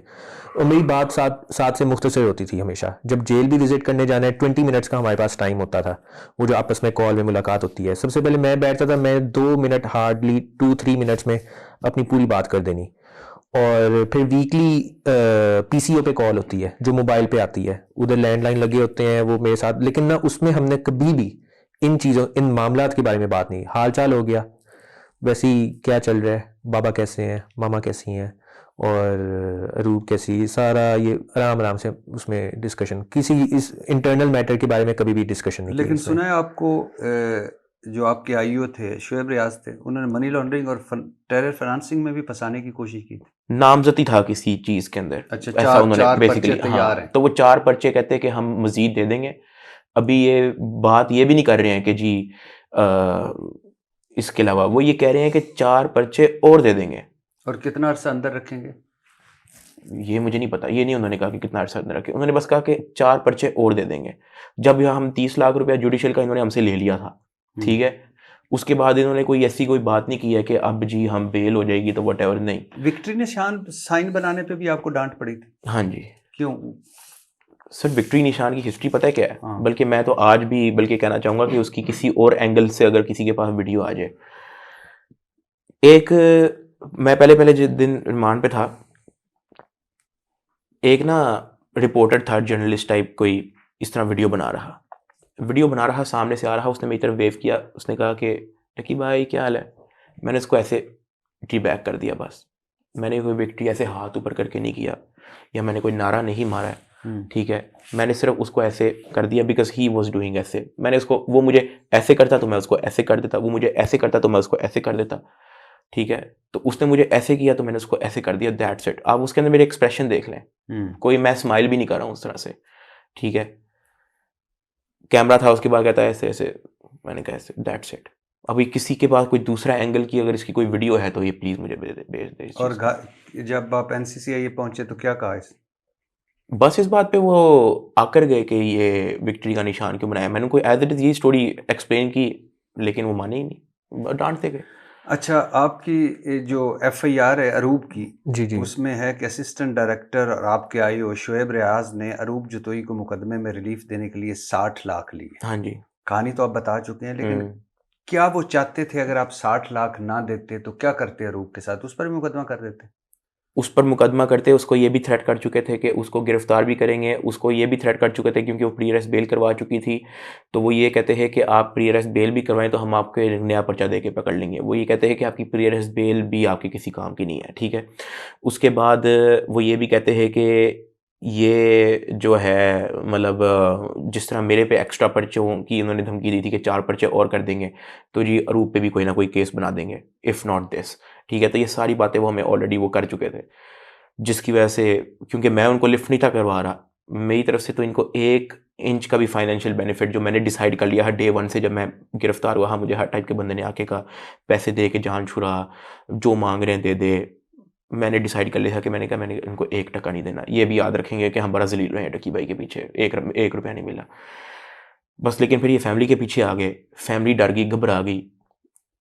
और मेरी बात साद से मुख्तसर होती थी हमेशा। जब जेल भी विजिट करने जाना है, 20 मिनट्स का हमारे पास टाइम होता था, वो जो आपस में कॉल में मुलाकात होती है। सबसे पहले मैं बैठता था, मैं 2 मिनट हार्डली 2-3 मिनट्स में अपनी पूरी बात कर देनी। और फिर वीकली पीसीओ पे कॉल होती है जो मोबाइल पे आती है, उधर लैंडलाइन लगे होते हैं वो मेरे साथ, लेकिन ना उसमें हमने कभी भी इन चीज़ों, इन मामलात के बारे में बात नहीं। हाल चाल हो गया, वैसे ही क्या चल रहा है, बाबा कैसे हैं, मामा कैसी हैं, और रूप कैसी, सारा ये आराम आराम से उसमें डिस्कशन, किसी इस इंटरनल मैटर के बारे में कभी भी डिस्कशन नहीं। लेकिन सुना है आपको जो आपके आईओ थे, शोएब रियाज थे, उन्होंने मनी लॉन्ड्रिंग और टेरर फाइनेंसिंग में भी फंसाने की कोशिश की थी। नामजदी था किसी चीज़ के अंदर। अच्छा, ऐसा उन्होंने चार बेसिकली, पर्चे तैयार हैं। तो वो 4 पर्चे कहते हैं कि हम मजीद दे देंगे। अभी ये बात ये भी नहीं कर रहे हैं कि जी इसके अलावा वो ये कह रहे हैं कि 4 पर्चे और दे देंगे। और कितना अरसा अंदर रखेंगे? ये मुझे नहीं पता, ये नहीं उन्होंने कहा कि कितना अर्सा अंदर रखे, उन्होंने बस कहा कि 4 पर्चे और दे देंगे। जब यह हम 30 लाख रुपया जुडिशियल का इन्होंने हमसे ले लिया था, ठीक है, उसके बाद इन्होंने कोई ऐसी कोई बात नहीं की है कि अब जी हम बेल हो जाएगी तो वटेवर, नहीं। विक्ट्री निशान साइन बनाने पे भी आपको डांट पड़ी थी? हाँ जी क्यों? सर, विक्ट्री निशान की हिस्ट्री पता है क्या है? हाँ। बल्कि मैं तो आज भी बल्कि कहना चाहूँगा कि उसकी किसी और एंगल से अगर किसी के पास वीडियो आ जाए। एक, मैं पहले जिस दिन रिमांड पे था, एक ना रिपोर्टर था, जर्नलिस्ट टाइप, कोई इस तरह वीडियो बना रहा, सामने से आ रहा, उसने मेरी तरफ वेव किया, उसने कहा कि लकी भाई क्या हाल है। मैंने उसको ऐसे टी बैक कर दिया, बस। मैंने कोई विक्ट्री ऐसे हाथ ऊपर करके नहीं किया, या मैंने कोई नारा नहीं मारा है, ठीक है। मैंने सिर्फ उसको ऐसे कर दिया बिकॉज ही वॉज डूइंग ऐसे। मैंने उसको, वो मुझे ऐसे करता तो मैं उसको ऐसे कर देता, वो मुझे ऐसे करता तो मैं उसको ऐसे कर देता, ठीक है। तो उसने मुझे ऐसे किया तो मैंने उसको ऐसे कर दिया, दैट्स इट। आप उसके अंदर मेरे एक्सप्रेशन देख लें, कोई मैं स्माइल भी नहीं कर रहा हूँ उस तरह से, ठीक है। कैमरा था, उसके बाद कहता है ऐसे ऐसे, मैंने कहा ऐसे, दैट्स इट। अभी किसी के पास कोई दूसरा एंगल की अगर इसकी कोई वीडियो है तो ये प्लीज मुझे भेज दे। और जब आप एनसीसीआई पहुंचे तो क्या कहा इस? बस इस बात पे वो आकर गए कि ये विक्ट्री का निशान क्यों बनाया। मैंने कोई एज इट इज ये स्टोरी एक्सप्लेन की, लेकिन वो माने ही नहीं, डांटते गए। अच्छा, आपकी जो एफआईआर है अरूब की, जी उसमें है कि असिस्टेंट डायरेक्टर और आपके आईओ शोएब रियाज ने अरूब जतोई को मुकदमे में रिलीफ देने के लिए 60 लाख लिए। हाँ जी। कहानी तो आप बता चुके हैं, लेकिन क्या वो चाहते थे अगर आप 60 लाख ना देते तो क्या करते अरूब के साथ? उस पर भी मुकदमा कर देते? उस पर मुकदमा करते, उसको ये भी थ्रेट कर चुके थे कि उसको गिरफ्तार भी करेंगे, उसको ये भी थ्रेट कर चुके थे क्योंकि वो प्री अरेस्ट बेल करवा चुकी थी। तो वो ये कहते हैं कि आप प्री अरेस्ट बेल भी करवाएं तो हम आपके नया पर्चा दे के पकड़ लेंगे। वो ये कहते हैं कि आपकी प्री अरेस्ट बेल भी आपके किसी काम की नहीं है, ठीक है। उसके बाद वो ये भी कहते हैं कि ये जो है, मतलब जिस तरह मेरे पे एक्स्ट्रा पर्चों की इन्होंने धमकी दी थी कि 4 पर्चे और कर देंगे, तो जी अरूप पे भी कोई ना कोई केस बना देंगे, इफ़ नॉट दिस, ठीक है। तो ये सारी बातें वो हमें ऑलरेडी वो कर चुके थे, जिसकी वजह से, क्योंकि मैं उनको लिफ्ट नहीं था करवा रहा, मेरी तरफ से तो इनको 1 इंच का भी फाइनेंशियल बेनिफिट जो मैंने डिसाइड कर लिया है डे 1 से, जब मैं गिरफ्तार हुआ, मुझे हर टाइप के बंदे ने आके कहा पैसे दे के जान छुड़ा, जो मांग रहे हैं दे दे। मैंने डिसाइड कर लिया था कि मैंने कहा मैंने इनको 1 टका नहीं देना। ये भी याद रखेंगे कि हम बड़ा जलील रहे हैं डकी भाई के पीछे, 1 रुपया नहीं मिला बस। लेकिन फिर ये फैमिली के पीछे आ गए, फैमिली डर गई, घबरा गई।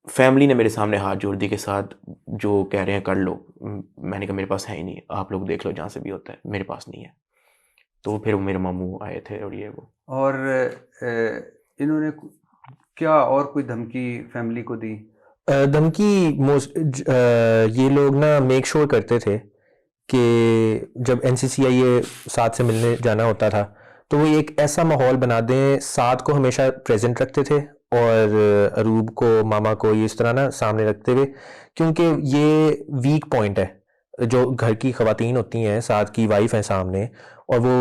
फैमिली ने मेरे सामने हाथ जोड़ दी के साथ जो कह रहे हैं कर लो। मैंने कहा मेरे पास है ही नहीं, आप लोग देख लो जहाँ से भी होता है, मेरे पास नहीं है। तो फिर मेरे मामू आए थे और ये वो। और इन्होंने क्या और कोई धमकी फैमिली को दी? धमकी ये लोग ना मेक श्योर करते थे कि जब एनसीसीआई ये साथ से मिलने जाना होता था तो वो एक ऐसा माहौल बना दें, साथ को हमेशा प्रेजेंट रखते थे और अरूब को, मामा को ये इस तरह ना सामने रखते हुए, क्योंकि ये वीक पॉइंट है। जो घर की खवातीन होती हैं, साथ की वाइफ है सामने, और वो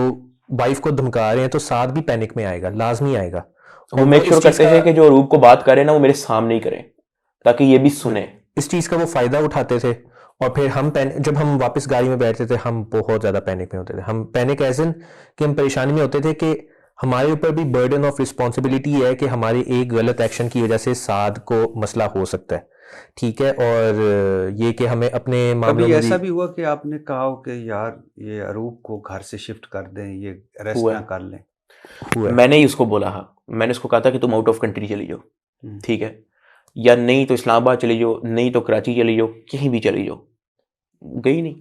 वाइफ को धमका रहे हैं तो साथ भी पैनिक में आएगा, लाजमी आएगा। वो मेक श्योर करते हैं कि जो अरूब को बात करे ना वो मेरे सामने ही करें ताकि ये भी सुने। इस चीज़ का वो फ़ायदा उठाते थे। और फिर जब हम वापस गाड़ी में बैठते थे, हम बहुत ज़्यादा पैनिक में होते थे। हम पैनिक एज इन कि हम परेशानी में होते थे कि हमारे ऊपर भी बर्डन ऑफ रिस्पॉन्सिबिलिटी है कि हमारे एक गलत एक्शन की वजह से साद को मसला हो सकता है, ठीक है। और ये कि हमें अपने मामलों कभी में ऐसा भी हुआ कि आपने कहा हो कि यार ये अरूब को घर से शिफ्ट कर दें, ये अरेस्ट ना कर लें? मैंने ही उसको बोला, हाँ मैंने उसको कहा था कि तुम आउट ऑफ कंट्री चली जाओ, ठीक है, या नहीं तो इस्लामाबाद चली जाओ, नहीं तो कराची चली जाओ, कहीं भी चली जाओ। गई नहीं,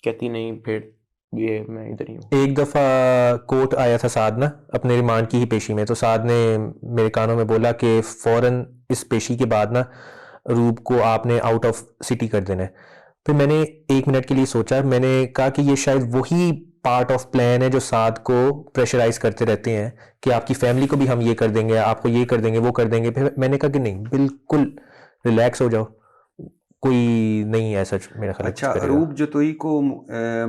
कहती नहीं, फिर ये मैं इधर ही हूँ। एक दफ़ा कोर्ट आया था साद ना अपने रिमांड की ही पेशी में, तो साद ने मेरे कानों में बोला कि फ़ौरन इस पेशी के बाद ना रूप को आपने आउट ऑफ सिटी कर देना है। फिर मैंने 1 मिनट के लिए सोचा, मैंने कहा कि ये शायद वही पार्ट ऑफ प्लान है जो साद को प्रेशराइज करते रहते हैं कि आपकी फैमिली को भी हम ये कर देंगे, आपको ये कर देंगे, वो कर देंगे। फिर मैंने कहा कि नहीं, बिल्कुल रिलैक्स हो जाओ, कोई नहीं ऐसा मेरा ख्याल। अच्छा, अरूब जतोई को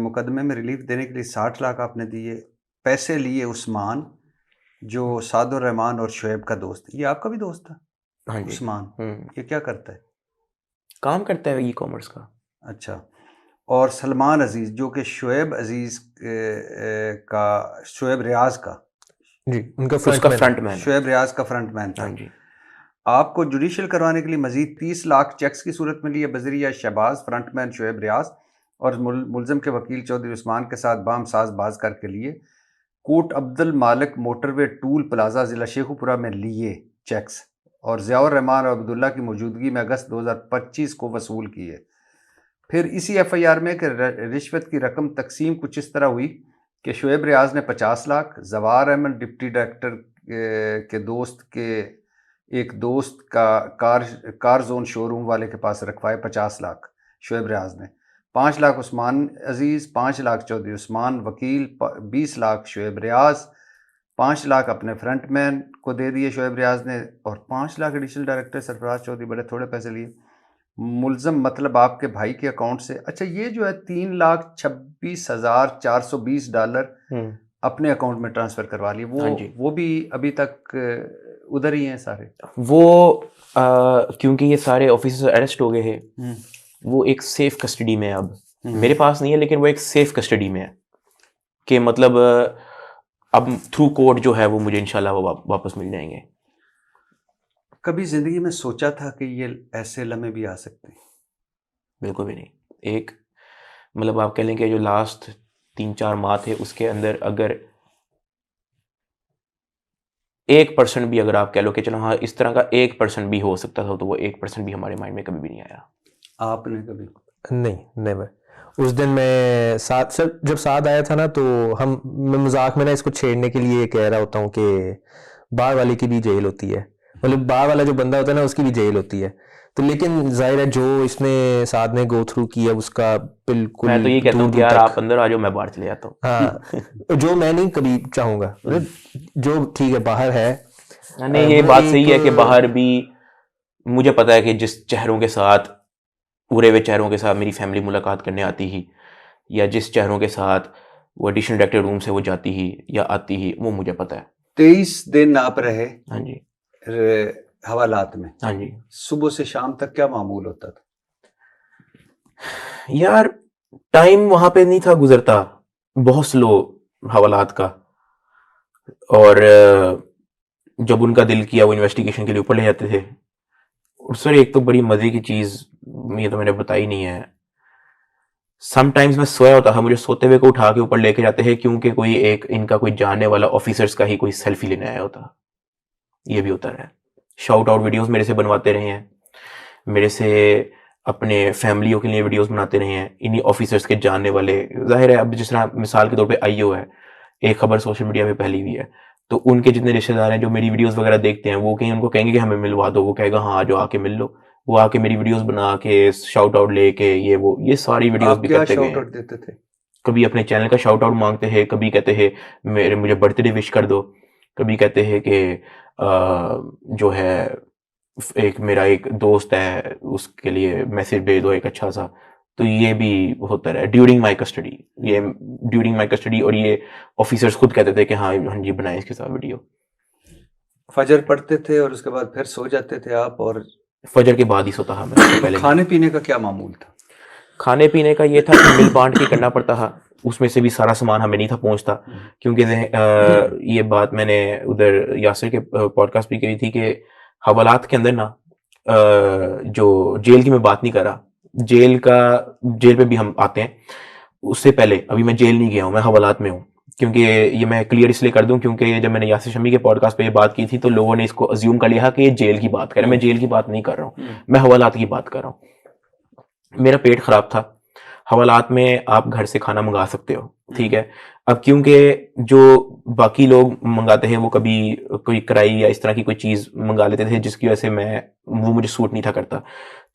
मुकदमे में रिलीफ देने के लिए 60 लाख आपने दिए, पैसे लिए उस्मान जो सादुर रहमान और शोएब का दोस्त, ये आपका भी दोस्त था? हाँ जी। उस्मान ये क्या करता है? काम करता है ई-कॉमर्स का। अच्छा, और सलमान अजीज जो कि शोएब अजीज का, शोएब रियाज का जी, उनका उसका फ्रंटमैन, शोएब रियाज का फ्रंटमैन था। हाँ जी। आपको जुडिशियल करवाने के लिए मजीद 30 लाख चेक्स की सूरत मिली है बजरिया शहबाज, फ्रंटमैन शुएब रियाज और मुलजम के वकील चौधरी उस्मान के साथ बाम साज बाज करके लिए कोट अब्दुल मालिक मोटरवे टूल प्लाजा जिला शेखुपुरा में लिए चेक्स और ज़ियाउर रहमान और अब्दुल्ला की मौजूदगी में अगस्त 2025 को वसूल किए। फिर इसी FIR में कि रिश्वत की रकम तकसीम कुछ इस तरह हुई कि शुएब रियाज ने 50 लाख, जवार अहमद डिप्टी डायरेक्टर के दोस्त के एक दोस्त का कार जोन शोरूम वाले के पास रखवाए 50 लाख शुएब रियाज ने, 5 लाख उस्मान अजीज़, 5 लाख चौधरी उस्मान वकील, 20 लाख शुएब रियाज, 5 लाख अपने फ्रंटमैन को दे दिए शुएब रियाज ने और 5 लाख एडिशनल डायरेक्टर सरफराज चौधरी, बड़े थोड़े पैसे लिए। मुलजम मतलब आपके भाई के अकाउंट से। अच्छा, ये जो है $3,26,420 अपने अकाउंट में ट्रांसफ़र करवा लिए, वो भी अभी तक उधर ही हैं सारे? वो क्योंकि ये सारे ऑफिसर्स अरेस्ट हो गए हैं, वो एक सेफ कस्टडी में है अब। मेरे पास नहीं है लेकिन वो एक सेफ कस्टडी में है कि मतलब अब थ्रू कोर्ट जो है वो मुझे इंशाल्लाह वो वापस मिल जाएंगे। कभी ज़िंदगी में सोचा था कि ये ऐसे लम्हे भी आ सकते हैं? बिल्कुल भी नहीं। एक मतलब आप कह लें कि जो लास्ट 3-4 माह थे उसके अंदर अगर 1% भी, अगर आप कह लो कि चलो हाँ इस तरह का 1% भी हो सकता था, तो वो 1% भी हमारे माइंड में कभी भी नहीं आया। आपने कभी? नहीं, नेवर। उस दिन मैं जब साथ आया था ना, तो मैं मजाक में ना इसको छेड़ने के लिए कह रहा होता हूँ कि बाहर वाले की भी जेल होती है, मतलब बाहर वाला जो बंदा होता है ना उसकी भी जेल होती है। तो लेकिन जाहिर है जो इसने साथ में गो थ्रू किया उसका बिल्कुल, मैं तो ये कहता हूँ कि यार आप अंदर आ जाओ, मैं बाहर चले जाता हूँ। हाँ जो मैं नहीं कभी चाहूंगा, जो ठीक है बाहर है। नहीं, ये बात सही है कि बाहर भी मुझे पता है कि जिस चेहरों के साथ, उड़े हुए चेहरों के साथ मेरी फैमिली मुलाकात करने आती ही, या जिस चेहरों के साथ वो एडिशनल डायरेक्टर रूम से वो जाती ही या आती ही, वो मुझे पता है। 23 दिन आप रहे? हाँ जी। हवालात में? हाँ जी। सुबह से शाम तक क्या मामूल होता था? यार टाइम वहां पे नहीं था गुजरता, बहुत स्लो हवालात का। और जब उनका दिल किया वो इन्वेस्टिगेशन के लिए ऊपर ले जाते थे। और सर एक तो बड़ी मजे की चीज, ये तो मैंने बताई नहीं है, समटाइम्स मैं सोया होता था, मुझे सोते हुए को उठा के ऊपर लेके जाते हैं क्योंकि कोई एक इनका कोई जानने वाला ऑफिसर्स का ही कोई सेल्फी लेने आया होता। ये भी होता है। शाउट आउट वीडियोस मेरे से बनवाते रहे हैं, मेरे से अपने फैमिलियों के लिए वीडियोस बनाते रहे हैं, इन्हीं ऑफिसर्स के जानने वाले। जाहिर है अब जिस तरह मिसाल के तौर पे आईओ है, एक खबर सोशल मीडिया में फैली हुई है, तो उनके जितने रिश्तेदार हैं जो मेरी वीडियोस वगैरह देखते हैं, वो कहीं उनको कहेंगे कि हमें मिलवा दो, वो कहेगा हाँ जो आके मिल लो, वो आके मेरी वीडियोस बना के शाउट आउट लेके ये सारी वीडियोस भी करते गए हैं। देते थे? कभी अपने चैनल का शाउट आउट मांगते हैं, कभी कहते हैं मुझे बर्थडे विश कर दो, कभी कहते हैं कि जो है एक मेरा एक दोस्त है उसके लिए मैसेज भेज दो एक अच्छा सा। तो ये भी होता रहा ड्यूरिंग माई कस्टडी, और ये ऑफिसर्स खुद कहते थे कि हाँ जी बनाए इसके साथ वीडियो। फजर पढ़ते थे और उसके बाद फिर सो जाते थे आप? और फजर के बाद ही सोता था मैं पहले। खाने पीने का क्या मामूल था? खाने पीने का ये था कि मिल बांट के करना पड़ता था, उसमें से भी सारा सामान हमें नहीं था पहुंचता। क्योंकि ये बात मैंने उधर यासिर के पॉडकास्ट भी कही थी कि हवालात के अंदर ना, जो जेल की मैं बात नहीं कर रहा, जेल पे भी हम आते हैं, उससे पहले अभी मैं जेल नहीं गया हूँ, मैं हवालात में हूँ। क्योंकि ये मैं क्लियर इसलिए कर दूं क्योंकि जब मैंने यासिर शमी के पॉडकास्ट पे ये बात की थी तो लोगों ने इसको अज्यूम कर लिया कि ये जेल की बात कर रहे हैं। मैं जेल की बात नहीं कर रहा हूँ, मैं हवालात की बात कर रहा हूँ। मेरा पेट खराब था, हवालात में आप घर से खाना मंगा सकते हो, ठीक है। अब क्योंकि जो बाकी लोग मंगाते हैं वो कभी कोई कढ़ाई या इस तरह की कोई चीज मंगा लेते थे जिसकी वजह से वो मुझे सूट नहीं था करता,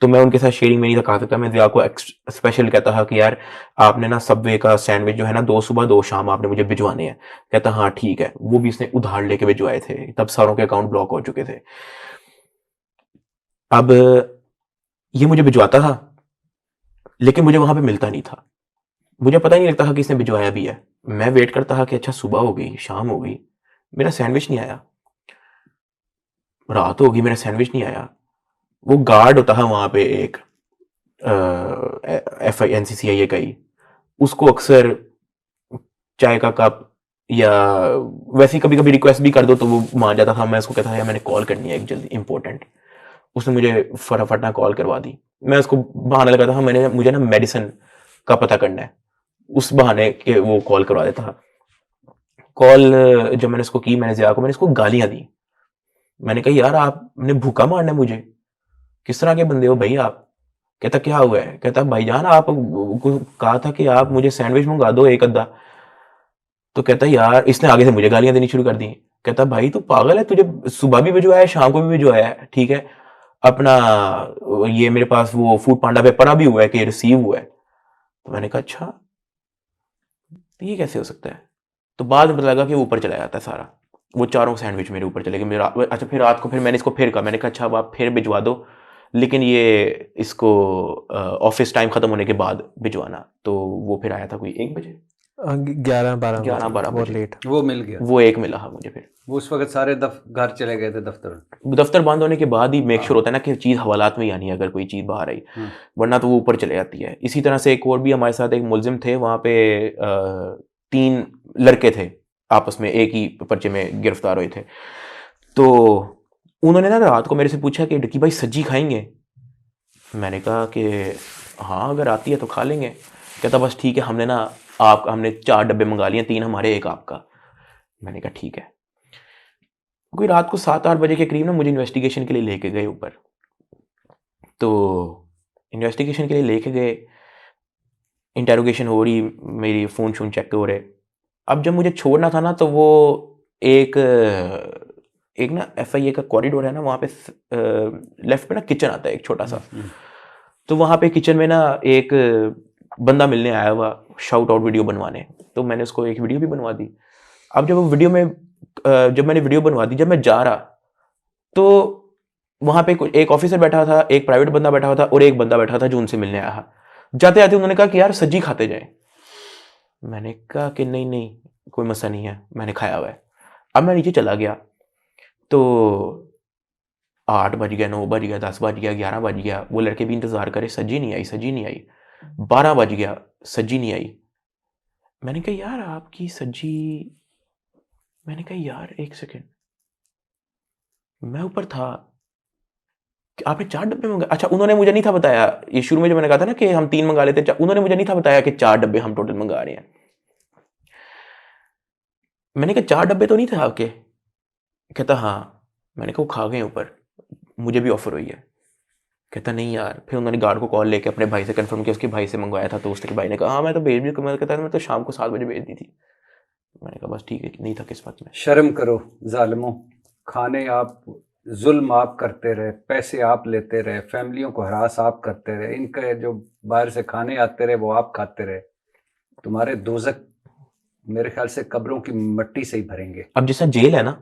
तो मैं उनके साथ शेयरिंग में नहीं था खा सकता। मैं ज़िया को स्पेशल कहता था कि यार आपने ना सबवे का सैंडविच जो है ना 2 सुबह 2 शाम आपने मुझे भिजवाने हैं। कहता हाँ ठीक है, वो भी उसने उधार लेके भिजवाए थे, तब सारों के अकाउंट ब्लॉक हो चुके थे। अब ये मुझे भिजवाता था लेकिन मुझे वहां पे मिलता नहीं था, मुझे पता ही नहीं लगता था कि इसने भिजवाया भी है। मैं वेट करता था कि अच्छा सुबह हो गई, शाम हो गई, मेरा सैंडविच नहीं आया, रात हो गई, मेरा सैंडविच नहीं आया। वो गार्ड होता है वहां पे एक NCCIA का ही, उसको अक्सर चाय का कप या वैसे कभी कभी रिक्वेस्ट भी कर दो तो वो मान जाता था। मैं उसको कहता था यार मैंने कॉल करनी है एक जल्दी इंपॉर्टेंट, उसने मुझे फटाफट ना कॉल करवा दी। मैं उसको बहाना लगा था, मुझे ना मेडिसिन का पता करना है, उस बहाने के वो कॉल करवा देता। कॉल जब मैंने उसको की, मैंने ज़िया को, मैंने इसको गालियां दी। मैंने कहा यार आपने भूखा मारना है मुझे, किस तरह के बंदे हो भाई आप। कहता क्या हुआ है? कहता भाईजान आप कहा था कि आप मुझे सैंडविच मंगा दो एक अद्धा। तो कहता यार, इसने आगे से मुझे गालियां देनी शुरू कर दी। कहता भाई तू पागल है, तुझे सुबह भी भिजवाया है, शाम को भी भिजवाया है, ठीक है, अपना ये मेरे पास वो फूड पांडा पे पड़ा भी हुआ है कि रिसीव हुआ है। तो मैंने कहा अच्छा, तो ये कैसे हो सकता है? तो बाद में पता लगा कि वो ऊपर चला जाता है सारा, वो चारों सैंडविच मेरे ऊपर चले गए। अच्छा फिर रात को फिर मैंने इसको फिर कहा, मैंने कहा अच्छा अब आप फिर भिजवा दो, लेकिन ये इसको ऑफिस टाइम खत्म होने के बाद भिजवाना। तो वो फिर आया था कोई 1 बजे, 11-12 बहुत बहुत लेट। वो मिल गया, वो एक मिला हाँ मुझे। फिर वो उस वक्त सारे घर चले गए थे, दफ्तर बंद होने के बाद ही मेक श्योर होता है ना कि चीज़ हवालात में ही आनी है, अगर कोई चीज़ बाहर आई, वरना तो वो ऊपर चले जाती है। इसी तरह से एक और भी हमारे साथ एक मुलजिम थे, वहाँ पे 3 लड़के थे आपस में, एक ही पर्चे में गिरफ्तार हुए थे। तो उन्होंने ना रात को मेरे से पूछा कि डक्की भाई सज्जी खाएंगे? मैंने कहा कि हाँ अगर आती है तो खा लेंगे। कहता बस ठीक है, हमने 4 डब्बे मंगा लिए, 3 हमारे 1 आपका। मैंने कहा ठीक है। कोई रात को 7-8 बजे के करीब ना मुझे इन्वेस्टिगेशन के लिए लेके गए ऊपर। तो इन्वेस्टिगेशन के लिए लेके गए, इंटेरोगेशन हो रही, मेरी फ़ोन शोन चेक हो रहे। अब जब मुझे छोड़ना था ना, तो वो एक ना FIA का कॉरिडोर है ना, वहाँ पे लेफ्ट पे ना किचन आता है एक छोटा सा। तो वहाँ पे किचन में ना एक बंदा मिलने आया हुआ, शाउट आउट वीडियो बनवाने। तो मैंने उसको एक वीडियो भी बनवा दी। अब जब मैंने वीडियो बनवा दी, जब मैं जा रहा तो वहाँ पे एक ऑफिसर बैठा था, एक प्राइवेट बंदा बैठा हुआ था और एक बंदा बैठा था जो उनसे मिलने आया। जाते जाते उन्होंने कहा कि यार सज्जी खाते जाए। मैंने कहा कि नहीं कोई मसला नहीं है, मैंने खाया हुआ है। अब मैं नीचे चला गया तो 8 बज गया, 9 बज गया, 10 बज गया, 11 बज गया। वो लड़के भी इंतजार करे, सज्जी नहीं आई। 12 बज गया, सज्जी नहीं आई। मैंने कहा यार आपकी सज्जी, मैंने कहा यार 1 सेकेंड, मैं ऊपर था, आपने 4 डब्बे मंगाए? अच्छा उन्होंने मुझे नहीं था बताया, ये शुरू में जो मैंने कहा था ना कि हम 3 मंगा लेते हैं, उन्होंने मुझे नहीं था बताया कि 4 डब्बे हम टोटल मंगा रहे हैं। मैंने कहा 4 डब्बे तो नहीं थे आपके? कहता हाँ। मैंने कहा वो खा गए ऊपर, मुझे भी ऑफर हुई है। कहता नहीं यार। फिर उन्होंने गार्ड को कॉल लेके अपने भाई से कंफर्म किया, उसके भाई से मंगवाया था। तो उसके भाई ने कहा हाँ मैं तो भेज भी, कहता मैं तो शाम को 7 बजे भेज दी थी। मैंने कहा बस ठीक है, नहीं था किस बात में। शर्म करो जालिमों, खाने आप जुल्म आप करते रहे, पैसे आप लेते रहे, फैमिलियों को हरास आप करते रहे, इनके जो बाहर से खाने आते रहे वो आप खाते रहे। तुम्हारे दोज़ख मेरे ख्याल से कब्रों की मिट्टी से ही भरेंगे। अब जैसा जेल है ना।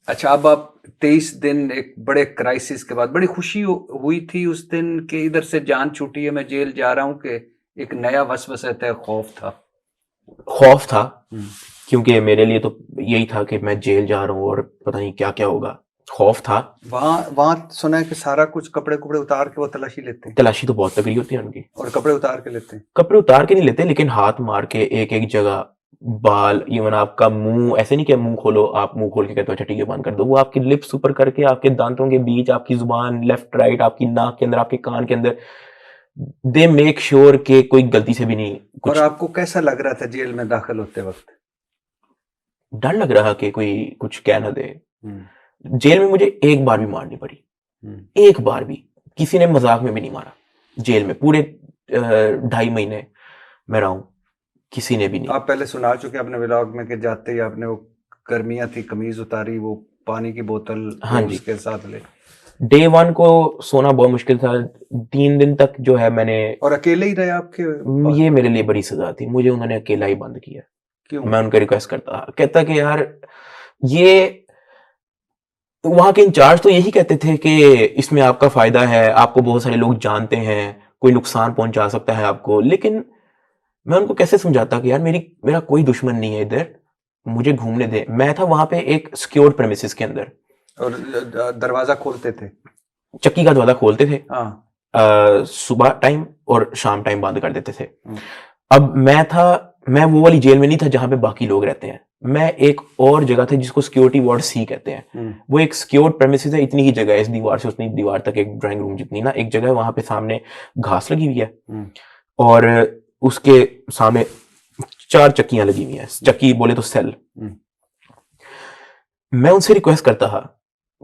अच्छा अब आप 23 दिन एक बड़े क्राइसिस के बाद बड़ी खुशी हुई थी उस दिन कि इधर से जान छूटी है, मैं जेल जा रहा हूं, कि एक नया वसवसा था, खौफ था? क्योंकि मेरे लिए तो यही था कि मैं जेल जा रहा हूँ और पता नहीं क्या क्या होगा। खौफ था। वहां सुना है कि सारा कुछ कपड़े उतार के वो तलाशी लेते हैं। तलाशी तो बहुत तगड़ी होती है उनकी। और कपड़े उतार के लेते हैं? कपड़े उतार के नहीं लेते, लेकिन हाथ मार के एक जगह, बाल, इवन आपका मुंह, ऐसे नहीं कि मुंह खोलो, आप मुंह खोल के कहते हो अच्छा ठीक है बंद कर दो, वो आपकी लिप्स ऊपर करके, आपके दांतों के बीच, आपकी जुबान लेफ्ट राइट, आपकी नाक के अंदर, आपके कान के अंदर, दे मेक श्योर कि कोई गलती से भी नहीं कुछ। और आपको कैसा लग रहा था जेल में दाखिल होते वक्त? डर लग रहा कि कोई कुछ कह ना दे। जेल में मुझे एक बार भी मार नहीं पड़ी, एक बार भी, किसी ने मजाक में भी नहीं मारा। जेल में पूरे 2.5 महीने मैं रहा हूं, किसी ने भी नहीं। आप पहले सुना चुके अपने व्लॉग में कि जाते ही आपने वो गर्मियां थी, कमीज उतारी, वो पानी की बोतल हाँ जी, उसके साथ ले। Day 1 को सोना बहुत मुश्किल था, 3 दिन तक जो है मैंने। और अकेले ही रहे आपके? ये मेरे लिए बड़ी सजा थी, मुझे उन्होंने अकेला ही बंद किया। क्यों? मैं उनका रिक्वेस्ट करता, कहता कि यार ये, वहां के इंचार्ज तो यही कहते थे कि इसमें आपका फायदा है, आपको बहुत सारे लोग जानते हैं, कोई नुकसान पहुंचा सकता है आपको। लेकिन मैं उनको कैसे समझाता कि यार मेरा कोई दुश्मन नहीं है इधर, मुझे घूमने दे। मैं था वहां पे एक सिक्योर्ड प्रेमिसेस के अंदर, और दरवाजा खोलते थे, चक्की का दरवाजा खोलते थे, हाँ, सुबह टाइम और शाम टाइम बंद कर देते थे। अब मैं वो वाली जेल में नहीं था जहां पे बाकी लोग रहते हैं, मैं एक और जगह था जिसको सिक्योरिटी वार्ड सी कहते हैं, वो एक सिक्योर्ड प्रेमिसेस है, इतनी ही जगह है, इस दीवार से उतनी दीवार तक, एक ड्राइंग रूम जितनी ना, एक जगह है, वहां पे सामने घास लगी हुई है और उसके सामने 4 चक्कियां लगी हुई हैं, चक्की बोले तो सेल। मैं उनसे रिक्वेस्ट करता था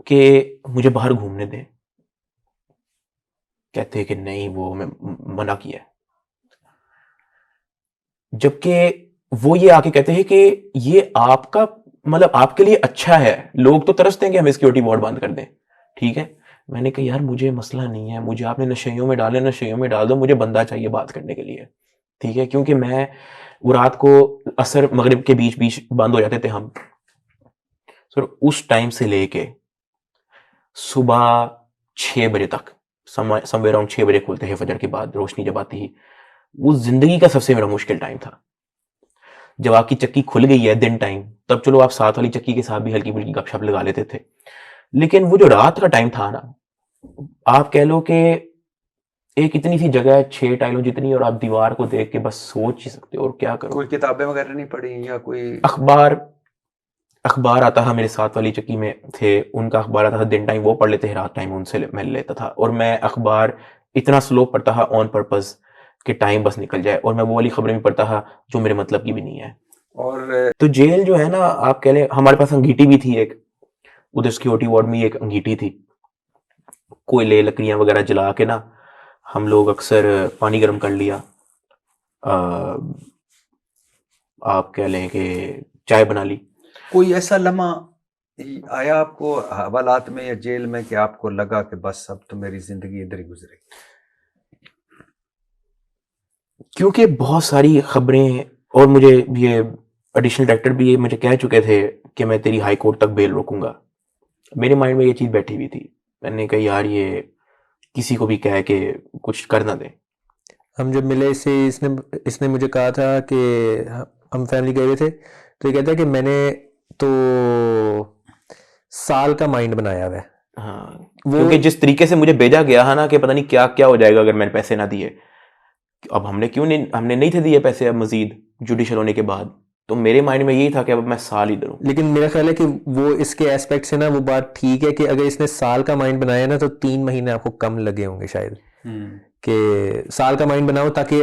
कि मुझे बाहर घूमने दें, कहते हैं कि नहीं, वो मैं मना किया है। जबकि वो ये आके कहते हैं कि ये आपका मतलब आपके लिए अच्छा है, लोग तो तरसते हैं कि हमें सिक्योरिटी वार्ड बंद कर दें, ठीक है। मैंने कहा यार मुझे मसला नहीं है, मुझे आपने नशेइयों में डाले, नशेइयों में डाल दो, मुझे बंदा चाहिए बात करने के लिए, ठीक है, क्योंकि मैं वो रात को असर मगरिब के बीच बीच बंद हो जाते थे हम। सर उस टाइम से लेके सुबह 6 बजे तक, समवेयर अराउंड 6 बजे खुलते हैं फजर के बाद, रोशनी जब आती ही, वो जिंदगी का सबसे मेरा मुश्किल टाइम था। जब आपकी चक्की खुल गई है दिन टाइम, तब चलो आप साथ वाली चक्की के साथ भी हल्की फुल्की गपशप लगा लेते थे, लेकिन वो जो रात का टाइम था ना, आप कह लो कि एक इतनी सी जगह है 6 टाइलों जितनी, और आप दीवार को देख के बस सोच ही सकते हो और क्या करो। कोई किताबें वगैरह नहीं पढ़ी या कोई अखबार आता था, मेरे साथ वाली चक्की में थे, उनका अखबार आता था दिन टाइम, वो पढ़ लेते हैं, रात टाइम उनसे मैं लेता था। और मैं अखबार इतना स्लो पढ़ता था ऑन पर्पस कि टाइम बस निकल जाए, और मैं वो वाली खबरें भी पढ़ता था जो मेरे मतलब की भी नहीं है। और तो जेल जो है ना, आप कह लें, हमारे पास अंगीठी भी थी एक, उधर सिक्योरिटी वार्ड में एक अंगीठी थी, कोयले लकड़ियां वगैरह जला के ना हम लोग अक्सर पानी गर्म कर लिया, आप कह लें कि चाय बना ली। कोई ऐसा लम्हा आया आपको हवालात में या जेल में कि आपको लगा कि बस अब तो मेरी जिंदगी इधर ही गुजरेगी? क्योंकि बहुत सारी खबरें, और मुझे ये एडिशनल डायरेक्टर भी ये मुझे कह चुके थे कि मैं तेरी हाई कोर्ट तक बेल रोकूंगा, मेरे माइंड में ये चीज़ बैठी हुई थी। मैंने कहा यार ये किसी को भी कह के कुछ कर ना दे। हम जब मिले इससे, इसने मुझे कहा था कि हम फैमिली गए हुए थे, तो ये कहता है कि मैंने तो साल का माइंड बनाया हुआ है। हाँ, क्योंकि जिस तरीके से मुझे भेजा गया है ना कि पता नहीं क्या क्या हो जाएगा अगर मैंने पैसे ना दिए। अब हमने नहीं थे दिए पैसे अब मजीद जुडिशल होने के बाद, तो मेरे माइंड में यही था कि अब मैं साल ही दूं। लेकिन मेरा ख्याल है कि वो इसके एस्पेक्ट से ना वो बात ठीक है कि अगर इसने साल का माइंड बनाया ना, तो 3 महीने आपको कम लगे होंगे शायद, कि साल का माइंड बनाओ ताकि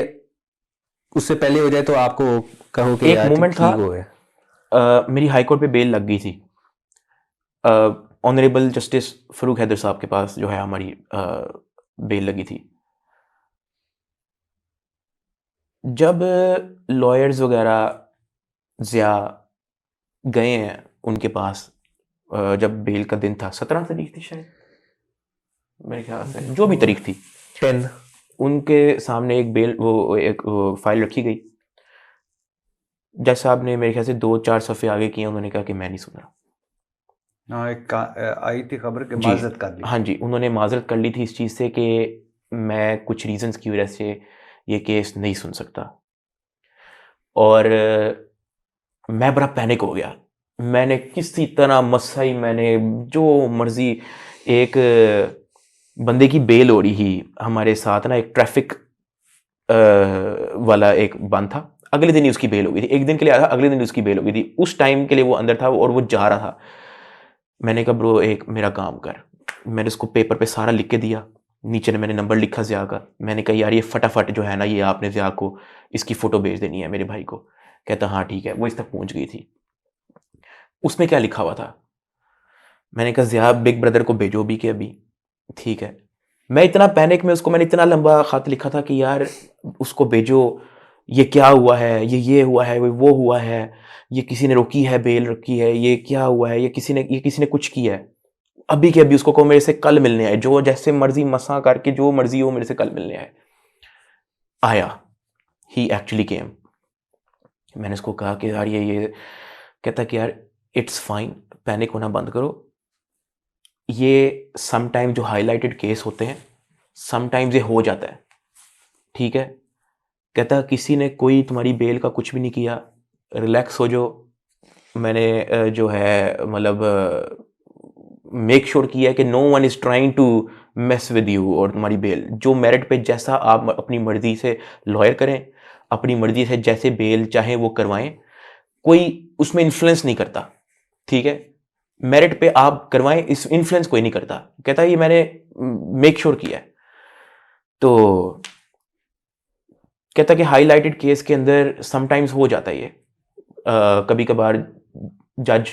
उससे पहले हो जाए तो आपको कहो कि एक मोमेंट था, ठीक हो गया। मेरी हाई कोर्ट पे बेल लग गई थी, ऑनरेबल जस्टिस फरूक हैदर साहब के पास जो है हमारी बेल लगी थी। जब लॉयर्स वगैरह ज़िया गए हैं उनके पास, जब बेल का दिन था, 17 तारीख थी शायद मेरे ख्याल से, जो भी तारीख थी, 10, उनके सामने एक फाइल रखी गई। जज साहब ने मेरे ख्याल से 2-4 सफ़े आगे किए, उन्होंने कहा कि मैं नहीं सुन रहा। हाँ, एक आई थी खबर कि माजरत कर ली। हाँ जी, उन्होंने माजरत कर ली थी इस चीज़ से कि मैं कुछ रीजंस की वजह से ये केस नहीं सुन सकता। और मैं बड़ा पैनिक हो गया। मैंने किसी तरह मसाई, मैंने जो मर्जी, एक बंदे की बेल हो रही थी हमारे साथ ना, एक ट्रैफिक वाला एक बंद था, अगले दिन ही उसकी बेल हो गई थी, एक दिन के लिए आया था, अगले दिन उसकी बेल हो गई थी, उस टाइम के लिए वो अंदर था और वो जा रहा था। मैंने कहा ब्रो एक मेरा काम कर, मैंने उसको पेपर पे सारा लिख के दिया, नीचे ने मैंने नंबर लिखा ज़िया का। मैंने कहा यार ये फटाफट जो है ना, ये आपने ज़िया को इसकी फ़ोटो भेज देनी है मेरे भाई को। कहता हाँ ठीक है। वो इस तक पहुंच गई थी। उसमें क्या लिखा हुआ था, मैंने कहा ज़िया बिग ब्रदर को भेजो भी कि अभी, ठीक है। मैं इतना पैनिक में, उसको मैंने इतना लंबा खत लिखा था कि यार उसको भेजो, ये क्या हुआ है, ये हुआ है, वो हुआ है, ये किसी ने रोकी है, बेल रखी है, ये क्या हुआ है, ये किसी ने कुछ किया है, अभी के अभी उसको कहो मेरे से कल मिलने आए, जो जैसे मर्जी मसा करके जो मर्जी हो मेरे से कल मिलने आए। आया, ही एक्चुअली केम। मैंने उसको कहा कि यार ये कहता कि यार इट्स फाइन, पैनिक होना बंद करो, ये समटाइम जो हाईलाइटेड केस होते हैं समटाइम्स ये हो जाता है, ठीक है। कहता किसी ने कोई तुम्हारी बेल का कुछ भी नहीं किया, रिलैक्स हो जाओ। मैंने जो है मतलब मेक श्योर किया है कि no one is trying to mess with you और तुम्हारी बेल। जो मेरिट पे जैसा आप अपनी मर्जी से लॉयर करें, अपनी मर्जी से जैसे बेल चाहें वो करवाएं, कोई उसमें इन्फ्लुएंस नहीं करता, ठीक है, मेरिट पे आप करवाएं, इस इन्फ्लुएंस कोई नहीं करता। कहता है ये मैंने मेक श्योर किया है। तो कहता कि हाईलाइटेड केस के अंदर समटाइम्स हो जाता है ये, कभी कभार जज,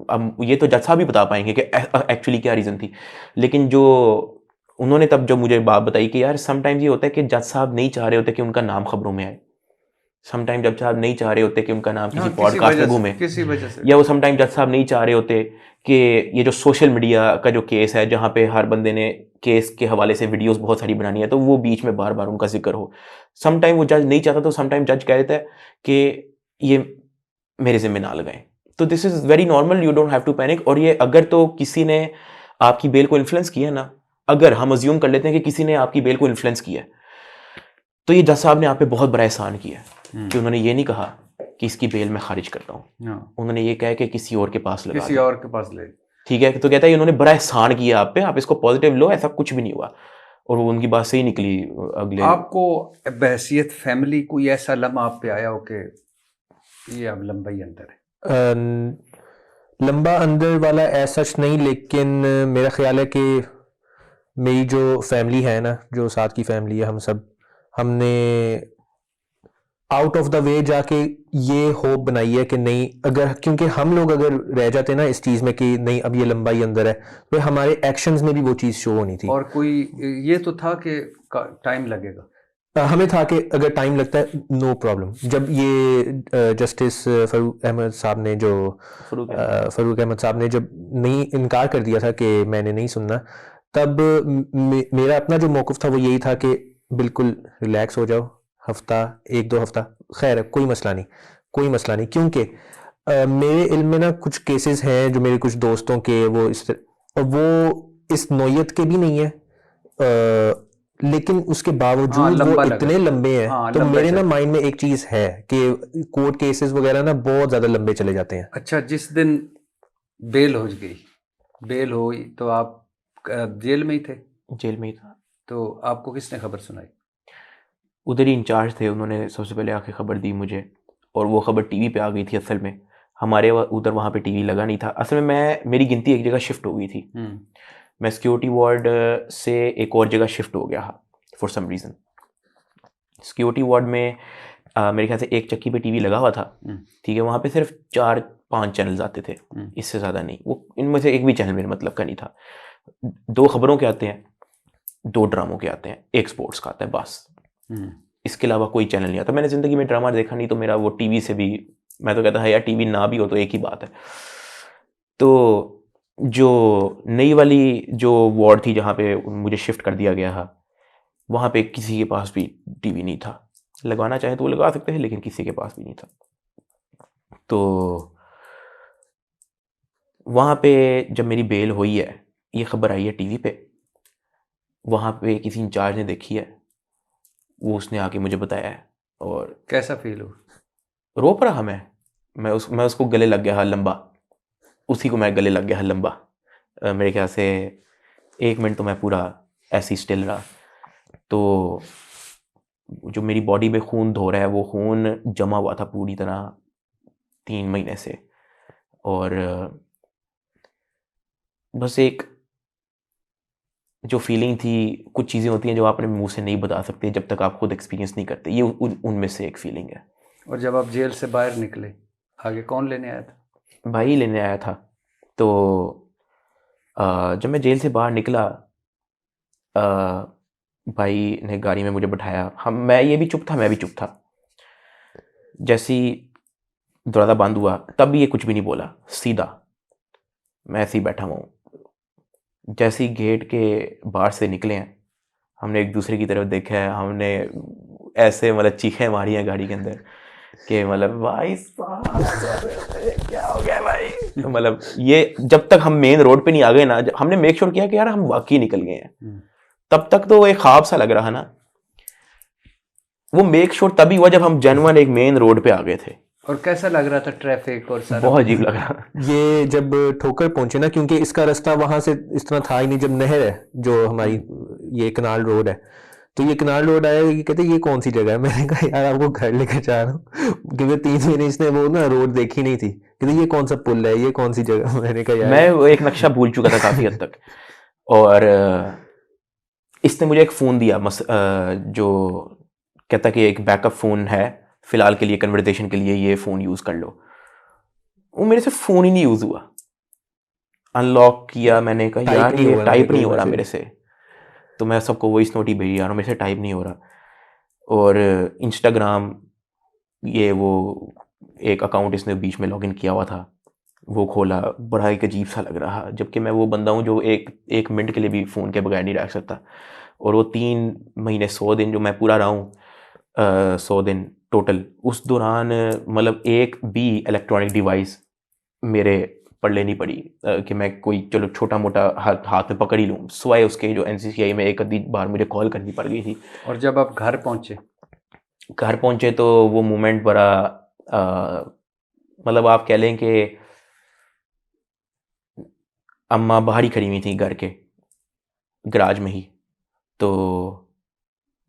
अब ये तो जज साहब ही बता पाएंगे कि एक्चुअली क्या रीज़न थी, लेकिन जो उन्होंने तब जो मुझे बात बताई कि यार समटाइम्स ये होता है कि जज साहब नहीं चाह रहे होते कि उनका नाम खबरों में आए, समटाइम जज साहब नहीं चाह रहे होते कि उनका नाम किसी पॉडकास्ट में घूमे, किसी वजह से, या वो समटाइम जज साहब नहीं चाह रहे होते कि ये जो सोशल मीडिया का जो केस है जहाँ पे हर बंदे ने केस के हवाले से वीडियोस बहुत सारी बनानी है, तो वो बीच में बार बार उनका जिक्र हो। समटाइम वो जज नहीं चाहता, तो समटाइम जज कह देता है कि ये मेरे ज़िम्मे ना लगाएं। तो this is very normal, you don't have to panic. और ये अगर तो किसी ने आपकी बेल को इन्फ्लुएंस किया ना, अगर हम अज्यूम कर लेते हैं कि किसी ने आपकी बेल को इन्फ्लुएंस किया, तो ये जज साहब ने आप पे बहुत बड़ा एहसान किया कि उन्होंने ये नहीं कहा कि इसकी बेल मैं खारिज करता हूँ, उन्होंने ये कहा कि किसी और के पास लगा, किसी और के पास ले, ठीक है। तो कहता है उन्होंने बड़ा एहसान किया आप पे, आप इसको पॉजिटिव लो, ऐसा कुछ भी नहीं हुआ। और वो उनकी बात सही निकली। अगले आपको बहसियत फैमिली कोई ऐसा लम्हा आप पे आया हो कि ये अब लंबा ही अंदर है? लंबा अंदर वाला ऐसा नहीं, लेकिन मेरा ख्याल है कि मेरी जो फैमिली है ना, जो साथ की फैमिली है, हम सब, हमने आउट ऑफ द वे जाके ये होप बनाई है कि नहीं, अगर, क्योंकि हम लोग अगर रह जाते ना इस चीज़ में कि नहीं अब ये लंबाई अंदर है, तो हमारे एक्शंस में भी वो चीज़ शो होनी थी। और कोई ये तो था कि टाइम लगेगा, हमें था कि अगर टाइम लगता है नो प्रॉब्लम। जब ये जस्टिस फरूक अहमद साहब ने जो फरूक अहमद साहब ने जब नहीं इनकार कर दिया था कि मैंने नहीं सुनना, तब मेरा अपना जो मौक़िफ़ था वो यही था कि बिल्कुल रिलैक्स हो जाओ, हफ्ता, 1-2 हफ्ता, खैर कोई मसला नहीं, कोई मसला नहीं। क्योंकि मेरे इल्म में ना कुछ केसेस हैं जो मेरे कुछ दोस्तों के वो इस नौयत के भी नहीं है, लेकिन उसके बावजूद वो इतने लंबे हैं। तो मेरे ना माइंड में एक चीज़ है कि कोर्ट केसेस वगैरह ना बहुत ज़्यादा लंबे चले जाते हैं। अच्छा, जिस दिन बेल हो गई, बेल हुई तो आप जेल में ही थे? जेल में ही था। तो आपको किसने खबर सुनाई? उधर ही इंचार्ज थे, उन्होंने सबसे पहले आके खबर दी मुझे, और वो खबर टीवी पे आ गई थी। असल में हमारे उधर वहाँ पे टीवी लगा नहीं था। असल में मेरी गिनती एक जगह शिफ्ट हो गई थी, मैं सिक्योरिटी वार्ड से एक और जगह शिफ्ट हो गया for some reason. Security ward में मेरे ख्याल से एक चक्की पे टीवी लगा हुआ था, ठीक है, वहाँ पे सिर्फ 4-5 चैनल्स आते थे, इससे ज़्यादा नहीं। वो इनमें से एक भी चैनल मेरे मतलब का नहीं था। 2 खबरों के आते हैं, 2 ड्रामों के आते हैं, 1 स्पोर्ट्स का आता है, बस। इसके अलावा कोई चैनल नहीं आता। मैंने ज़िंदगी में ड्रामा देखा नहीं, तो मेरा वो टीवी से भी, मैं तो कहता है यार टीवी ना भी हो तो एक ही बात है। तो जो नई वाली जो वार्ड थी जहाँ पे मुझे शिफ्ट कर दिया गया था, वहाँ पे किसी के पास भी टीवी नहीं था। लगवाना चाहे तो वो लगा सकते हैं, लेकिन किसी के पास भी नहीं था। तो वहाँ पे जब मेरी बेल हुई है, ये खबर आई है टीवी पे, वहाँ पे किसी इंचार्ज ने देखी है, वो उसने आके मुझे बताया है। और कैसा फील हुआ? रो पड़ा मैं उसको गले लग गया लंबा, उसी को मैं गले लग गया लंबा। मेरे ख्याल से 1 मिनट तो मैं पूरा ऐसे ही स्टिल रहा। तो जो मेरी बॉडी में खून धो रहा है, वो खून जमा हुआ था पूरी तरह 3 महीने से। और बस एक जो फीलिंग थी, कुछ चीज़ें होती हैं जो आप अपने मुंह से नहीं बता सकते जब तक आप खुद एक्सपीरियंस नहीं करते, ये उनमें से एक फीलिंग है। और जब आप जेल से बाहर निकले, आगे कौन लेने आया था? भाई लेने आया था। तो जब मैं जेल से बाहर निकला, भाई ने गाड़ी में मुझे बैठाया। मैं ये भी चुप था, मैं भी चुप था। जैसी दरवाज़ा बंद हुआ, तब भी ये कुछ भी नहीं बोला, सीधा मैं ऐसे ही बैठा हुआ हूँ। जैसे ही गेट के बाहर से निकले हैं, हमने एक दूसरे की तरफ देखा है, हमने ऐसे मतलब चीखें मारी हैं गाड़ी के अंदर कि मतलब भाई साहब क्या हो गया भाई। मतलब ये जब तक हम मेन रोड पे नहीं आ गए ना, हमने मेक श्योर किया कि यार हम वाकई निकल गए हैं। तब तक तो एक ख्वाब सा लग रहा ना, वो मेक श्योर तभी हुआ जब हम जेन्युइन एक मेन रोड पे आ गए थे। और कैसा लग रहा था ट्रैफिक और सारा? बहुत अजीब लग रहा। ये जब ठोकर पहुंचे ना, क्योंकि इसका रास्ता वहां से इस तरह था ही नहीं, जब नहर है जो हमारी ये कनाल रोड है, तो ये कनाल रोड आया, ये कहते ये कौन सी जगह है? मैंने कहा यार आपको घर लेकर जा रहा हूँ, क्योंकि 3 महीने इसने वो ना रोड देखी नहीं थी। कहते ये कौन सा पुल है, ये कौन सी जगह? मैंने कहा यार मैं वो एक नक्शा भूल चुका था काफ़ी हद तक। और इसने मुझे एक फ़ोन दिया जो कहता कि एक बैकअप फ़ोन है फ़िलहाल के लिए, कन्वर्सेशन के लिए ये फ़ोन यूज़ कर लो। वो मेरे से फ़ोन ही नहीं यूज़ हुआ। अनलॉक किया, मैंने कहा टाइप यार नहीं ये हो रहा टाइप मेरे को नहीं हो रहा मैसेज। मेरे से। तो मैं सबको वॉइस नोट ही भेजी जा रहा हूँ, मेरे से टाइप नहीं हो रहा। और इंस्टाग्राम ये वो एक अकाउंट इसने बीच में लॉगिन किया हुआ था, वो खोला, बड़ा एक अजीब सा लग रहा, जबकि मैं वो बंदा हूँ जो एक मिनट के लिए भी फ़ोन के बगैर नहीं रह सकता। और वो 3 महीने 100 दिन जो मैं पूरा रहा हूँ, 100 दिन टोटल, उस दौरान मतलब एक भी इलेक्ट्रॉनिक डिवाइस मेरे पल्ले नहीं पड़ी कि मैं कोई चलो छोटा मोटा हाथ में पकड़ ही लूँ, सिवाय उसके जो NCCI में एक आधी बार मुझे कॉल करनी पड़ गई थी। और जब आप घर पहुंचे तो वो मोमेंट बड़ा मतलब आप कह लें कि अम्मा बाहर ही खड़ी हुई थी घर के गराज में ही, तो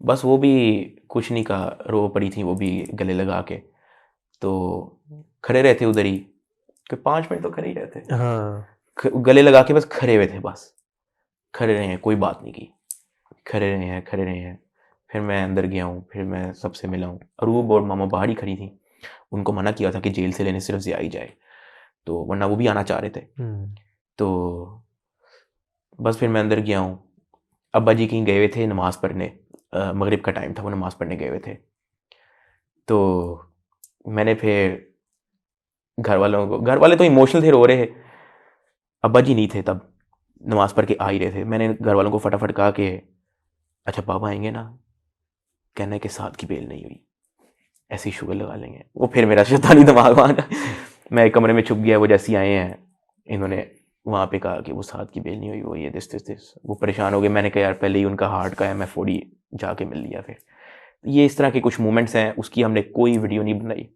बस वो भी कुछ नहीं कहा, रो पड़ी थी वो भी गले लगा के। तो खड़े रहते उधर ही, कि 5 मिनट तो खड़े ही रहते, हाँ गले लगा के बस खड़े हुए थे, बस खड़े रहे हैं, कोई बात नहीं की, खड़े रहे हैं। फिर मैं अंदर गया हूँ, फिर मैं सबसे मिला हूँ। अरूब और मामा बाहर ही खड़ी थी, उनको मना किया था कि जेल से लेने सिर्फ ज़िया ही जाए, तो वरना वो भी आना चाह रहे थे। तो बस फिर मैं अंदर गया हूँ। अब्बा जी कहीं गए हुए थे नमाज़ पढ़ने, मगरिब का टाइम था, वो नमाज़ पढ़ने गए हुए थे। तो मैंने फिर घर वाले तो इमोशनल थे, रो रहे। अब्बा जी नहीं थे तब, नमाज़ पढ़ के आ ही रहे थे। मैंने घर वालों को फटाफट कहा कि अच्छा पापा आएंगे ना, कहने के साथ की बेल नहीं हुई, ऐसी शुगर लगा लेंगे। वो फिर मेरा शैतानी दिमाग वहाँ मैं एक कमरे में छुप गया, वो जैसे ही आए हैं इन्होंने वहाँ पे कहा कि वो साथ की बेल नहीं हुई, वो ये दिस। वो परेशान हो गए। मैंने कहा यार पहले ही उनका हार्ट का MF40 जाके मिल लिया। फिर ये इस तरह के कुछ मोमेंट्स हैं, उसकी हमने कोई वीडियो नहीं बनाई,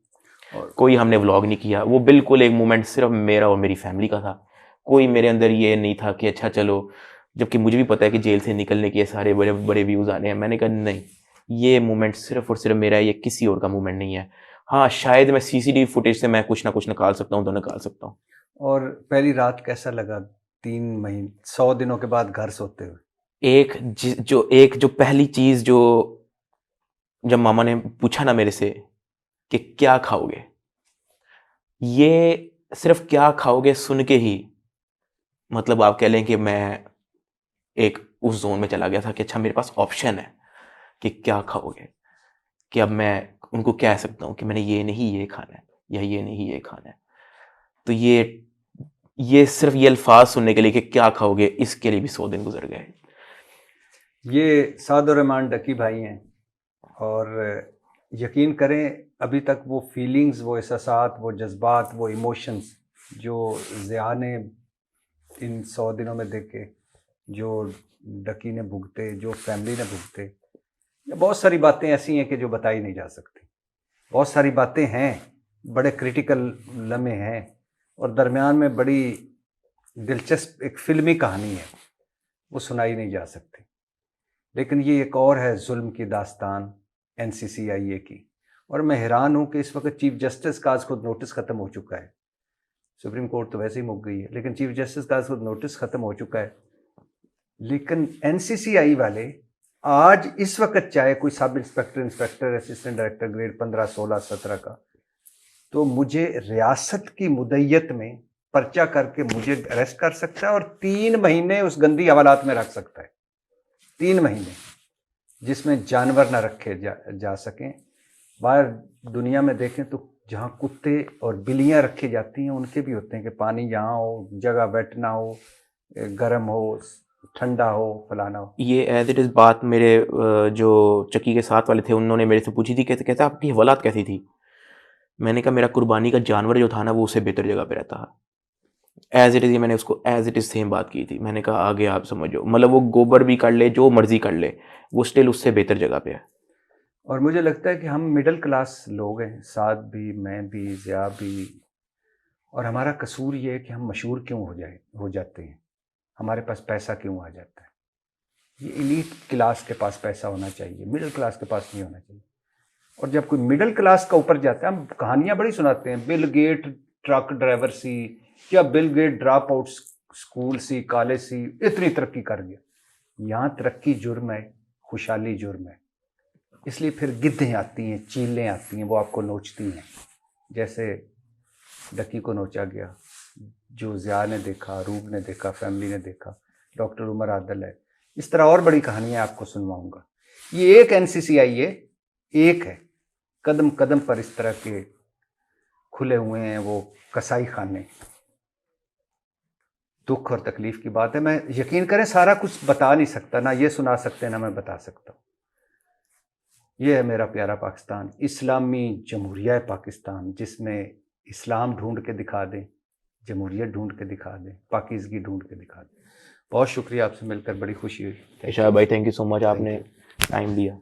और कोई हमने व्लॉग नहीं किया। वो बिल्कुल एक मोमेंट सिर्फ मेरा और मेरी फैमिली का था। कोई मेरे अंदर ये नहीं था कि अच्छा चलो, जबकि मुझे भी पता है कि जेल से निकलने के सारे बड़े बड़े व्यूज़ आने हैं। मैंने कहा नहीं, ये मोमेंट सिर्फ और सिर्फ मेरा है, ये किसी और का मोमेंट नहीं है। हाँ शायद मैं CCTV फुटेज से मैं कुछ ना कुछ निकाल सकता हूँ, तो निकाल सकता हूँ। और पहली रात कैसा लगा 3 महीने 100 दिनों के बाद घर सोते हुए? एक जो पहली चीज़ जो, जब मामा ने पूछा ना मेरे से कि क्या खाओगे, ये सिर्फ क्या खाओगे सुन के ही मतलब आप कह लें कि मैं एक उस जोन में चला गया था कि अच्छा मेरे पास ऑप्शन है कि क्या खाओगे, कि अब मैं उनको कह सकता हूँ कि मैंने ये नहीं ये खाना है, या ये नहीं ये खाना है। तो ये सिर्फ ये अल्फाज सुनने के लिए कि क्या खाओगे, इसके लिए भी 100 दिन गुजर गए। ये साद और रहमान डकी भाई हैं, और यकीन करें अभी तक वो फीलिंग्स, वो एहसासात, वो जज्बात, वो इमोशंस जो ज़िया ने इन 100 दिनों में देखे, जो डकी ने भुगते, जो फैमिली ने भुगते, बहुत सारी बातें ऐसी हैं कि जो बताई नहीं जा सकती। बहुत सारी बातें हैं, बड़े क्रिटिकल लम्हे हैं, और दरमियान में बड़ी दिलचस्प एक फिल्मी कहानी है, वो सुनाई नहीं जा सकती। लेकिन ये एक और है जुल्म की दास्तान NCCIA की। और मैं हैरान हूँ कि इस वक्त चीफ जस्टिस का आज खुद नोटिस ख़त्म हो चुका है। सुप्रीम कोर्ट तो वैसे ही मुक गई है, लेकिन चीफ जस्टिस का आज खुद नोटिस ख़त्म हो चुका है। लेकिन NCCI वाले आज इस वक्त चाहे कोई sub inspector, assistant director grade 15, 16, 17 का, तो मुझे रियासत की मुद्दत में पर्चा करके मुझे अरेस्ट कर सकता है और 3 महीने उस गंदी हवालात में रख सकता है। 3 महीने, जिसमें जानवर ना रखे जा सकें। बाहर दुनिया में देखें तो जहाँ कुत्ते और बिल्लियाँ रखी जाती हैं, उनके भी होते हैं कि पानी यहाँ हो, जगह बैठना हो, गर्म हो, ठंडा हो, फलाना हो। ये एज इट इज़ बात मेरे जो चक्की के साथ वाले थे उन्होंने मेरे से पूछी थी, कहते आपकी हवालात कैसी थी। मैंने कहा मेरा कुर्बानी का जानवर जो था ना, वो उससे बेहतर जगह पे रहता है। एज इट इज़, ये मैंने उसको एज इट इज़ सेम बात की थी। मैंने कहा आगे आप समझो, मतलब वो गोबर भी कर ले, जो मर्जी कर ले, वो स्टिल उससे बेहतर जगह पे है। और मुझे लगता है कि हम मिडिल क्लास लोग हैं, साद भी, मैं भी, ज़िया भी, और हमारा कसूर ये है कि हम मशहूर क्यों हो जाते हैं, हमारे पास पैसा क्यों आ जाता है। ये एलीट क्लास के पास पैसा होना चाहिए, मिडिल क्लास के पास नहीं होना चाहिए। और जब कोई मिडिल क्लास का ऊपर जाता है, हम कहानियां बड़ी सुनाते हैं, बिल गेट ट्रक ड्राइवर सी, क्या बिल गेट ड्रॉप आउट स्कूल सी, कॉलेज सी, इतनी तरक्की कर गया। यहाँ तरक्की जुर्म है, खुशहाली जुर्म है। इसलिए फिर गिद्धें आती हैं, चीलें आती हैं, वो आपको नोचती हैं। जैसे डकी को नोचा गया, जो ज़िया ने देखा, रूब ने देखा, फैमिली ने देखा, डॉक्टर उमर आदल है। इस तरह और बड़ी कहानियां आपको सुनवाऊंगा। ये एक NCCI है, एक है, कदम कदम पर इस तरह के खुले हुए हैं वो कसाई खाने। दुख और तकलीफ की बात है। मैं यकीन करें सारा कुछ बता नहीं सकता, ना ये सुना सकते ना मैं बता सकता हूँ। ये है मेरा प्यारा पाकिस्तान, इस्लामी जमहूरिया पाकिस्तान, जिसमें इस्लाम ढूंढ के दिखा दें, जमहूरियत ढूंढ के दिखा दें, पाकिज़गी ढूंढ के दिखा दें। बहुत शुक्रिया, आपसे मिलकर बड़ी खुशी हुई। इरशाद भाई, थैंक यू सो मच, आपने टाइम दिया।